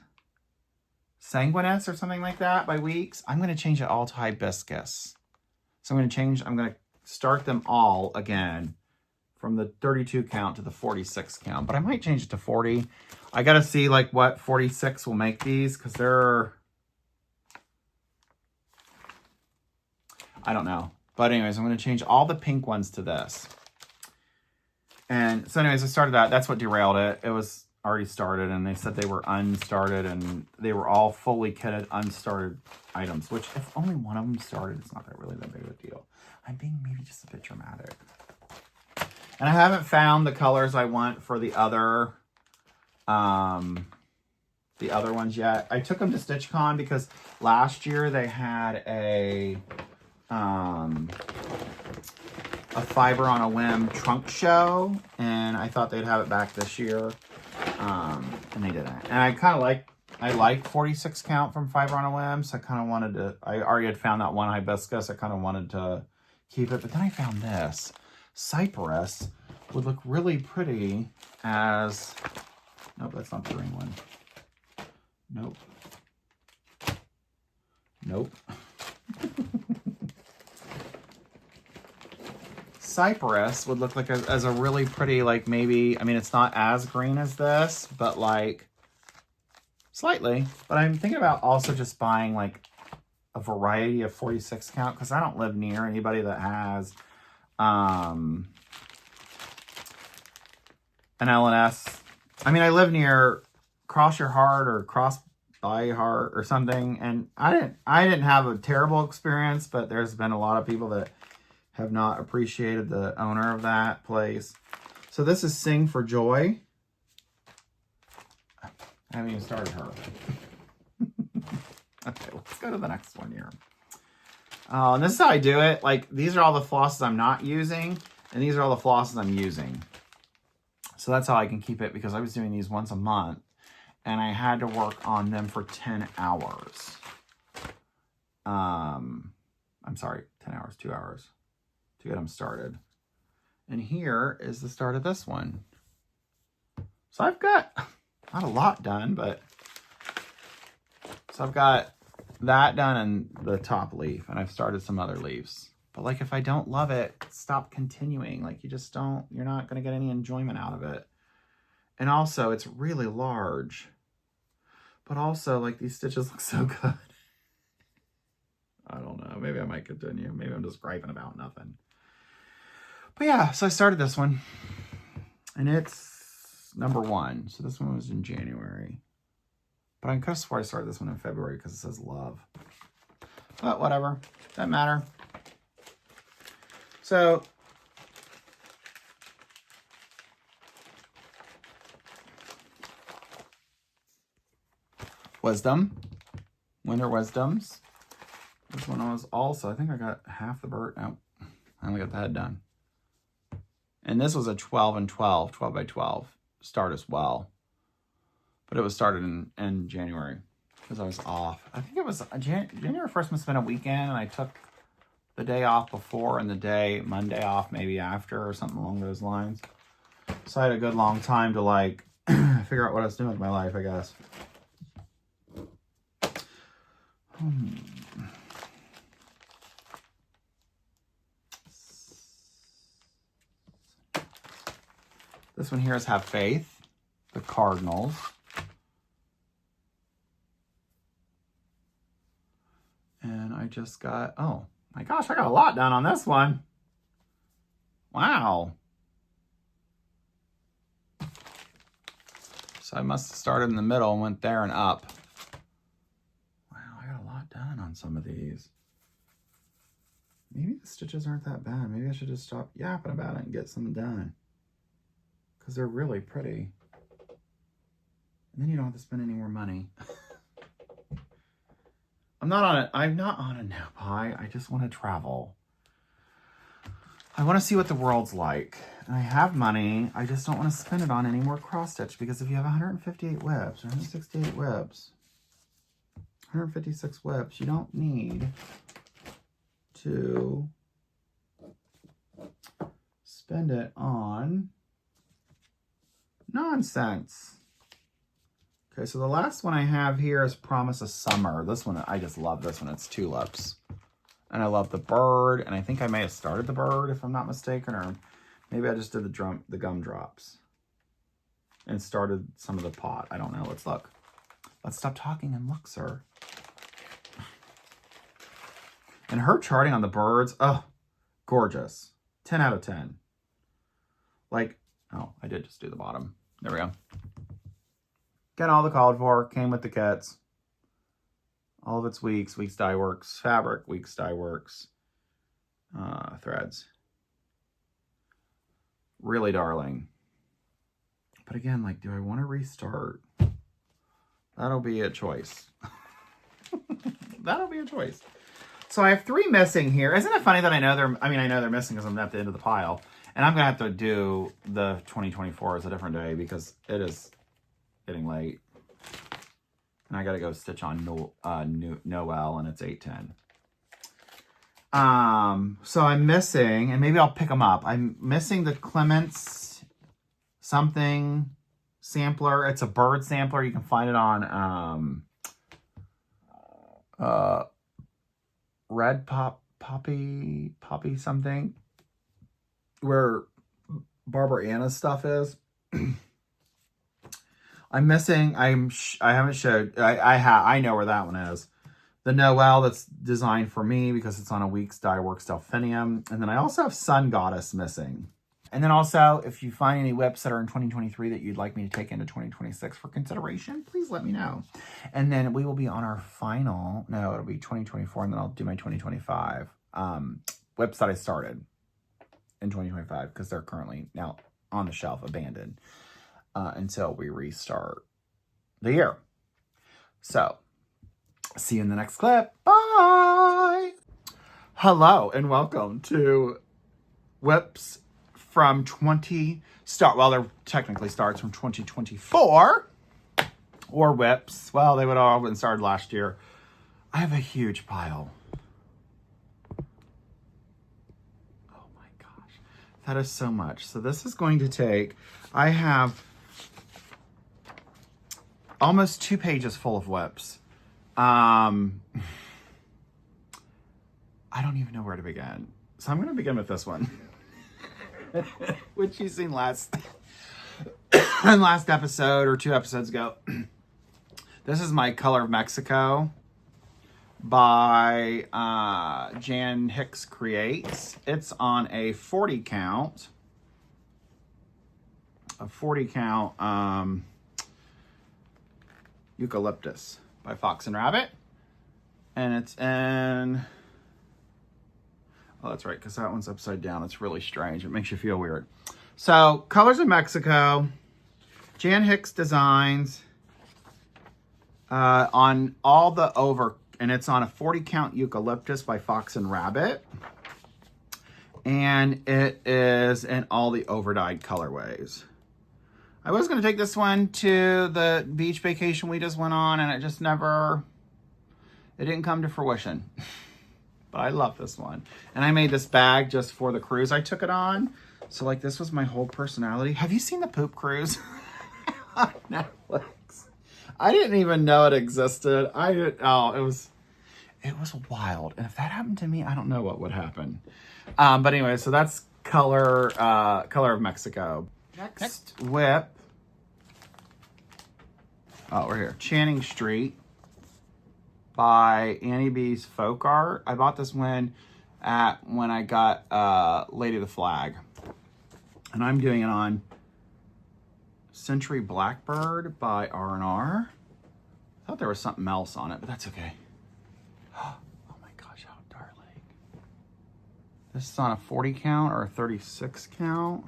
Sanguinous or something like that by Weeks. I'm going to change it all to Hibiscus. So I'm going to start them all again from the 32 count to the 46 count. But I might change it to 40. I got to see like what 46 will make these because they're... I don't know. But anyways, I'm going to change all the pink ones to this. And so anyways, I started that. That's what derailed it. It was already started and they said they were unstarted and they were all fully kitted, unstarted items, which if only one of them started, it's not really that big of a deal. I'm being maybe just a bit dramatic. And I haven't found the colors I want for the other ones yet. I took them to StitchCon because last year they had a Fiber on a Whim trunk show, and I thought they'd have it back this year, and they didn't. And I like 46 count from Fiber on a Whim, so I kind of wanted to, I already had found that one Hibiscus, I kind of wanted to keep it, but then I found this. Cypress would look really pretty as, nope, that's not the green one. Nope. Nope. Cypress would look like as a really pretty, like maybe, I mean, it's not as green as this, but like slightly. But I'm thinking about also just buying like a variety of 46 count because I don't live near anybody that has an L&S. I mean, I live near Cross Your Heart or Cross By Your Heart or something, and I didn't have a terrible experience, but there's been a lot of people that have not appreciated the owner of that place. So this is Sing for Joy. I haven't even started her. Okay, let's go to the next one here. And this is how I do it. Like, these are all the flosses I'm not using, and these are all the flosses I'm using. So that's how I can keep it, because I was doing these once a month, and I had to work on them for 10 hours. I'm sorry, 10 hours, 2 hours. To get them started. And here is the start of this one. So I've got not a lot done, but so I've got that done and the top leaf, and I've started some other leaves. But like, if I don't love it, stop continuing. Like, you just don't, you're not going to get any enjoyment out of it. And also, it's really large. But also, like, these stitches look so good. I don't know. Maybe I might continue. Maybe I'm just griping about nothing. But yeah, so I started this one. And it's number 1. So this one was in January. But I could have swore I started this one in February because it says love. But whatever. Doesn't matter. So Wisdom. Winter Wisdoms. This one was also, I think I got half the bird. No, I only got the head done. And this was a 12 and 12 by 12 start as well. But it was started in January because I was off. I think it was January 1st must have been a weekend, and I took the day off before and the Monday off maybe after or something along those lines. So I had a good long time to like figure out what I was doing with my life, I guess. This one here is Have Faith, the Cardinals. And I just got, oh my gosh, I got a lot done on this one. Wow. So I must have started in the middle and went there and up. Wow, I got a lot done on some of these. Maybe the stitches aren't that bad. Maybe I should just stop yapping about it and get some done. Because they're really pretty. And then you don't have to spend any more money. I'm not on a no buy. I just want to travel. I want to see what the world's like. And I have money. I just don't want to spend it on any more cross stitch, because if you have 158 WIPs, 168 WIPs, 156 WIPs, you don't need to spend it on nonsense. Okay, so the last one I have here is Promise of Summer. This one, I just love this one. It's tulips. And I love the bird. And I think I may have started the bird, if I'm not mistaken. Or maybe I just did the gumdrops. And started some of the pot. I don't know. Let's look. Let's stop talking and look, sir. And her charting on the birds, oh, gorgeous. 10 out of 10. Like, oh, I did just do the bottom. There we go. Getting all the called for, came with the kits. All of its weeks dye works, fabric, weeks dye works, threads. Really darling. But again, like, do I want to restart? That'll be a choice. That'll be a choice. So I have 3 missing here. Isn't it funny that I know they're missing because I'm at the end of the pile. And I'm going to have to do the 2024 as a different day because it is getting late. And I got to go stitch on Noel, and it's 8:10. So I'm missing, and maybe I'll pick them up. I'm missing the Clements something sampler. It's a bird sampler. You can find it on Red Poppy something, where Barbara Anna's stuff is. I'm missing, I haven't showed, I know where that one is. The Noel that's designed for me because it's on a Weeks Dye Works Delphinium. And then I also have Sun Goddess missing. And then also, if you find any WIPs that are in 2023 that you'd like me to take into 2026 for consideration, please let me know. And then we will be on our final, no, it'll be 2024, and then I'll do my 2025 WIPs that I started in 2025 because they're currently now on the shelf, abandoned, until we restart the year. So, see you in the next clip. Bye! Hello, and welcome to WIPs from well, they're technically starts from 2024, or WIPs. Well, they would all have been started last year. I have a huge pile. Oh my gosh. That is so much. So this is going to take, I have almost 2 pages full of WIPs. I don't even know where to begin. So I'm going to begin with this one. Which you've seen last episode or 2 episodes ago. This is my Color of Mexico by Jan Hicks Creates. It's on a 40 count. a 40 count Eucalyptus by Fox and Rabbit. And it's in, oh, that's right, because that one's upside down. It's really strange. It makes you feel weird. So, Colors of Mexico, Jan Hicks Designs, on all the and it's on a 40 count Eucalyptus by Fox and Rabbit. And it is in all the overdyed colorways. I was going to take this one to the beach vacation we just went on, and it just never, it didn't come to fruition. But I love this one. And I made this bag just for the cruise I took it on. So like this was my whole personality. Have you seen the Poop Cruise on Netflix? I didn't even know it existed. It was wild. And if that happened to me, I don't know what would happen. But anyway, so that's Color of Mexico. Next WIP. Oh, we're here. Channing Street by Annie B's Folk Art. I bought this one when I got Lady of the Flag. And I'm doing it on Century Blackbird by R&R. I thought there was something else on it, but that's okay. Oh my gosh, how darling. This is on a 40 count or a 36 count?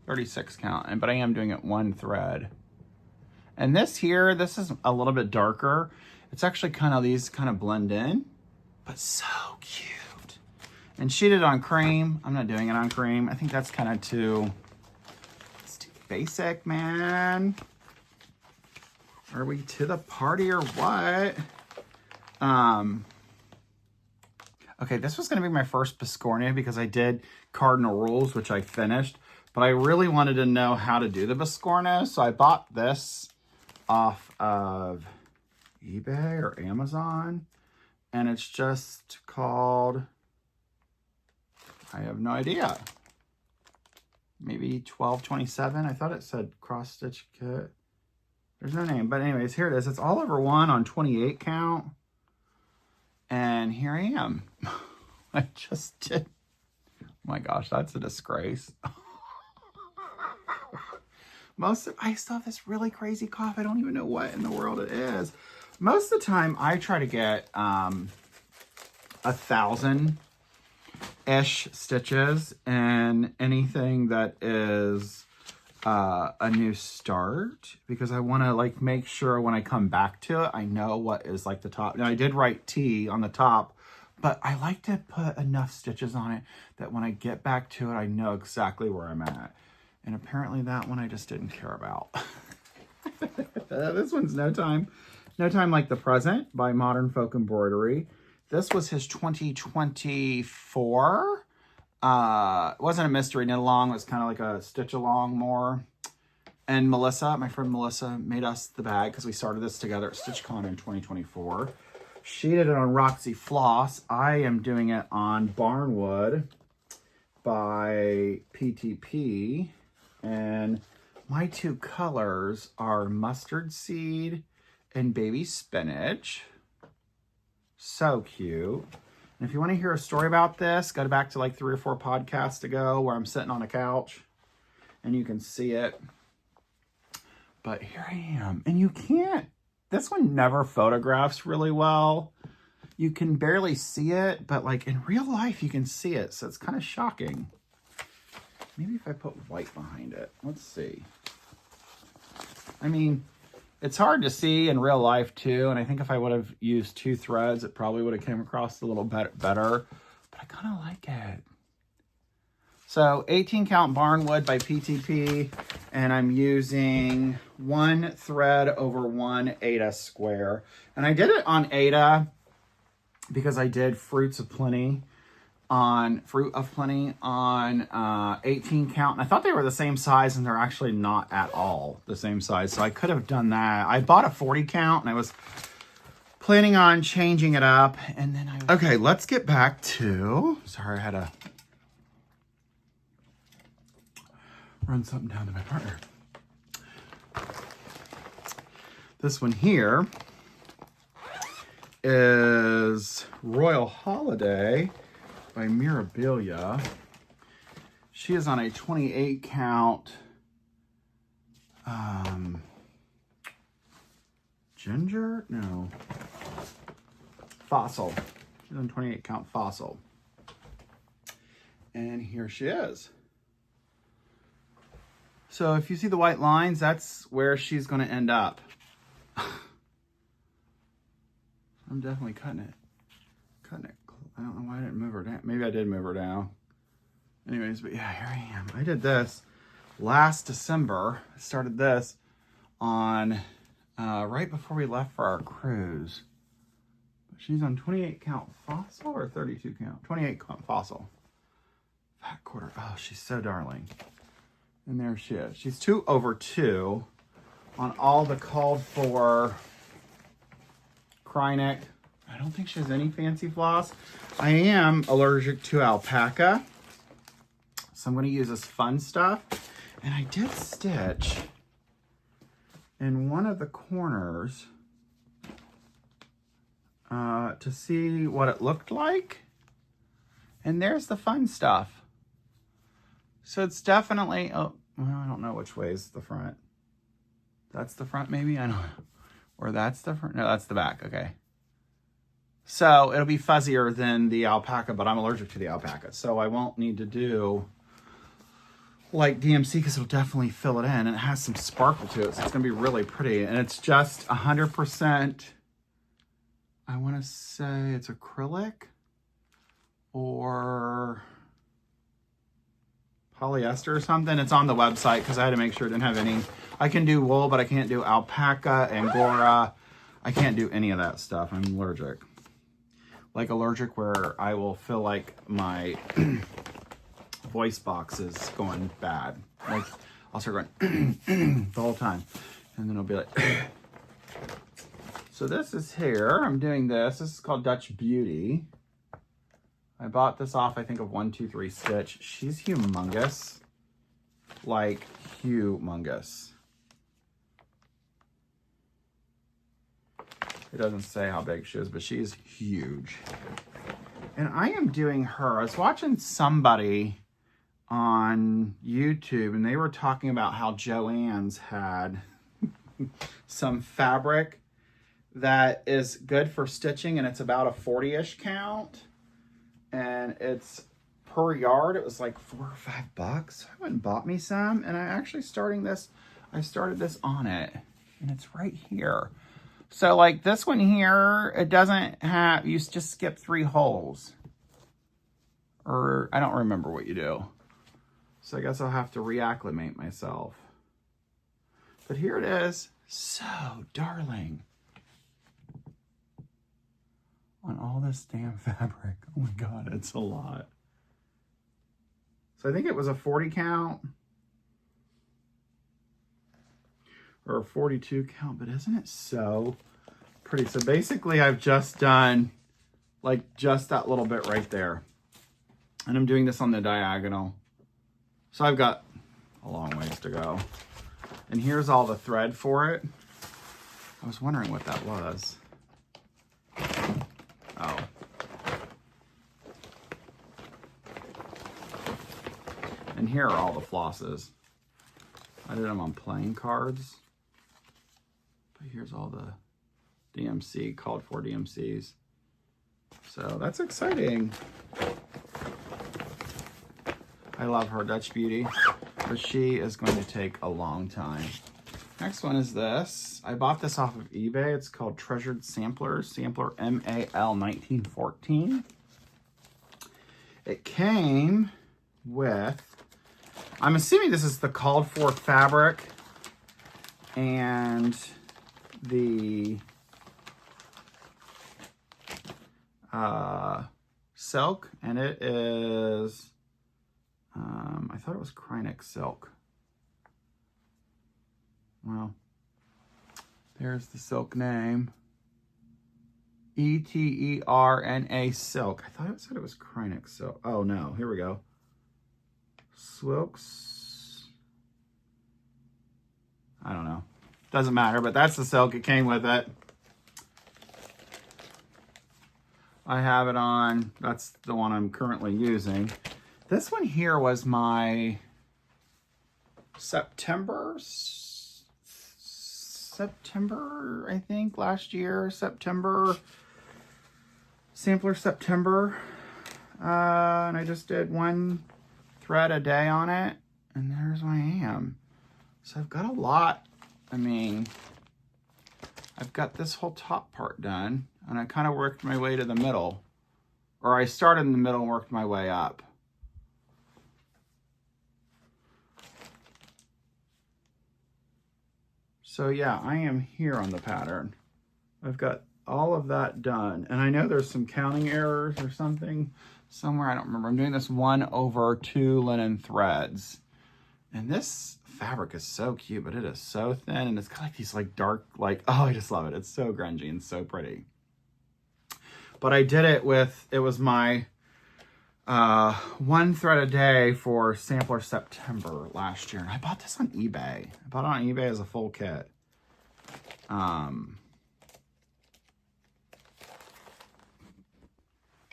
36 count, but I am doing it one thread. And this is a little bit darker. It's actually these kind of blend in, but so cute. And she did it on cream. I'm not doing it on cream. I think that's kind of too basic, man. Are we to the party or what? Okay, this was gonna be my first Biscornia because I did Cardinal Rules, which I finished, but I really wanted to know how to do the Biscornia, so I bought this off of eBay or Amazon, and it's just called, I have no idea, maybe 1227. I thought it said cross stitch kit. There's no name, but anyways, here it is. It's all over one on 28 count, and here I am. I just did. Oh my gosh, that's a disgrace. I still have this really crazy cough. I don't even know what in the world it is. Most of the time, I try to get 1,000-ish stitches in anything that is a new start, because I want to make sure when I come back to it, I know what is the top. Now, I did write T on the top, but I like to put enough stitches on it that when I get back to it, I know exactly where I'm at. And apparently that one I just didn't care about. This one's No Time Like the Present by Modern Folk Embroidery. This was his 2024. It wasn't a mystery knit along. It was kind of like a stitch along more. And Melissa, my friend Melissa, made us the bag because we started this together at StitchCon in 2024. She did it on Roxy Floss. I am doing it on Barnwood by PTP. And my two colors are Mustard Seed and Baby Spinach. So cute. And if you want to hear a story about this, go back to 3 or 4 podcasts ago where I'm sitting on a couch and you can see it. But here I am. And you can't, this one never photographs really well. You can barely see it, but in real life you can see it. So it's kind of shocking. Maybe if I put white behind it. Let's see. I mean, it's hard to see in real life too. And I think if I would have used 2 threads, it probably would have came across a little better. But I kind of like it. So 18 count Barnwood by PTP. And I'm using 1 thread over 1 Aida square. And I did it on Aida because I did Fruit of Plenty on 18 count, and I thought they were the same size, and they're actually not at all the same size, so I could have done that. I bought a 40 count, and I was planning on changing it up, and then okay, let's get back to, sorry, I had to run something down to my partner. This one here is Royal Holiday by Mirabilia. She is on a 28 count Ginger? No. Fossil. She's on 28 count Fossil. And here she is. So if you see the white lines, that's where she's going to end up. I'm definitely cutting it. I don't know why I didn't move her down. Maybe I did move her down. Anyways, but yeah, here I am. I did this last December. I started this on right before we left for our cruise. She's on 28 count Fossil or 32 count? 28 count Fossil. Fat quarter. Oh, she's so darling. And there she is. She's 2/2 on all the called for Kreinik. I don't think she has any fancy floss. I am allergic to alpaca. So I'm going to use this fun stuff. And I did stitch in one of the corners to see what it looked like. And there's the fun stuff. So it's definitely, oh, well, I don't know which way is the front. That's the front maybe? I don't know. Or that's the front. No, that's the back. Okay. So it'll be fuzzier than the alpaca, but I'm allergic to the alpaca. So I won't need to do like DMC because it'll definitely fill it in. And it has some sparkle to it. So it's going to be really pretty. And it's just 100%, I want to say it's acrylic or polyester or something. It's on the website because I had to make sure it didn't have any. I can do wool, but I can't do alpaca, Angora. I can't do any of that stuff. I'm allergic. Like allergic where I will feel like my voice box is going bad. Like I'll start going the whole time. And then it'll be like. So this is here. I'm doing this. This is called Dutch Beauty. I bought this off, I think, of 123 Stitch. She's humongous. Like, humongous. It doesn't say how big she is, but she is huge. And I am doing her. I was watching somebody on YouTube, and they were talking about how Joann's had some fabric that is good for stitching, and it's about a 40-ish count. And it's per yard. It was like $4 or $5. So I went and bought me some. And I started this on it. And it's right here. So like this one here, it doesn't have, you just skip 3 holes. Or I don't remember what you do. So I guess I'll have to reacclimate myself. But here it is. So darling. On all this damn fabric. Oh my God, it's a lot. So I think it was a 40 count. Or a 42 count, but isn't it so pretty? So basically I've just done like just that little bit right there. And I'm doing this on the diagonal. So I've got a long ways to go. And here's all the thread for it. I was wondering what that was. Oh. And here are all the flosses. I did them on playing cards. But here's all the DMC, called for DMCs. So that's exciting. I love her Dutch Beauty, but she is going to take a long time. Next one is this. I bought this off of eBay. It's called Treasured Samplers, Sampler MAL 1914. It came with, I'm assuming this is the called for fabric and the silk, and it is, I thought it was Kreinik silk. Well, there's the silk name. ETERNA silk. I thought it said it was Kreinik silk. Oh no, here we go. Swilks. I don't know. Doesn't matter, but that's the silk. It came with it. I have it on. That's the one I'm currently using. This one here was my September September, I think, last year, September, sampler September. And I just did 1 thread a day on it, and there's where I am. So I've got a lot. I mean, I've got this whole top part done, and I kind of worked my way to the middle. Or I started in the middle and worked my way up. So yeah, I am here on the pattern. I've got all of that done. And I know there's some counting errors or something somewhere. I don't remember. I'm doing this 1/2 linen threads. And this fabric is so cute, but it is so thin. And it's got like these like dark, like, oh, I just love it. It's so grungy and so pretty. But I did it with, it was my 1 thread a day for sampler September last year. And I bought this on eBay. I bought it on eBay as a full kit.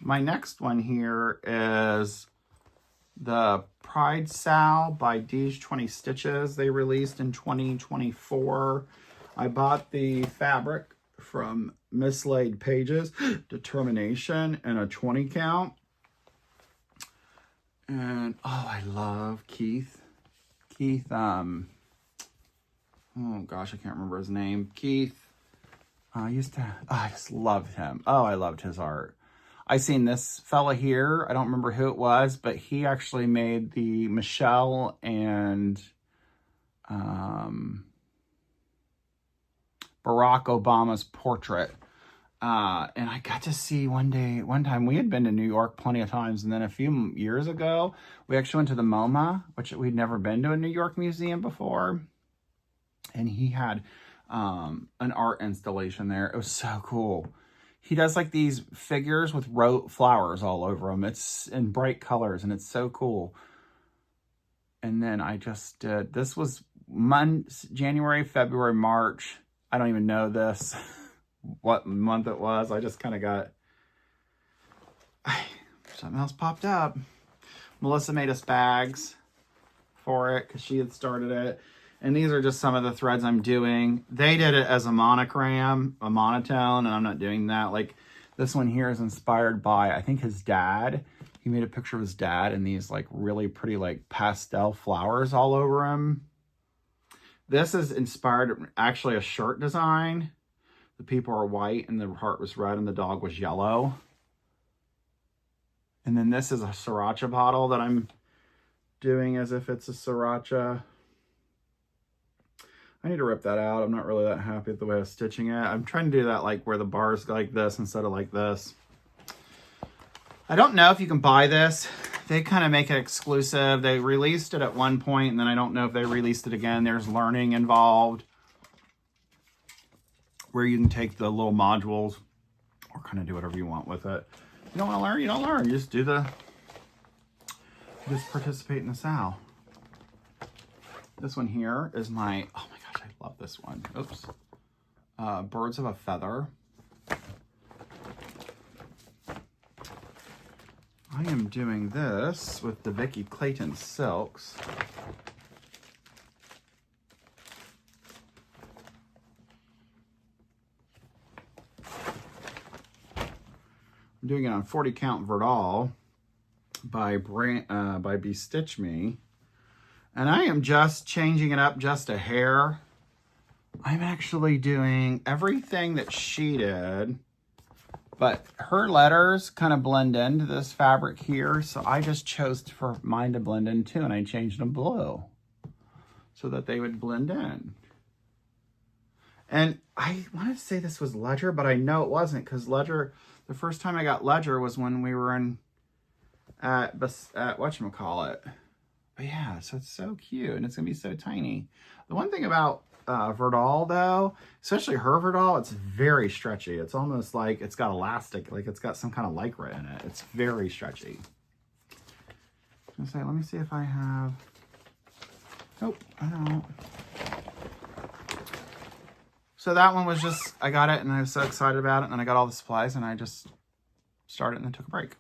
My next one here is the Pride Sal by Deej 20 Stitches. They released in 2024. I bought the fabric from Mislaid Pages, Determination, and a 20 count. And, oh, I love Keith. Oh gosh, I can't remember his name. Keith. I just loved him. Oh, I loved his art. I seen this fella here. I don't remember who it was, but he actually made the Michelle and Barack Obama's portrait. And I got to see one time, we had been to New York plenty of times. And then a few years ago, we actually went to the MoMA, which we'd never been to a New York museum before. And he had an art installation there. It was so cool. He does like these figures with flowers all over them. It's in bright colors and it's so cool. And then I just did, this was January, February, March. I don't even know this, what month it was. I just kind of got, something else popped up. Melissa made us bags for it because she had started it. And these are just some of the threads I'm doing. They did it as a monogram, a monotone, and I'm not doing that. Like this one here is inspired by, I think, his dad. He made a picture of his dad and these like really pretty like pastel flowers all over him. This is inspired, actually a shirt design. The people are white and the heart was red and the dog was yellow. And then this is a sriracha bottle that I'm doing as if it's a sriracha. I need to rip that out. I'm not really that happy with the way I was stitching it. I'm trying to do that like where the bars go like this instead of like this. I don't know if you can buy this. They kind of make it exclusive. They released it at one point and then I don't know if they released it again. There's learning involved where you can take the little modules or kind of do whatever you want with it. You don't want to learn, you don't learn. You just just participate in the SAL. This one here is my, oh my gosh, I love this one. Oops. Birds of a Feather. I am doing this with the Vicky Clayton Silks. I'm doing it on 40 count Verdal by Bestitch Me. And I am just changing it up just a hair. I'm actually doing everything that she did, but her letters kind of blend into this fabric here. So I just chose for mine to blend in too, and I changed them blue so that they would blend in. And I want to say this was Ledger, but I know it wasn't because Ledger, the first time I got Ledger was when we were at whatchamacallit. But yeah, so it's so cute and it's gonna be so tiny. The one thing about Verdal though, especially her Verdal, it's very stretchy. It's almost like it's got elastic, like it's got some kind of lycra in it. It's very stretchy. Let me see if I have, nope, I don't. So that one was just, I got it and I was so excited about it and then I got all the supplies and I just started and then took a break.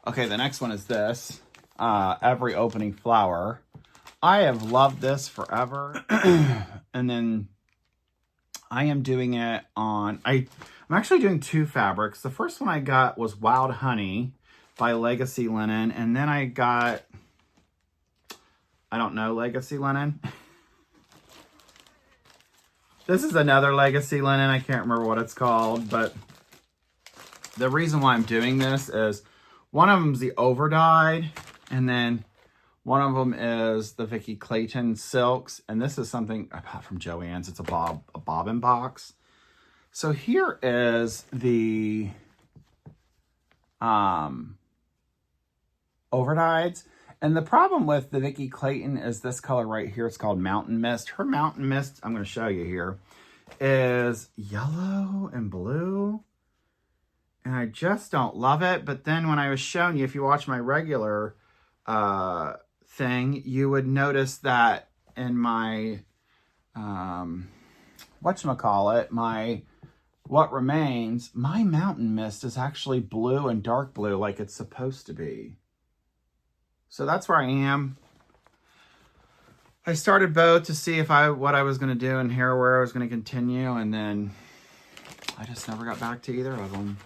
Okay, the next one is this, Every Opening Flower I have loved this forever. And then I am doing it on, I'm actually doing 2 fabrics. The first one I got was Wild Honey by Legacy Linen. And then I got, I don't know, Legacy Linen. This is another Legacy Linen. I can't remember what it's called, but the reason why I'm doing this is one of them is the overdyed, and then one of them is the Vicky Clayton silks, and this is something I bought from Joann's. It's a bobbin box. So here is the overdyeds. And the problem with the Vicky Clayton is this color right here. It's called Mountain Mist. Her Mountain Mist, I'm going to show you here, is yellow and blue. And I just don't love it. But then when I was showing you, if you watch my regular thing, you would notice that in my, whatchamacallit, my What Remains, my Mountain Mist is actually blue and dark blue like it's supposed to be. So that's where I am. I started both to see if what I was going to do and here where I was going to continue, and then I just never got back to either of them.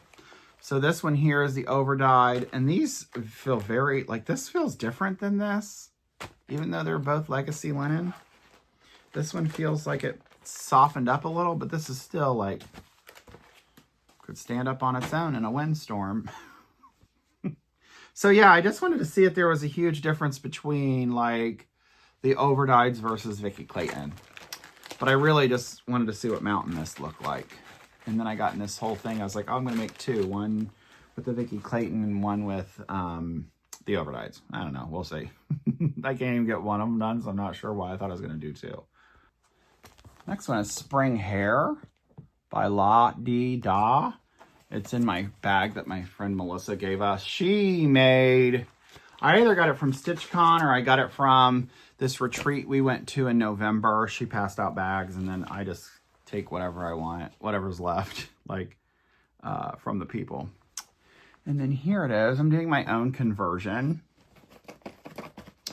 So this one here is the overdyed, and these feel very, like this feels different than this, even though they're both Legacy Linen. This one feels like it softened up a little, but this is still like, could stand up on its own in a windstorm. So yeah, I just wanted to see if there was a huge difference between like the overdyeds versus Vicky Clayton. But I really just wanted to see what Mountain Mist looked like. And then I got in this whole thing. I was like, oh, I'm going to make 2. One with the Vicky Clayton and one with the overdyeds. I don't know. We'll see. I can't even get one of them done, so I'm not sure why. I thought I was going to do 2. Next one is Spring Hair by La Di Da. It's in my bag that my friend Melissa gave us. She made, I either got it from StitchCon or I got it from this retreat we went to in November. She passed out bags, and then I just take whatever I want, whatever's left, like from the people. And then here it is. I'm doing my own conversion.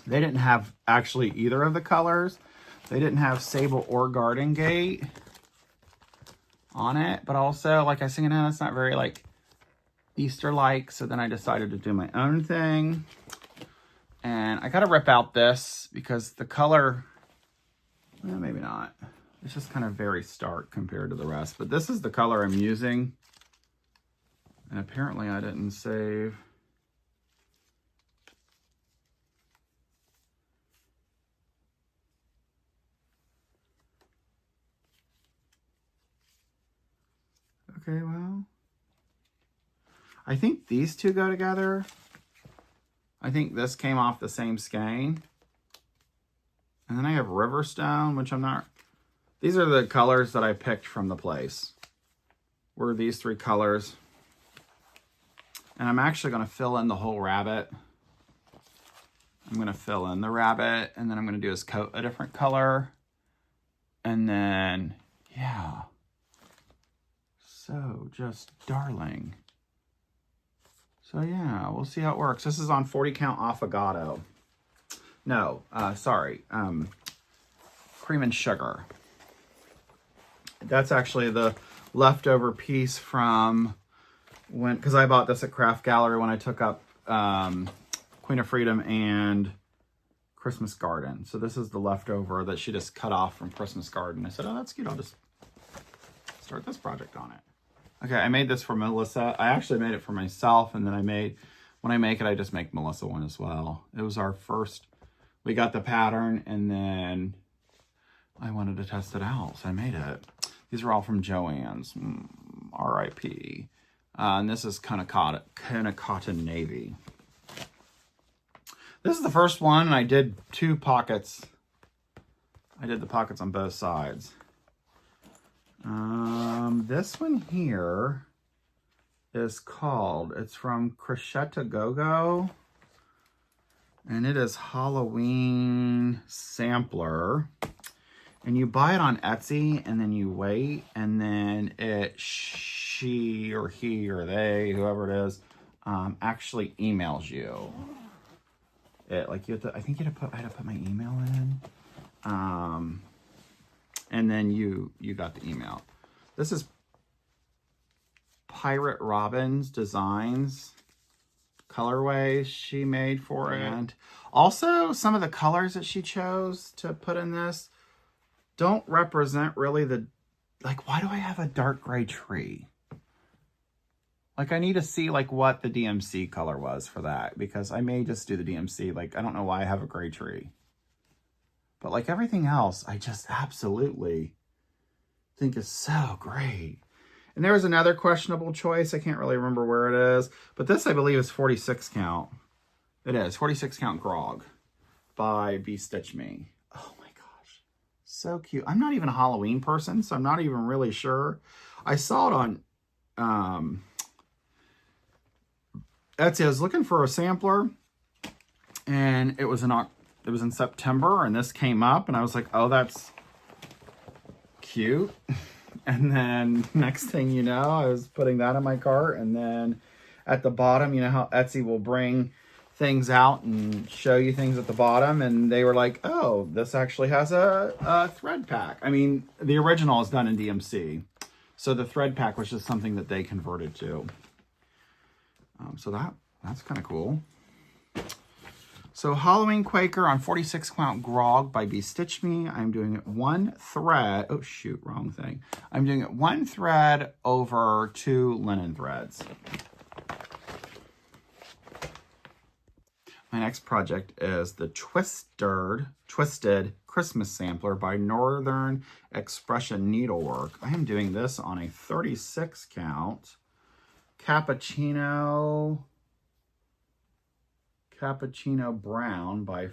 They didn't have actually either of the colors. They didn't have Sable or Garden Gate on it, but also, like I was thinking, no, that's not very like Easter-like, so then I decided to do my own thing. And I gotta rip out this because the color, well, maybe not. It's just kind of very stark compared to the rest, but this is the color I'm using. And apparently I didn't save. Okay, well, I think these two go together. I think this came off the same skein. And then I have Riverstone, which I'm not, these are the colors that I picked from the place. Were these 3 colors. And I'm actually going to fill in the whole rabbit. I'm going to fill in the rabbit, and then I'm going to do his coat a different color. And then, yeah. So just darling. So yeah, we'll see how it works. This is on 40 count affogato. No, sorry, cream and sugar. That's actually the leftover piece from when, because I bought this at Craft Gallery when I took up Queen of Freedom and Christmas Garden. So this is the leftover that she just cut off from Christmas Garden. I said, oh, that's cute. I'll just start this project on it. Okay, I made this for Melissa. I actually made it for myself, and then when I make it, I just make Melissa one as well. It was our first, we got the pattern, and then I wanted to test it out, so I made it. These are all from Joann's, R.I.P. And this is kind of cotton navy. This is the first one, and I did 2 pockets. I did the pockets on both sides. This one here is called, it's from Crochet Go-Go, and it is Halloween Sampler. And you buy it on Etsy, and then you wait, and then she or he or they, whoever it is, actually emails you. it. Like you have to, I think you had to put, I had to put my email in. And then you got the email. This is Pirate Robin's designs, colorways she made for it. And also some of the colors that she chose to put in this don't represent really the, like, why do I have a dark gray tree? Like, I need to see, like, what the DMC color was for that, because I may just do the DMC. Like, I don't know why I have a gray tree. But, like, everything else, I just absolutely think is so great. And there was another questionable choice. I can't really remember where it is. But this, I believe, is 46 count. It is. 46 count Grog by Be Stitch Me. Oh, my gosh. So cute. I'm not even a Halloween person, so I'm not even really sure. I saw it on Etsy. I was looking for a sampler, and it was in September, and this came up, and I was like, oh, that's cute. And then next thing you know, I was putting that in my cart, and then at the bottom, you know how Etsy will bring things out and show you things at the bottom, and they were like, oh, this actually has a thread pack. I mean, the original is done in DMC, so the thread pack was just something that they converted to. So that's kind of cool. So Halloween Quaker on 46 count Grog by Be Stitch Me. I'm doing it one thread. Oh shoot, wrong thing. I'm doing it one thread over 2 linen threads. My next project is the Twisted Christmas Sampler by Northern Expression Needlework. I am doing this on a 36 count Cappuccino Brown by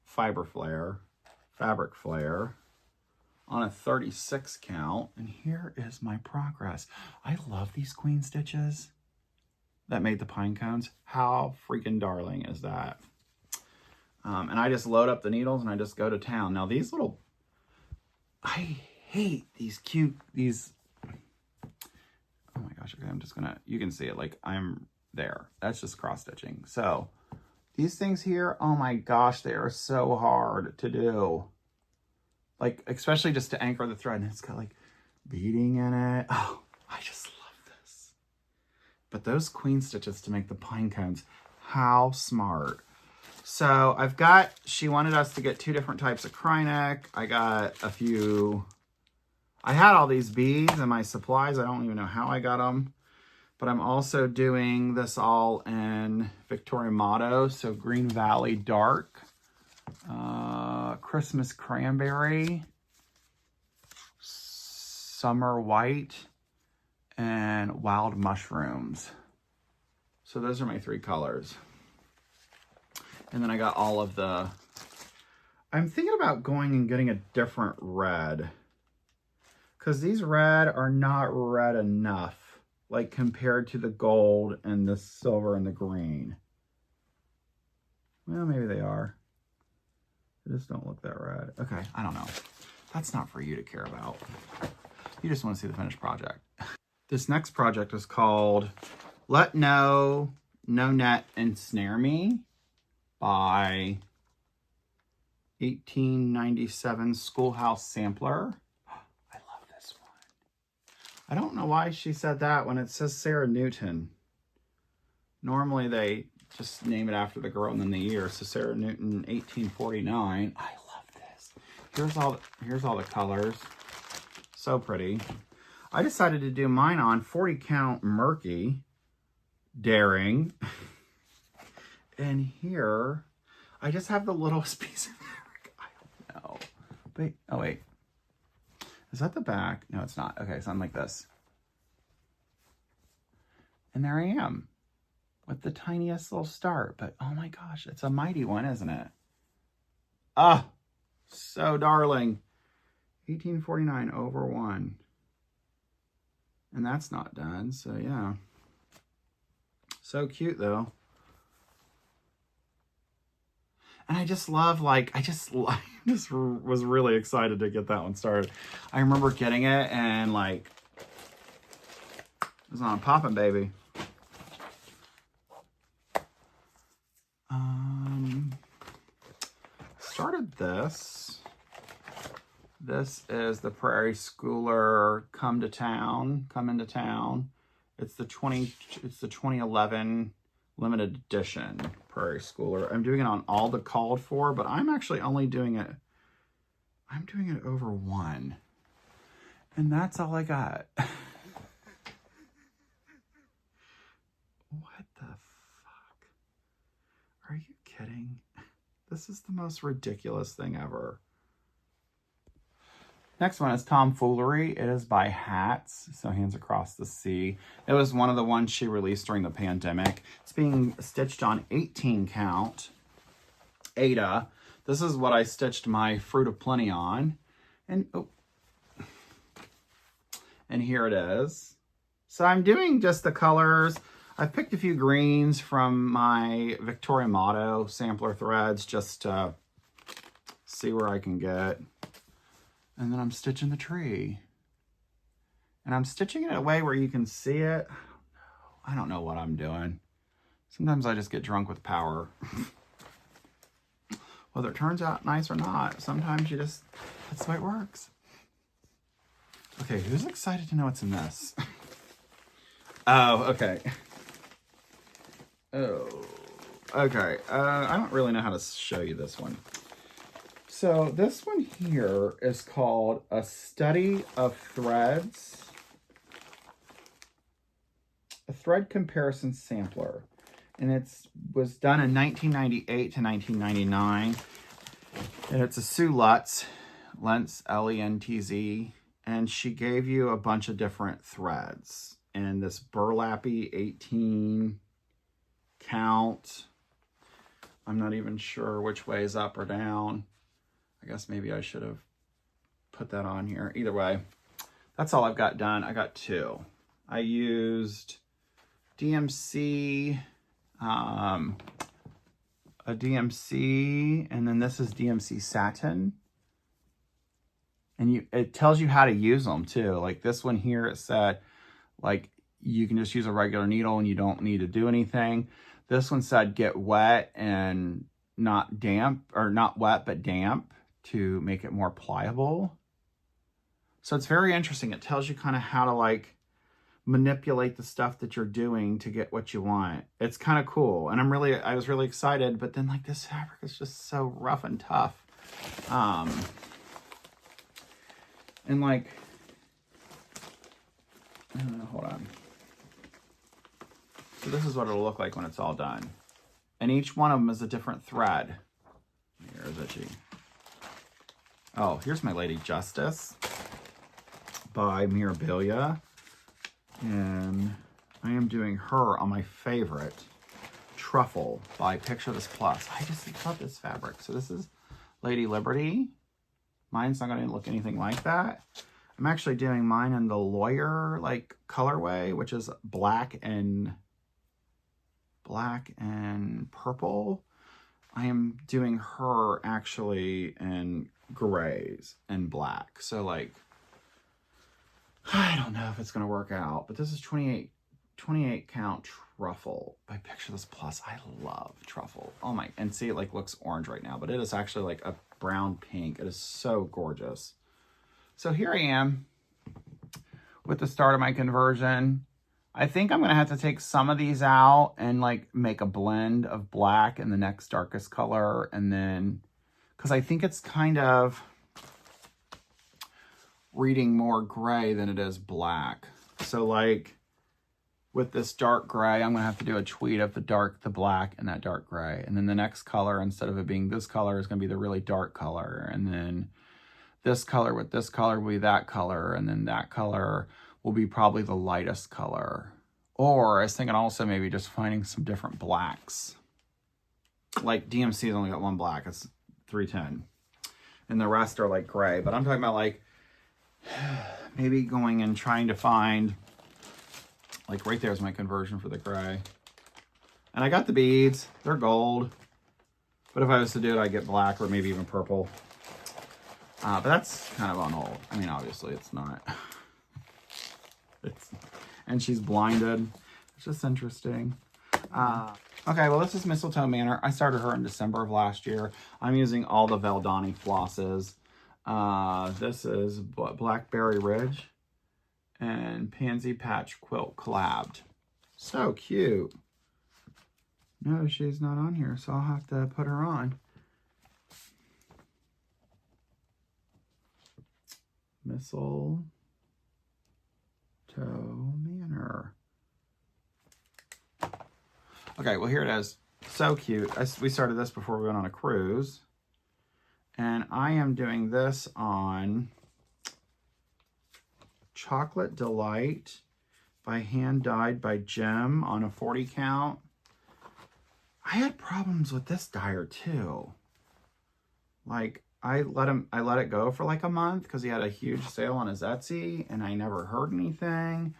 Fabric Flare on a 36 count. And here is my progress. I love these queen stitches that made the pine cones. How freaking darling is that? And I just load up the needles and I just go to town. Now these little, I hate these oh my gosh, okay, I'm just gonna, you can see it, like I'm there. That's just cross stitching. So these things here, oh my gosh, they are so hard to do. Like, especially just to anchor the thread, and it's got like beading in it. Oh, I just love this. But those queen stitches to make the pine cones, how smart. So I've got, she wanted us to get 2 different types of cryneck. I got a few, I had all these beads in my supplies. I don't even know how I got them. But I'm also doing this all in Victoria Motto. So Green Valley Dark, Christmas Cranberry, Summer White, and Wild Mushrooms. So those are my 3 colors. And then I got all of the, I'm thinking about going and getting a different red, because these red are not red enough, like compared to the gold and the silver and the green. Well, maybe they are. They just don't look that red. Okay, I don't know. That's not for you to care about. You just want to see the finished project. This next project is called Let No Net Ensnare Me by 1897 Schoolhouse Sampler. I love this one. I don't know why she said that when it says Sarah Newton. Normally they just name it after the girl and then the year. So Sarah Newton, 1849. I love this. Here's all the colors. So pretty. I decided to do mine on 40 count Murky Daring. And here, I just have the littlest piece of fabric. I don't know. Wait, oh wait. Is that the back? No, it's not. Okay, so I'm like this. And there I am with the tiniest little start. But oh my gosh, it's a mighty one, isn't it? Ah, so darling. 1849 over 1. And that's not done, so yeah. So cute though. And I just love, like, I just was really excited to get that one started. I remember getting it and, like, it was on Poppin' Baby. started this. This is the Prairie Schooler Come into Town. It's the 2011 limited edition Prairie Schooler. I'm doing it on all the called for, but I'm actually only doing it, I'm doing it over one. And that's all I got. What the fuck? Are you kidding? This is the most ridiculous thing ever. Next one is Tomfoolery. It is by Hats, so Hands Across the Sea. It was one of the ones she released during the pandemic. It's being stitched on 18 count Ada. This is what I stitched my Fruit of Plenty on. And here it is. So I'm doing just the colors. I've picked a few greens from my Victoria Motto sampler threads just to see where I can get. And then I'm stitching the tree. And I'm stitching it in a way where you can see it. I don't know what I'm doing. Sometimes I just get drunk with power. Whether it turns out nice or not, sometimes you just, that's the way it works. Okay, who's excited to know what's in this? Oh, okay. Oh, okay. I don't really know how to show you this one. So this one here is called A Study of Threads. A Thread Comparison Sampler. And it was done in 1998 to 1999. And it's a Sue Lutz, Lentz, and she gave you a bunch of different threads. And this burlappy 18 count. I'm not even sure which way is up or down. I guess maybe I should have put that on here. Either way, that's all I've got done. I got two. I used DMC, a DMC, and then this is DMC Satin. And it tells you how to use them too. Like this one here, it said, like, you can just use a regular needle and you don't need to do anything. This one said get wet and not damp, or not wet, but damp, to make it more pliable. So it's very interesting. It tells you kind of how to like manipulate the stuff that you're doing to get what you want. It's kind of cool. And I was really excited, but then like this fabric is just so rough and tough. And like, hold on. So this is what it'll look like when it's all done. And each one of them is a different thread. Here is itchy. Oh, here's my Lady Justice by Mirabilia. And I am doing her on my favorite, Truffle by Picture This Plus. I just love this fabric. So this is Lady Liberty. Mine's not going to look anything like that. I'm actually doing mine in the Lawyer like colorway, which is black and purple. I am doing her actually in grays and black. So like, I don't know if it's going to work out, but this is 28 count Truffle by Picture This Plus. I love Truffle. Oh my, and see, it like looks orange right now, but it is actually like a brown pink. It is so gorgeous. So here I am with the start of my conversion. I think I'm going to have to take some of these out and like make a blend of black and the next darkest color. And then, because I think it's kind of reading more gray than it is black. So like with this dark gray, I'm going to have to do a tweed of the black and that dark gray. And then the next color, instead of it being this color, is going to be the really dark color. And then this color with this color will be that color. And then that color will be probably the lightest color. Or I was thinking also maybe just finding some different blacks. Like DMC's only got one black, it's 310. And the rest are like gray. But I'm talking about like maybe going and trying to find, like right there's my conversion for the gray. And I got the beads, they're gold. But if I was to do it, I'd get black or maybe even purple. But that's kind of on hold. I mean, obviously it's not. And she's blinded. It's just interesting. Okay, well, this is Mistletoe Manor. I started her in December of last year. I'm using all the Valdani flosses. This is Blackberry Ridge and Pansy Patch Quilt collabed. So cute. No, she's not on here, so I'll have to put her on. Mistletoe Manor. Okay, well, here it is. So cute. We started this before we went on a cruise. And I am doing this on Chocolate Delight by Hand Dyed by Jim on a 40 count. I had problems with this dyer too. Like, I let it go for like a month because he had a huge sale on his Etsy and I never heard anything.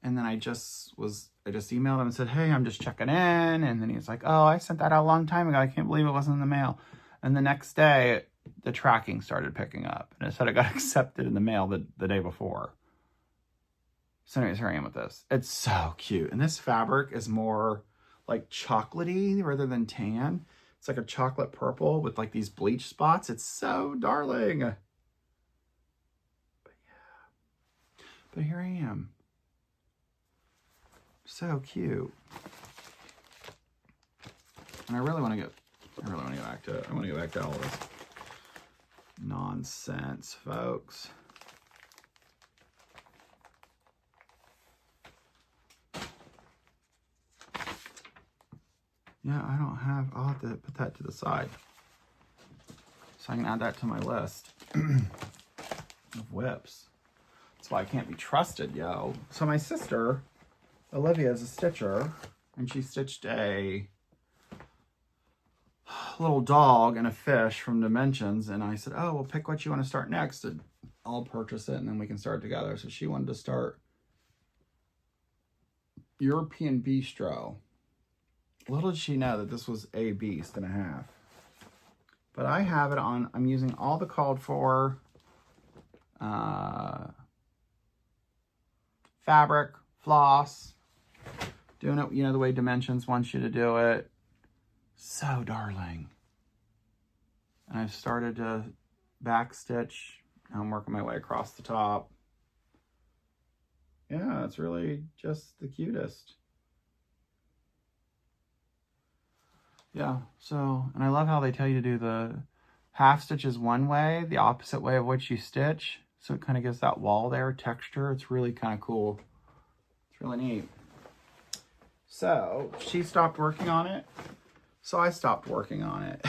And then I just emailed him and said, hey, I'm just checking in. And then he was like, oh, I sent that out a long time ago. I can't believe it wasn't in the mail. And the next day, the tracking started picking up. And it said it got accepted in the mail the day before. So anyways, here I am with this. It's so cute. And this fabric is more like chocolatey rather than tan. It's like a chocolate purple with like these bleach spots. It's so darling. But yeah. But here I am. So cute. And I really want to get back to it. I want to get back to all this nonsense, folks. Yeah, I'll have to put that to the side. So I can add that to my list of whips. That's why I can't be trusted, yo. So my sister, Olivia, is a stitcher, and she stitched a little dog and a fish from Dimensions, and I said, oh, well, pick what you want to start next, and I'll purchase it, and then we can start together. So she wanted to start European Bistro. Little did she know that this was a beast and a half. But I have it on, I'm using all the called for fabric, floss, doing it, you know, the way Dimensions wants you to do it. So darling. And I've started to back stitch. I'm working my way across the top. Yeah, it's really just the cutest. Yeah, so, and I love how they tell you to do the half stitches one way, the opposite way of which you stitch. So it kind of gives that wall there texture. It's really kind of cool. It's really neat. So she stopped working on it. So I stopped working on it.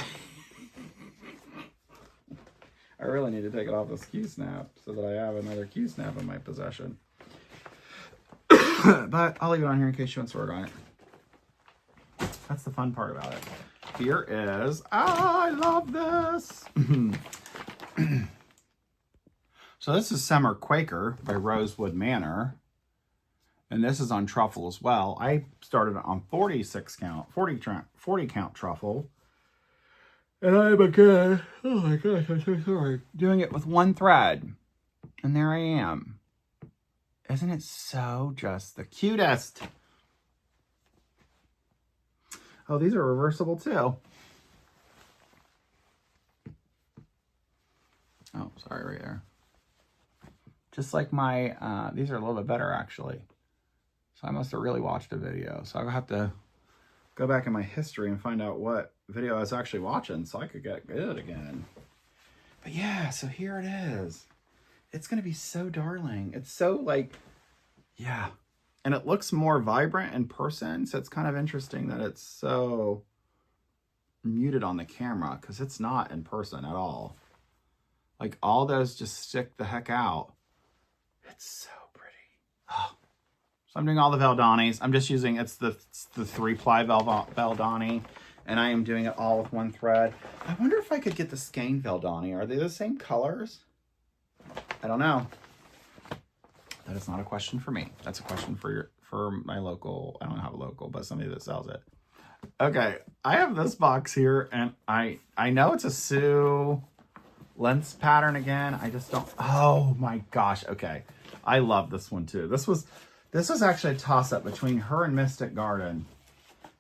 I really need to take it off this Q-snap so that I have another Q-snap in my possession. But I'll leave it on here in case she wants to work on it. That's the fun part about it. Here is, I love this. So this is Summer Quaker by Rosewood Manor. And this is on truffle as well. I started on 40 count truffle. And I'm again, oh my gosh, I'm so sorry, doing it with one thread. And there I am. Isn't it so just the cutest? Oh, these are reversible too. Oh, sorry, right there. Just like my, these are a little bit better actually. So I must have really watched a video. So I'll have to go back in my history and find out what video I was actually watching so I could get good again. But yeah, so here it is. It's going to be so darling. It's so like, yeah. And it looks more vibrant in person. So it's kind of interesting that it's so muted on the camera because it's not in person at all. Like all those just stick the heck out. It's so pretty. Oh. So I'm doing all the Valdanis. I'm just using, it's the 3-ply Valdani. And I am doing it all with one thread. I wonder if I could get the skein Valdani. Are they the same colors? I don't know. That is not a question for me. That's a question for my local, I don't have a local, but somebody that sells it. Okay, I have this box here, and I know it's a Sue lengths pattern again. I just don't, oh my gosh, okay. I love this one too. This was actually a toss-up between her and Mystic Garden.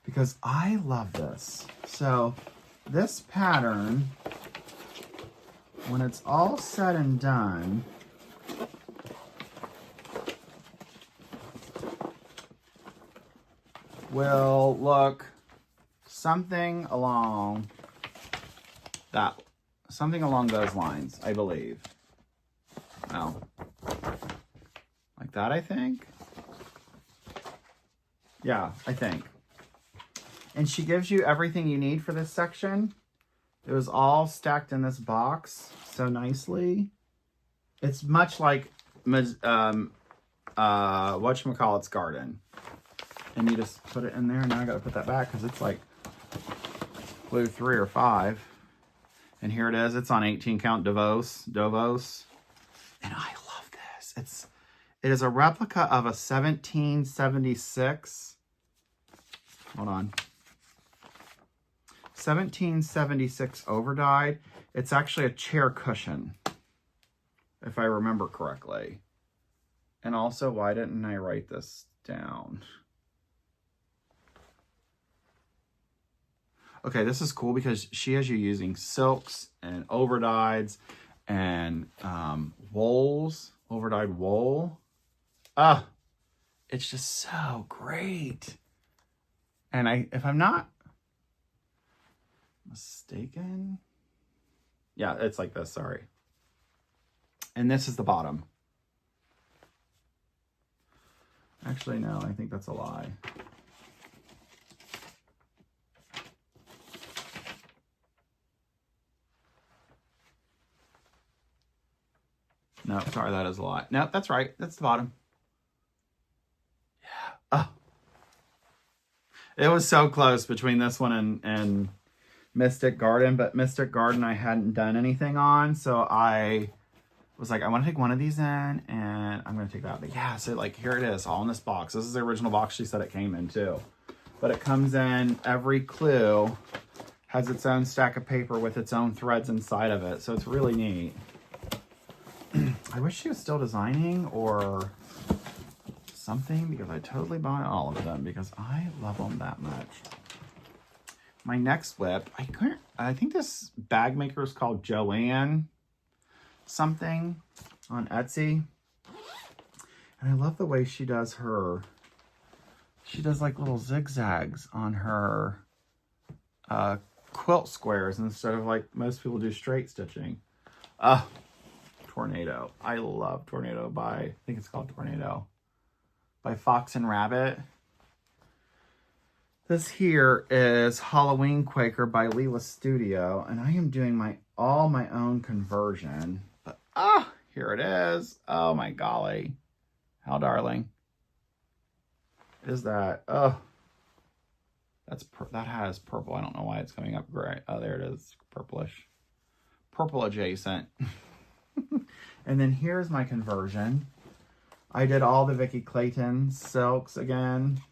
because I love this. So this pattern, when it's all said and done, will look something along those lines, I believe. Well, like that, I think. Yeah, I think. And she gives you everything you need for this section. It was all stacked in this box so nicely. It's much like whatchamacallit's garden. And you just put it in there. Now I gotta put that back because it's like glue 3 or 5. And here it is. It's on 18 count Davos. And I love this. It is a replica of a 1776. Hold on. 1776 overdyed. It's actually a chair cushion, if I remember correctly. And also, why didn't I write this down? Okay, this is cool because she has you using silks and overdyeds and wools, overdyed wool. It's just so great. And if I'm not mistaken, yeah, it's like this, sorry. And this is the bottom. Actually, no, I think that's a lie. No, sorry, that is a lie. No, that's right. That's the bottom. Yeah. It was so close between this one and Mystic Garden, but Mystic Garden I hadn't done anything on, so I was like, I want to take one of these in, and I'm going to take that. But yeah, so like here it is, all in this box. This is the original box she said it came in too. But it comes in, every clue has its own stack of paper with its own threads inside of it, so it's really neat. I wish she was still designing or something, because I totally buy all of them because I love them that much. My next WIP, I think this bag maker is called Joanne something on Etsy. And I love the way she does like little zigzags on her quilt squares instead of like most people do straight stitching. Tornado. I love Tornado I think it's called Tornado, by Fox and Rabbit. This here is Halloween Quaker by Leela Studio, and I am doing all my own conversion. But here it is. Oh my golly. How darling is that? Oh, that has purple. I don't know why it's coming up gray. Oh, there it is. Purplish. Purple adjacent. And then here's my conversion. I did all the Vicky Clayton silks again.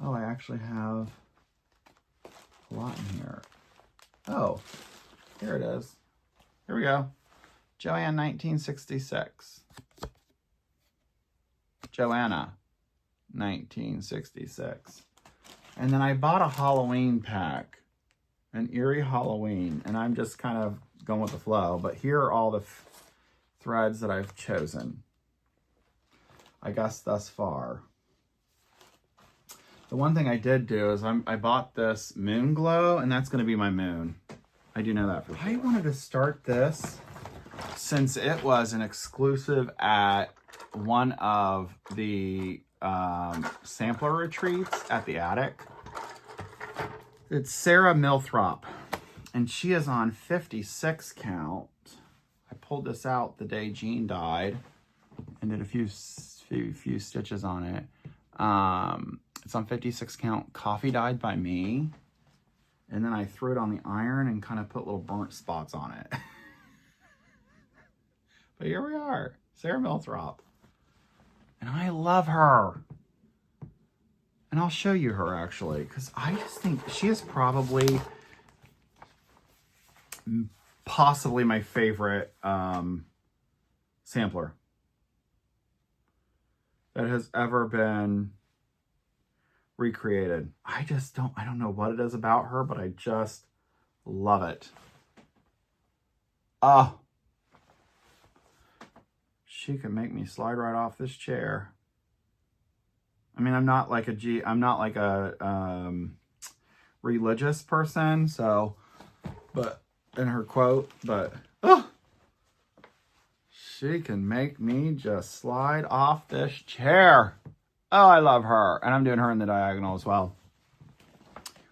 Oh, I actually have a lot in here. Oh, here it is. Here we go. Joanne 1966. Joanna 1966. And then I bought a Halloween pack, an Eerie Halloween, and I'm just kind of going with the flow. But here are all the threads that I've chosen, I guess, thus far. The one thing I did do is I bought this Moon Glow, and that's going to be my moon. I do know that for sure. I wanted to start this since it was an exclusive at one of the sampler retreats at the attic. It's Sarah Milthrop, and she is on 56 count. I pulled this out the day Jean died and did a few stitches on it. It's on 56 count, coffee dyed by me. And then I threw it on the iron and kind of put little burnt spots on it. But here we are, Sarah Milthrop. And I love her. And I'll show you her actually, because I just think she is probably possibly my favorite sampler that has ever been recreated. I don't know what it is about her, but I just love it. Oh, she can make me slide right off this chair. I mean, I'm not like a religious person, so, but in her quote, but oh, she can make me just slide off this chair. Oh, I love her. And I'm doing her in the diagonal as well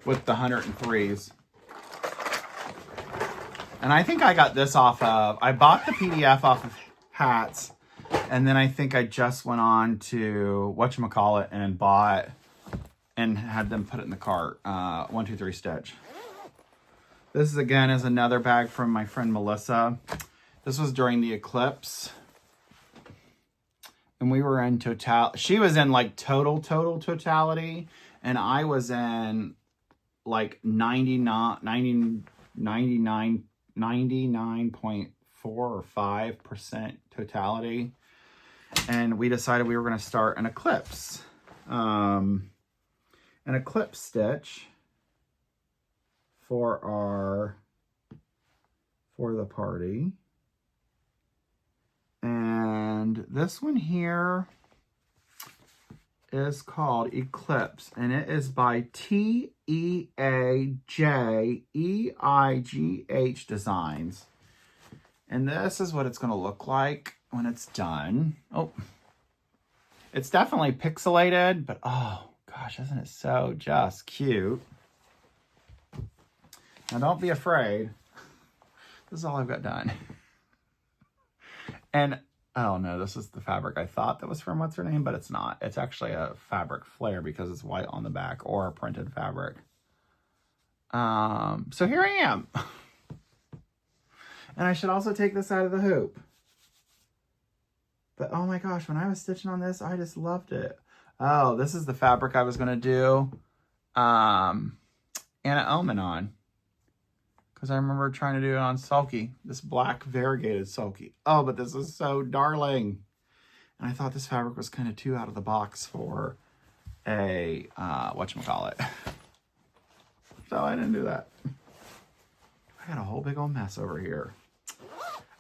with the 103s. And I think I got this off of, I bought the PDF off of Hats. And then I think I just went on to whatchamacallit and bought and had them put it in the cart. 123 Stitch. This is again is another bag from my friend Melissa. This was during the eclipse. And we were in she was in like total totality. And I was in like 99.4 or 5% totality. And we decided we were going to start an eclipse. An eclipse stitch for the party. And this one here is called Eclipse, and it is by TEAJEIGH Designs. And this is what it's going to look like when it's done. Oh, it's definitely pixelated, but oh gosh, isn't it so just cute? Now don't be afraid. This is all I've got done. And oh no, this is the fabric I thought that was from what's her name, but it's not. It's actually a fabric flare because it's white on the back, or a printed fabric. So here I am. And I should also take this out of the hoop. But oh my gosh, when I was stitching on this, I just loved it. Oh, this is the fabric I was going to do Anna Omen on. Because I remember trying to do it on Sulky. This black variegated Sulky. Oh, but this is so darling. And I thought this fabric was kind of too out of the box for a, whatchamacallit. So I didn't do that. I got a whole big old mess over here.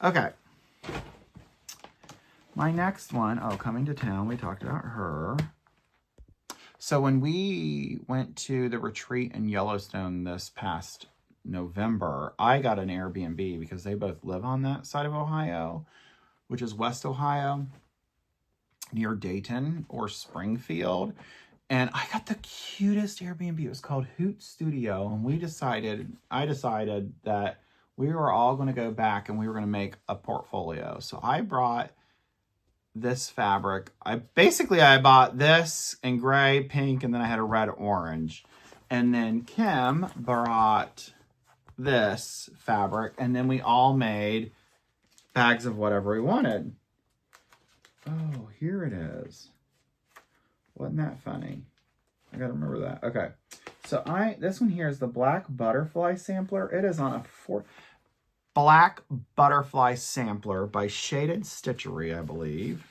Okay. My next one, Coming to Town, we talked about her. So when we went to the retreat in Yellowstone this past November, I got an Airbnb because they both live on that side of Ohio, which is West Ohio, near Dayton or Springfield. And I got the cutest Airbnb. It was called Hoot Studio. And I decided that we were all going to go back and we were going to make a portfolio. So I brought this fabric. I bought this in gray, pink, and then I had a red orange. And then Kim brought this fabric, and then we all made bags of whatever we wanted. Oh, here it is. Wasn't that funny? I gotta remember that. Okay, so this one here is the Black Butterfly Sampler. It is on a Black Butterfly Sampler by Shaded Stitchery, I believe.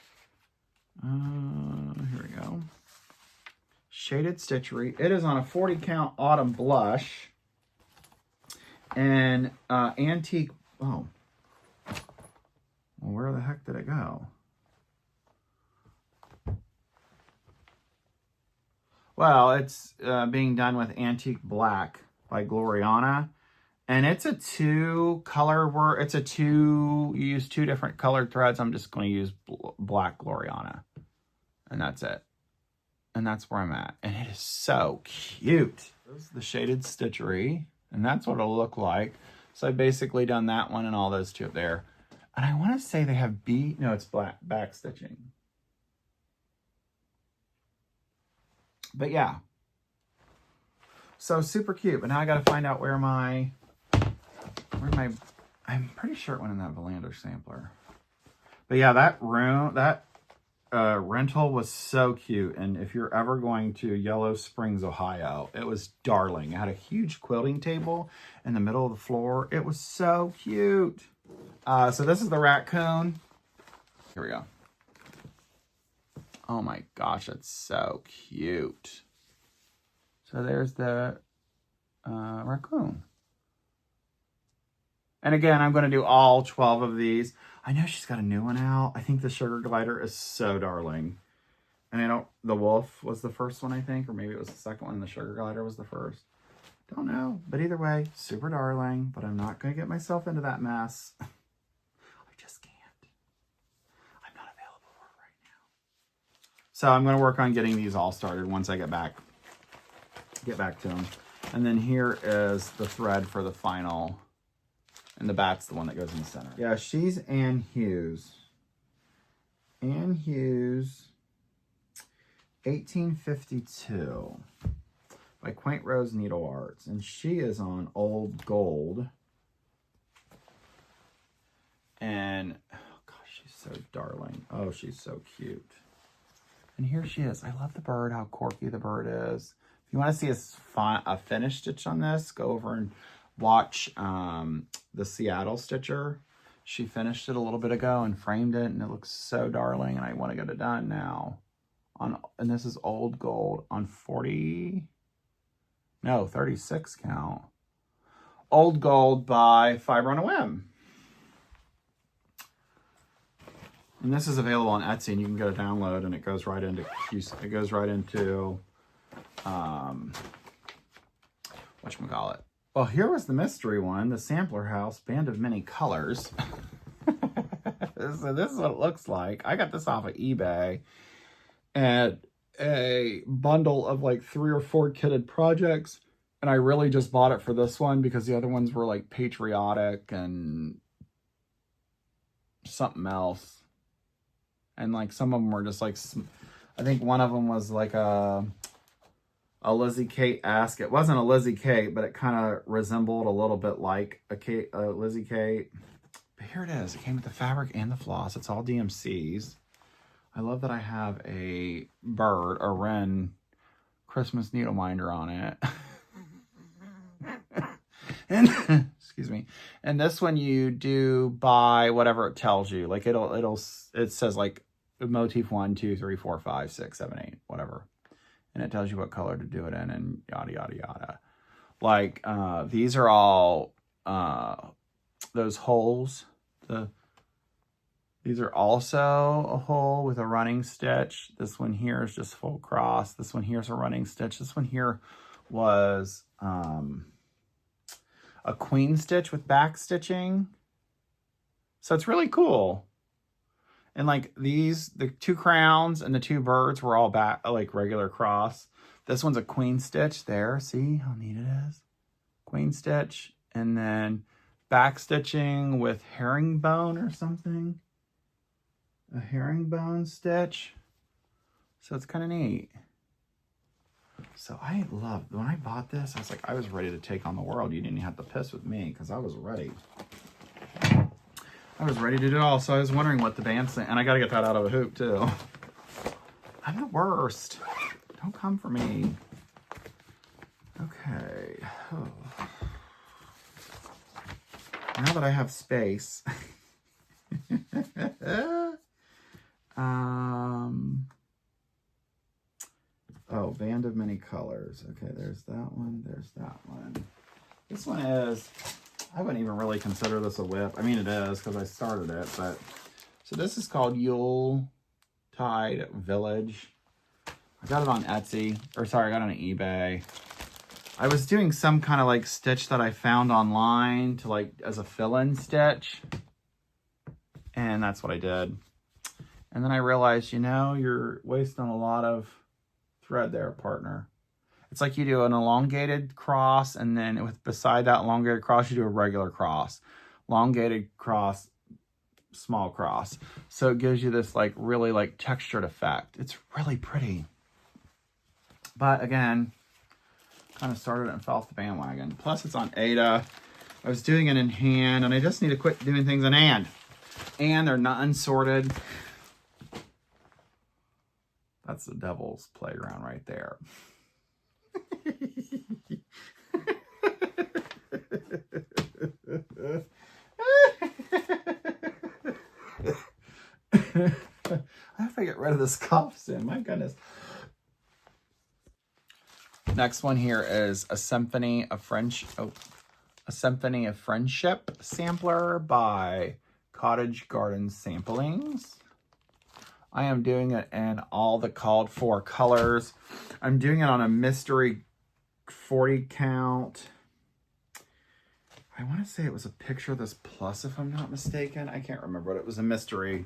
Here we go. Shaded Stitchery. It is on a 40 count Autumn Blush. And antique. Oh. Well, where the heck did it go? Well, it's being done with Antique Black by Gloriana. And it's a you use two different colored threads. I'm just going to use Black Gloriana. And that's it. And that's where I'm at. And it is so cute. This is the Shaded Stitchery. And that's what it'll look like. So I've basically done that one and all those two up there. And I want to say they have no, it's black back stitching. But yeah. So super cute. But now I got to find out where I'm pretty sure it went in that Valander sampler. But yeah, that rental was so cute. And if you're ever going to Yellow Springs, Ohio, it was darling. It had a huge quilting table in the middle of the floor. It was so cute. So this is the raccoon. Here we go. Oh my gosh, it's so cute. So there's the raccoon. And again, I'm going to do all 12 of these. I know she's got a new one out. I think the sugar glider is so darling. And the wolf was the first one, I think, or maybe it was the second one and the sugar glider was the first. Don't know. But either way, super darling. But I'm not going to get myself into that mess. I just can't. I'm not available for it right now. So I'm going to work on getting these all started once I get back to them. And then here is the thread for the final. And the bat's the one that goes in the center. Yeah, she's Ann Hughes. Ann Hughes, 1852, by Quaint Rose Needle Arts. And she is on Old Gold. And, oh gosh, she's so darling. Oh, she's so cute. And here she is. I love the bird, how quirky the bird is. If you want to see a finished stitch on this, go over and watch the Seattle Stitcher. She finished it a little bit ago and framed it, and it looks so darling, and I want to get it done now. And this is Old Gold on 36 count. Old Gold by Fiber on a Whim. And this is available on Etsy, and you can get a download, and it goes right into whatchamacallit. Well, here was the mystery one, the Sampler House Band of Many Colors. So this is what it looks like. I got this off of eBay at a bundle of like 3 or 4 kitted projects. And I really just bought it for this one because the other ones were like patriotic and something else. And like some of them were just like, I think one of them was like a Lizzie Kate-esque. It wasn't a Lizzie Kate, but it kind of resembled a little bit like a Lizzie Kate. But here it is. It came with the fabric and the floss. It's all DMCs. I love that I have a bird, a wren, Christmas needle minder on it. And excuse me. And this one you do by whatever it tells you. Like it says like motif 1, 2, 3, 4, 5, 6, 7, 8, whatever. And it tells you what color to do it in and yada, yada, yada. Like, these are all those holes. These are also a hole with a running stitch. This one here is just full cross. This one here is a running stitch. This one here was a queen stitch with back stitching. So it's really cool. And like these, the 2 crowns and the 2 birds were all back, like regular cross. This one's a queen stitch there. See how neat it is? Queen stitch. And then back stitching with herringbone or something. A herringbone stitch. So it's kind of neat. So I loved, when I bought this, I was like, I was ready to take on the world. You didn't have to piss with me because I was ready. I was ready to do it all, so I was wondering what the band's saying. And I got to get that out of a hoop, too. I'm the worst. Don't come for me. Okay. Oh. Now that I have space. Oh, Band of Many Colors. Okay, there's that one. There's that one. This one is... I wouldn't even really consider this a WIP. I mean, it is because I started it, but... So this is called Yuletide Village. I got it on Etsy. Or sorry, I got it on eBay. I was doing some kind of like stitch that I found online to like as a fill-in stitch. And that's what I did. And then I realized, you know, you're wasting a lot of thread there, partner. It's like you do an elongated cross, and then beside that elongated cross, you do a regular cross. Elongated cross, small cross. So it gives you this like really like textured effect. It's really pretty. But again, kind of started it and fell off the bandwagon. Plus it's on Ada. I was doing it in hand, and I just need to quit doing things in hand. And they're not unsorted. That's the devil's playground right there. I have to get rid of this cough soon. My goodness. Next one here is a Symphony of Friendship sampler by Cottage Garden Samplings. I am doing it in all the called for colors. I'm doing it on a mystery 40 count. I want to say it was a Picture This Plus, if I'm not mistaken. I can't remember, but it was a mystery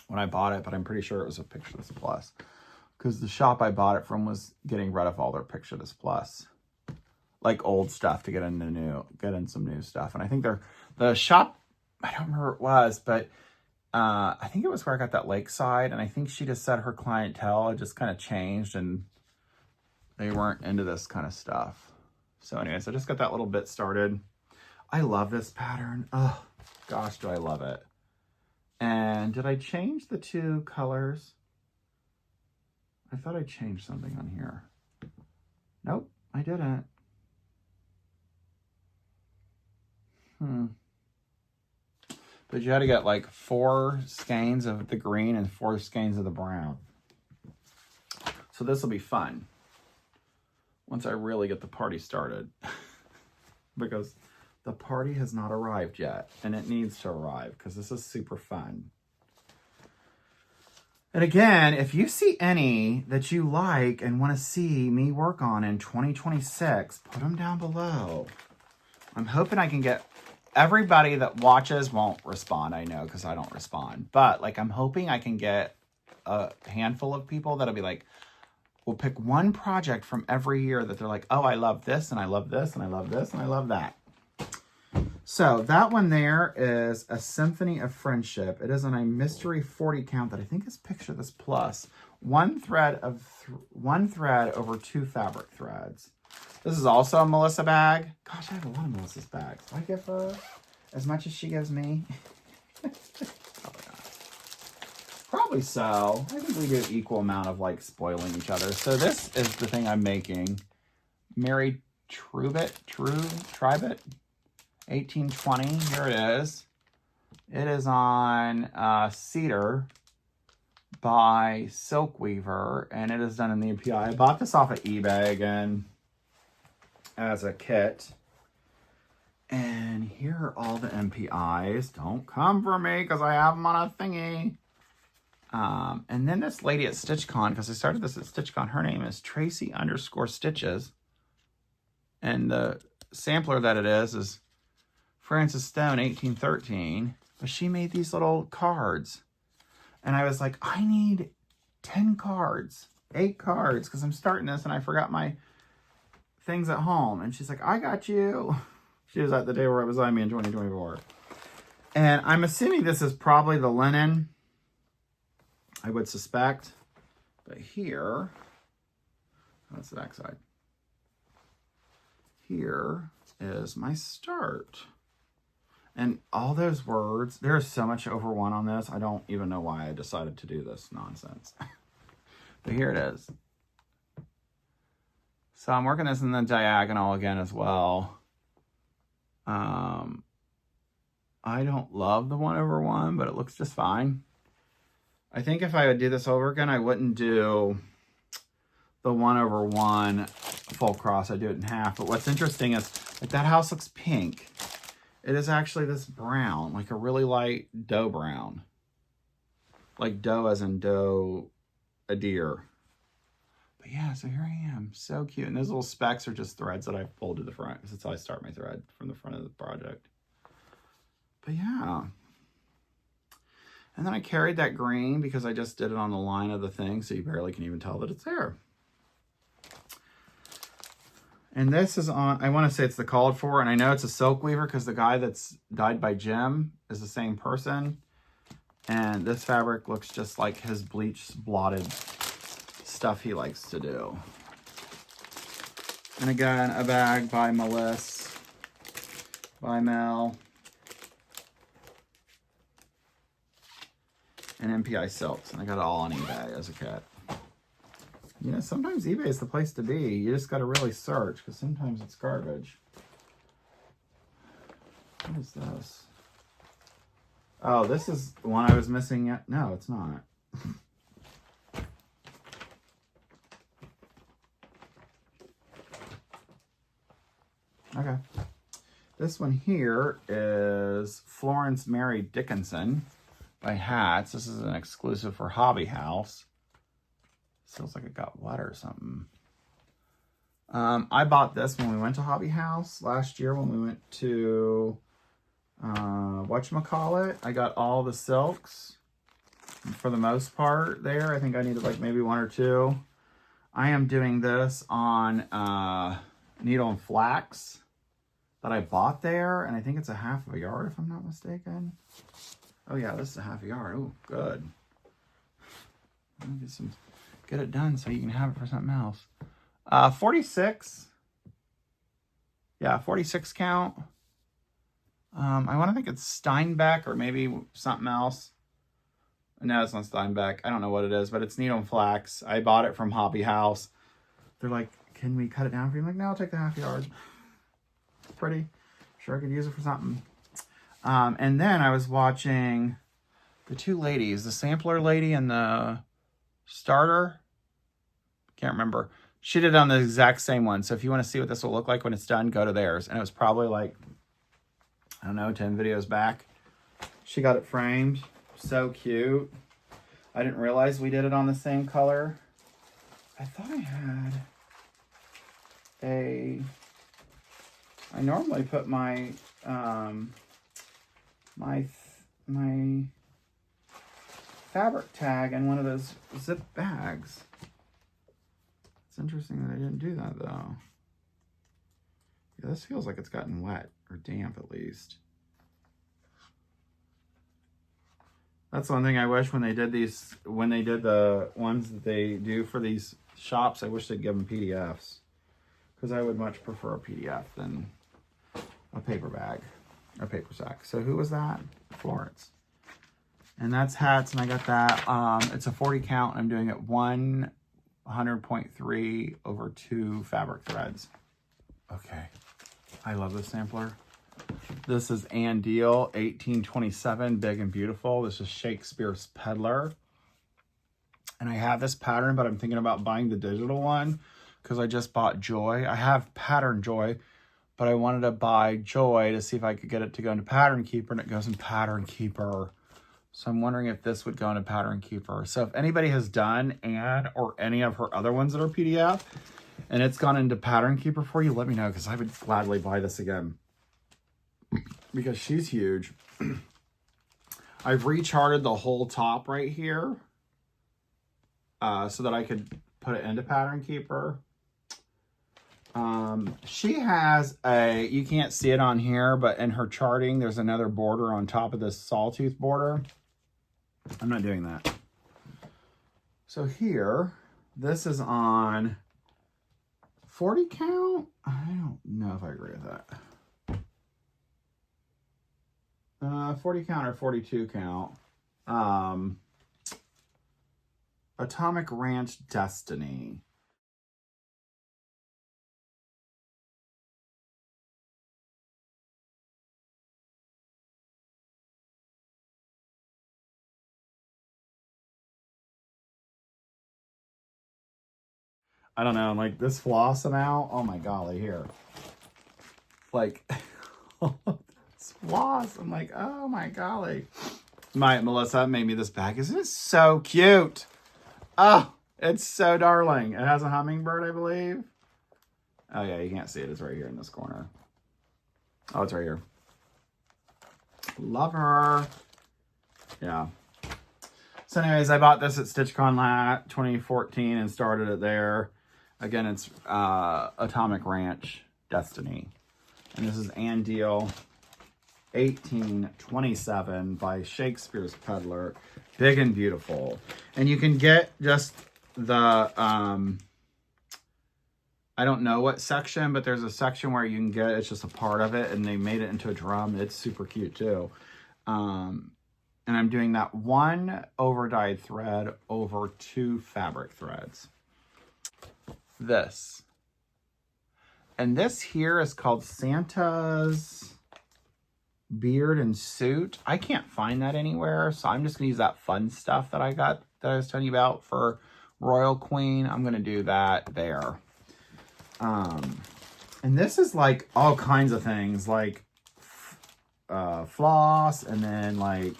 when I bought it, but I'm pretty sure it was a Picture This Plus, because the shop I bought it from was getting rid of all their Picture This Plus, like old stuff, to get in some new stuff. And I think the shop, I don't remember what it was, but I think it was where I got that Lakeside, and I think she just said her clientele had just kind of changed and they weren't into this kind of stuff. So anyways, I just got that little bit started. I love this pattern. Oh gosh, do I love it. And did I change the 2 colors? I thought I changed something on here. Nope, I didn't. But you had to get like 4 skeins of the green and 4 skeins of the brown. So this will be fun once I really get the party started. Because the party has not arrived yet, and it needs to arrive because this is super fun. And again, if you see any that you like and want to see me work on in 2026, put them down below. I'm hoping I can get everybody that watches won't respond, I know, because I don't respond. But like, I'm hoping I can get a handful of people that'll be like, we'll pick one project from every year that they're like, oh, I love this, and I love this, and I love this, and I love that. So that one there is a Symphony of Friendship. It is on a mystery 40 count that I think is Picture This Plus. One thread over 2 fabric threads. This is also a Melissa bag. Gosh, I have a lot of Melissa's bags. Do I give her as much as she gives me? Probably not. Probably so. I think we do an equal amount of like spoiling each other. So this is the thing I'm making. Mary Tribet, 1820. Here it is. It is on Cedar by Silk Weaver, and it is done in the MPI. I bought this off of eBay again as a kit. And here are all the MPIs. Don't come for me because I have them on a thingy. And then this lady at StitchCon, because I started this at StitchCon, her name is Tracy_Stitches. And the sampler that it is Frances Stone, 1813. But she made these little cards. And I was like, I need 10 cards, 8 cards, because I'm starting this and I forgot my things at home. And she's like, I got you. She was at the day where it was on me in 2024. And I'm assuming this is probably the linen, I would suspect. But here, that's the back side. Here is my start. And all those words, there's so much over 1 on this. I don't even know why I decided to do this nonsense. But here it is. So I'm working this in the diagonal again as well. I don't love the 1 over 1, but it looks just fine. I think if I would do this over again, I wouldn't do the 1 over 1 full cross. I'd do it in half. But what's interesting is, like, that house looks pink. It is actually this brown, like a really light doe brown. Like doe as in doe, a deer. But yeah, so here I am. So cute. And those little specks are just threads that I pulled to the front, because that's how I start my thread, from the front of the project. But yeah. And then I carried that green because I just did it on the line of the thing, so you barely can even tell that it's there. And this is on, I want to say it's the called for, and I know it's a Silk Weaver because the guy that's dyed by Jim is the same person. And this fabric looks just like his bleached, blotted stuff he likes to do. And again, a bag by Melissa, by Mel, and MPI Silks. And I got it all on eBay as a kit. You know, sometimes eBay is the place to be. You just got to really search, because sometimes it's garbage. What is this? Oh, this is the one I was missing yet. No, it's not. Okay. This one here is Florence Mary Dickinson by Hats. This is an exclusive for Hobby House. Feels like it got wet or something. I bought this when we went to Hobby House last year when we went to whatchamacallit. I got all the silks for the most part there. I think I needed like maybe one or two. I am doing this on needle and flax that I bought there, and I think it's a half of a yard if I'm not mistaken. Oh yeah, this is a half a yard. Oh, good. Let me get it done so you can have it for something else. 46. Yeah, 46 count. I want to think it's Steinbeck or maybe something else. No, it's not Steinbeck. I don't know what it is, but it's needle and flax. I bought it from Hobby House. They're like, can we cut it down for you? I'm like, no, I'll take the half yard. It's pretty. Sure, I could use it for something. And then I was watching the two ladies, the sampler lady and the starter. Can't remember. She did it on the exact same one. So if you want to see what this will look like when it's done, go to theirs. And it was probably like, I don't know, 10 videos back. She got it framed. So cute. I didn't realize we did it on the same color. I thought I had I normally put my my fabric tag in one of those zip bags. It's interesting that I didn't do that though. Yeah, this feels like it's gotten wet or damp at least. That's one thing I wish when they did these, when they did the ones that they do for these shops, I wish they'd give them PDFs. Because I would much prefer a PDF than a paper bag or paper sack. So who was that? Florence. And that's Hats, and I got that. It's a 40 count. I'm doing it 100.3 over 2 fabric threads. Okay. I love this sampler. This is Ann Deal, 1827, Big and Beautiful. This is Shakespeare's Peddler. And I have this pattern, but I'm thinking about buying the digital one because I just bought Joy. I have Pattern Joy, but I wanted to buy Joy to see if I could get it to go into Pattern Keeper, and it goes in Pattern Keeper. So I'm wondering if this would go into Pattern Keeper. So if anybody has done Ann or any of her other ones that are PDF, and it's gone into Pattern Keeper for you, let me know because I would gladly buy this again. Because she's huge. I've recharted the whole top right here so that I could put it into Pattern Keeper. She has a, you can't see it on here, but in her charting, there's another border on top of this sawtooth border. I'm not doing that. So here, this is on 40 count. I don't know if I agree with that. 40 count or 42 count. Atomic Ranch Destiny. I don't know, like this floss amount. Oh my golly, here. Like, this floss. I'm like, oh my golly. Melissa made me this bag. Isn't it so cute? Oh, it's so darling. It has a hummingbird, I believe. Oh yeah, you can't see it. It's right here in this corner. Oh, it's right here. Love her. Yeah. So anyways, I bought this at StitchCon 2014 and started it there. Again, it's Atomic Ranch Destiny. And this is Ann Deal 1827 by Shakespeare's Peddler. Big and Beautiful. And you can get just the, I don't know what section, but there's a section where you can get, it's just a part of it, and they made it into a drum. It's super cute too. And I'm doing that 1 over-dyed thread over 2 fabric threads. This. And this here is called Santa's Beard and Suit. I can't find that anywhere, so I'm just going to use that fun stuff that I got that I was telling you about for Royal Queen. I'm going to do that there. And this is like all kinds of things, like floss, and then like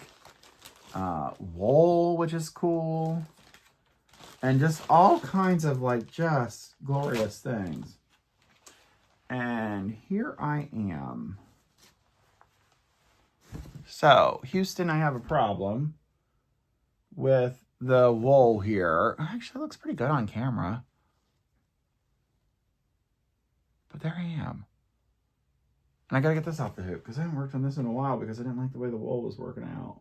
wool, which is cool. And just all kinds of like just glorious things. And here I am. So, Houston, I have a problem with the wool here. Actually, it looks pretty good on camera. But there I am. And I gotta get this off the hoop because I haven't worked on this in a while because I didn't like the way the wool was working out.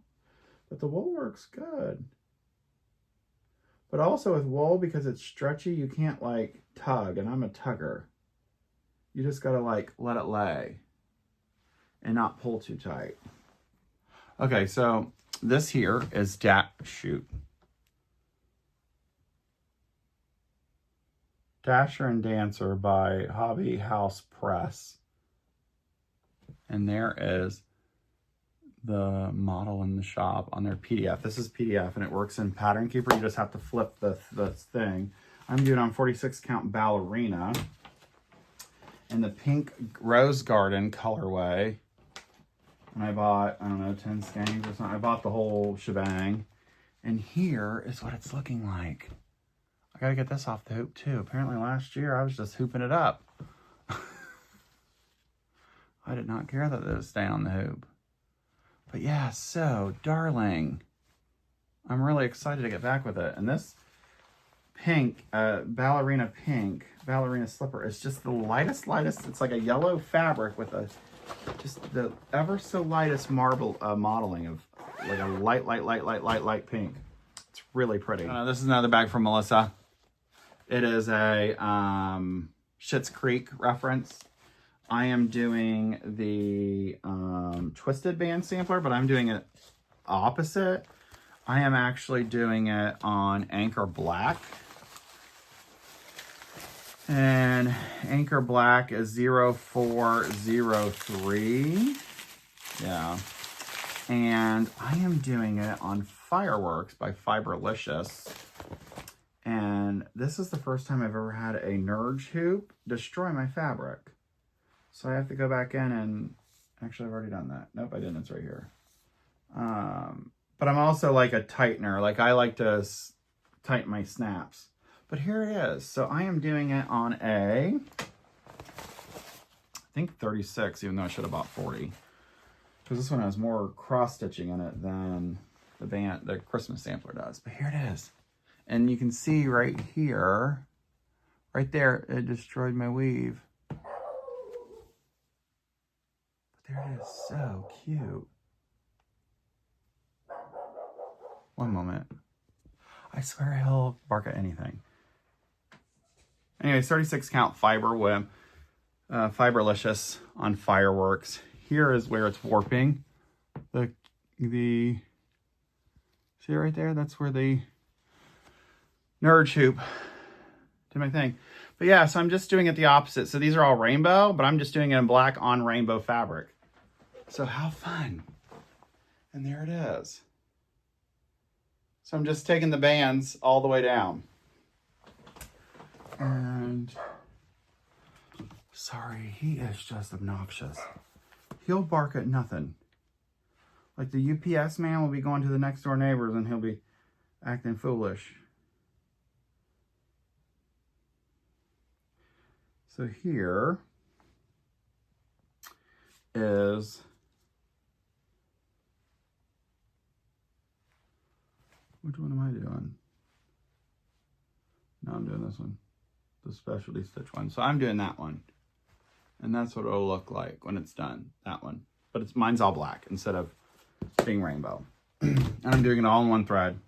But the wool works good. But also with wool, because it's stretchy, you can't like tug, and I'm a tugger. You just gotta like let it lay and not pull too tight. Okay, so this here is Dasher and Dancer by Hobby House Press. And there is the model in the shop on their PDF. This is PDF and it works in Pattern Keeper. You just have to flip the thing. I'm doing on 46 count ballerina in the pink rose garden colorway. And I bought, I don't know, 10 skeins or something. I bought the whole shebang. And here is what it's looking like. I gotta get this off the hoop too. Apparently last year I was just hooping it up. I did not care that it was staying on the hoop. But yeah, so darling. I'm really excited to get back with it. And this pink, ballerina slipper is just the lightest. It's like a yellow fabric with just the ever so lightest modeling of like a light pink. It's really pretty. This is another bag from Melissa. It is a Schitt's Creek reference. I am doing the twisted band sampler, but I'm doing it opposite. I am actually doing it on Anchor Black. And Anchor Black is 0403. Yeah. And I am doing it on Fireworks by Fiberlicious. And this is the first time I've ever had a Nerge hoop destroy my fabric. So I have to go back in and... Actually, I've already done that. Nope, I didn't. It's right here. But I'm also like a tightener. Like I like to tighten my snaps. But here it is. So I am doing it on I think 36, even though I should have bought 40. Because this one has more cross-stitching in it than the Christmas sampler does. But here it is. And you can see right here, right there, it destroyed my weave. But there it is, so cute. One moment. I swear he'll bark at anything. Anyway, 36 count fiber WIP, Fiberlicious on Fireworks. Here is where it's warping. See it right there? That's where the Nerge hoop did my thing. But yeah, so I'm just doing it the opposite. So these are all rainbow, but I'm just doing it in black on rainbow fabric. So how fun. And there it is. So I'm just taking the bands all the way down. And sorry, he is just obnoxious. He'll bark at nothing. Like the UPS man will be going to the next door neighbors and he'll be acting foolish. So here is which one am I doing? No, I'm doing this one. The specialty stitch one. So I'm doing that one. And that's what it'll look like when it's done. That one. But mine's all black instead of being rainbow. And I'm doing it all in one thread.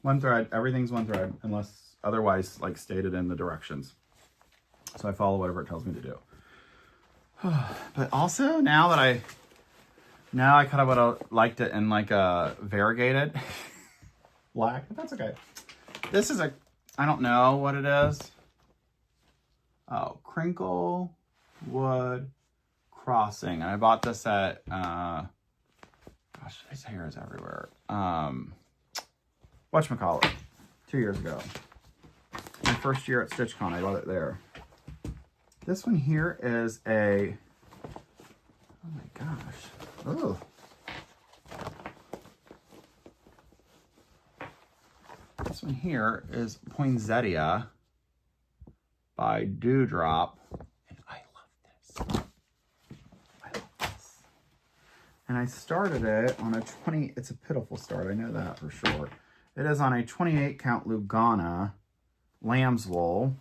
One thread. Everything's one thread unless otherwise like stated in the directions. So I follow whatever it tells me to do. But also now I kind of would have liked it in like a variegated black, but that's okay. This is I don't know what it is. Oh, Crinkle Wood Crossing. And I bought this at, gosh, his hair is everywhere. Whatchamacallit, 2 years ago. My first year at StitchCon, I bought it there. This one here is a, oh my gosh, oh. This one here is Poinsettia by Dewdrop. And I love this. I love this. And I started it on a 20, it's a pitiful start, I know that for sure. It is on a 28 count Lugana lamb's wool.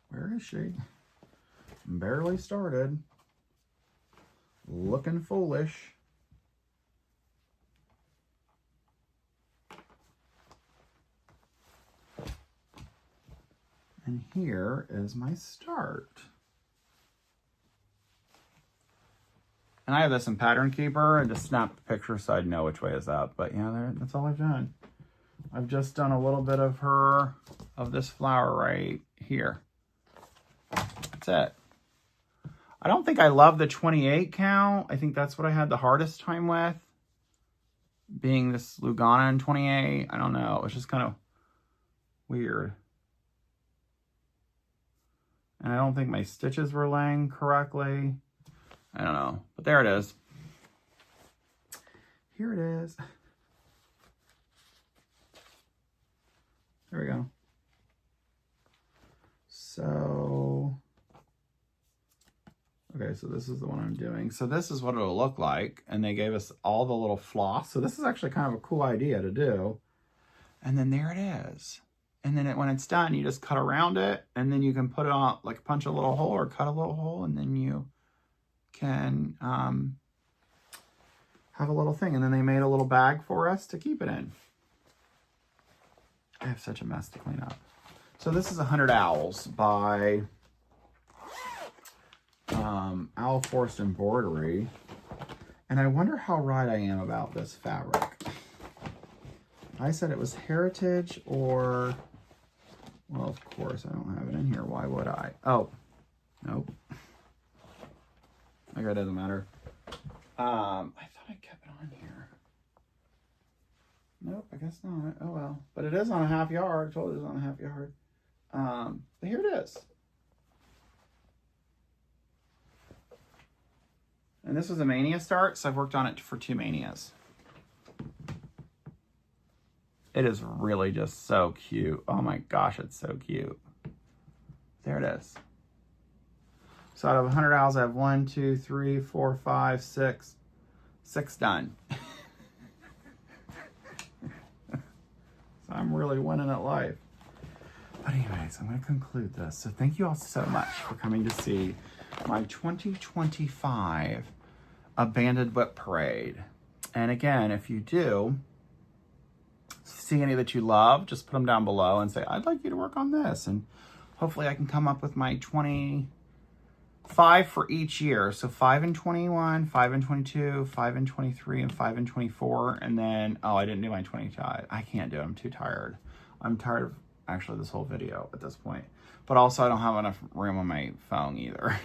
Where is she? Barely started. Looking foolish. And here is my start. And I have this in Pattern Keeper and just snapped the picture so I'd know which way is up. But yeah, there, that's all I've done. I've just done a little bit of her, of this flower right here. That's it. I don't think I love the 28 count. I think that's what I had the hardest time with. Being this Lugana in 28. I don't know. It's just kind of weird. And I don't think my stitches were laying correctly. I don't know. But there it is. Here it is. There we go. So, okay, so this is the one I'm doing. So this is what it'll look like. And they gave us all the little floss. So this is actually kind of a cool idea to do. And then there it is. And then when it's done, you just cut around it. And then you can put it on, like punch a little hole or cut a little hole. And then you can have a little thing. And then they made a little bag for us to keep it in. I have such a mess to clean up. So this is 100 Owls by Owl Forest Embroidery. And I wonder how right I am about this fabric. I said it was heritage or, well, of course, I don't have it in here. Why would I? Oh, nope. I guess it doesn't matter. I thought I kept it on here. Nope, I guess not. Oh, well. But it is on a half yard. I told you it was on a half yard. But here it is. And this was a Mania start, so I've worked on it for 2 Manias. It is really just so cute. Oh my gosh, it's so cute. There it is. So out of 100 owls, I have 1, 2, 3, 4, 5, 6. 6 done. So I'm really winning at life. But anyways, I'm going to conclude this. So thank you all so much for coming to see my 2025 Abandoned WIP Parade. And again, if you do see any that you love, just put them down below and say, I'd like you to work on this. And hopefully I can come up with my 25 for each year. So 5 in 21, 5 in 22, 5 in 23, and 5 in 24. And then, oh, I didn't do my 25. I can't do it. I'm too tired. I'm tired of actually this whole video at this point. But also I don't have enough room on my phone either.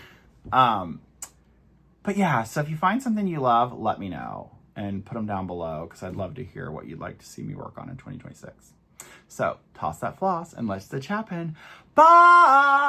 But yeah, so if you find something you love, let me know and put them down below because I'd love to hear what you'd like to see me work on in 2026. So toss that floss and let's stitch happen. Bye!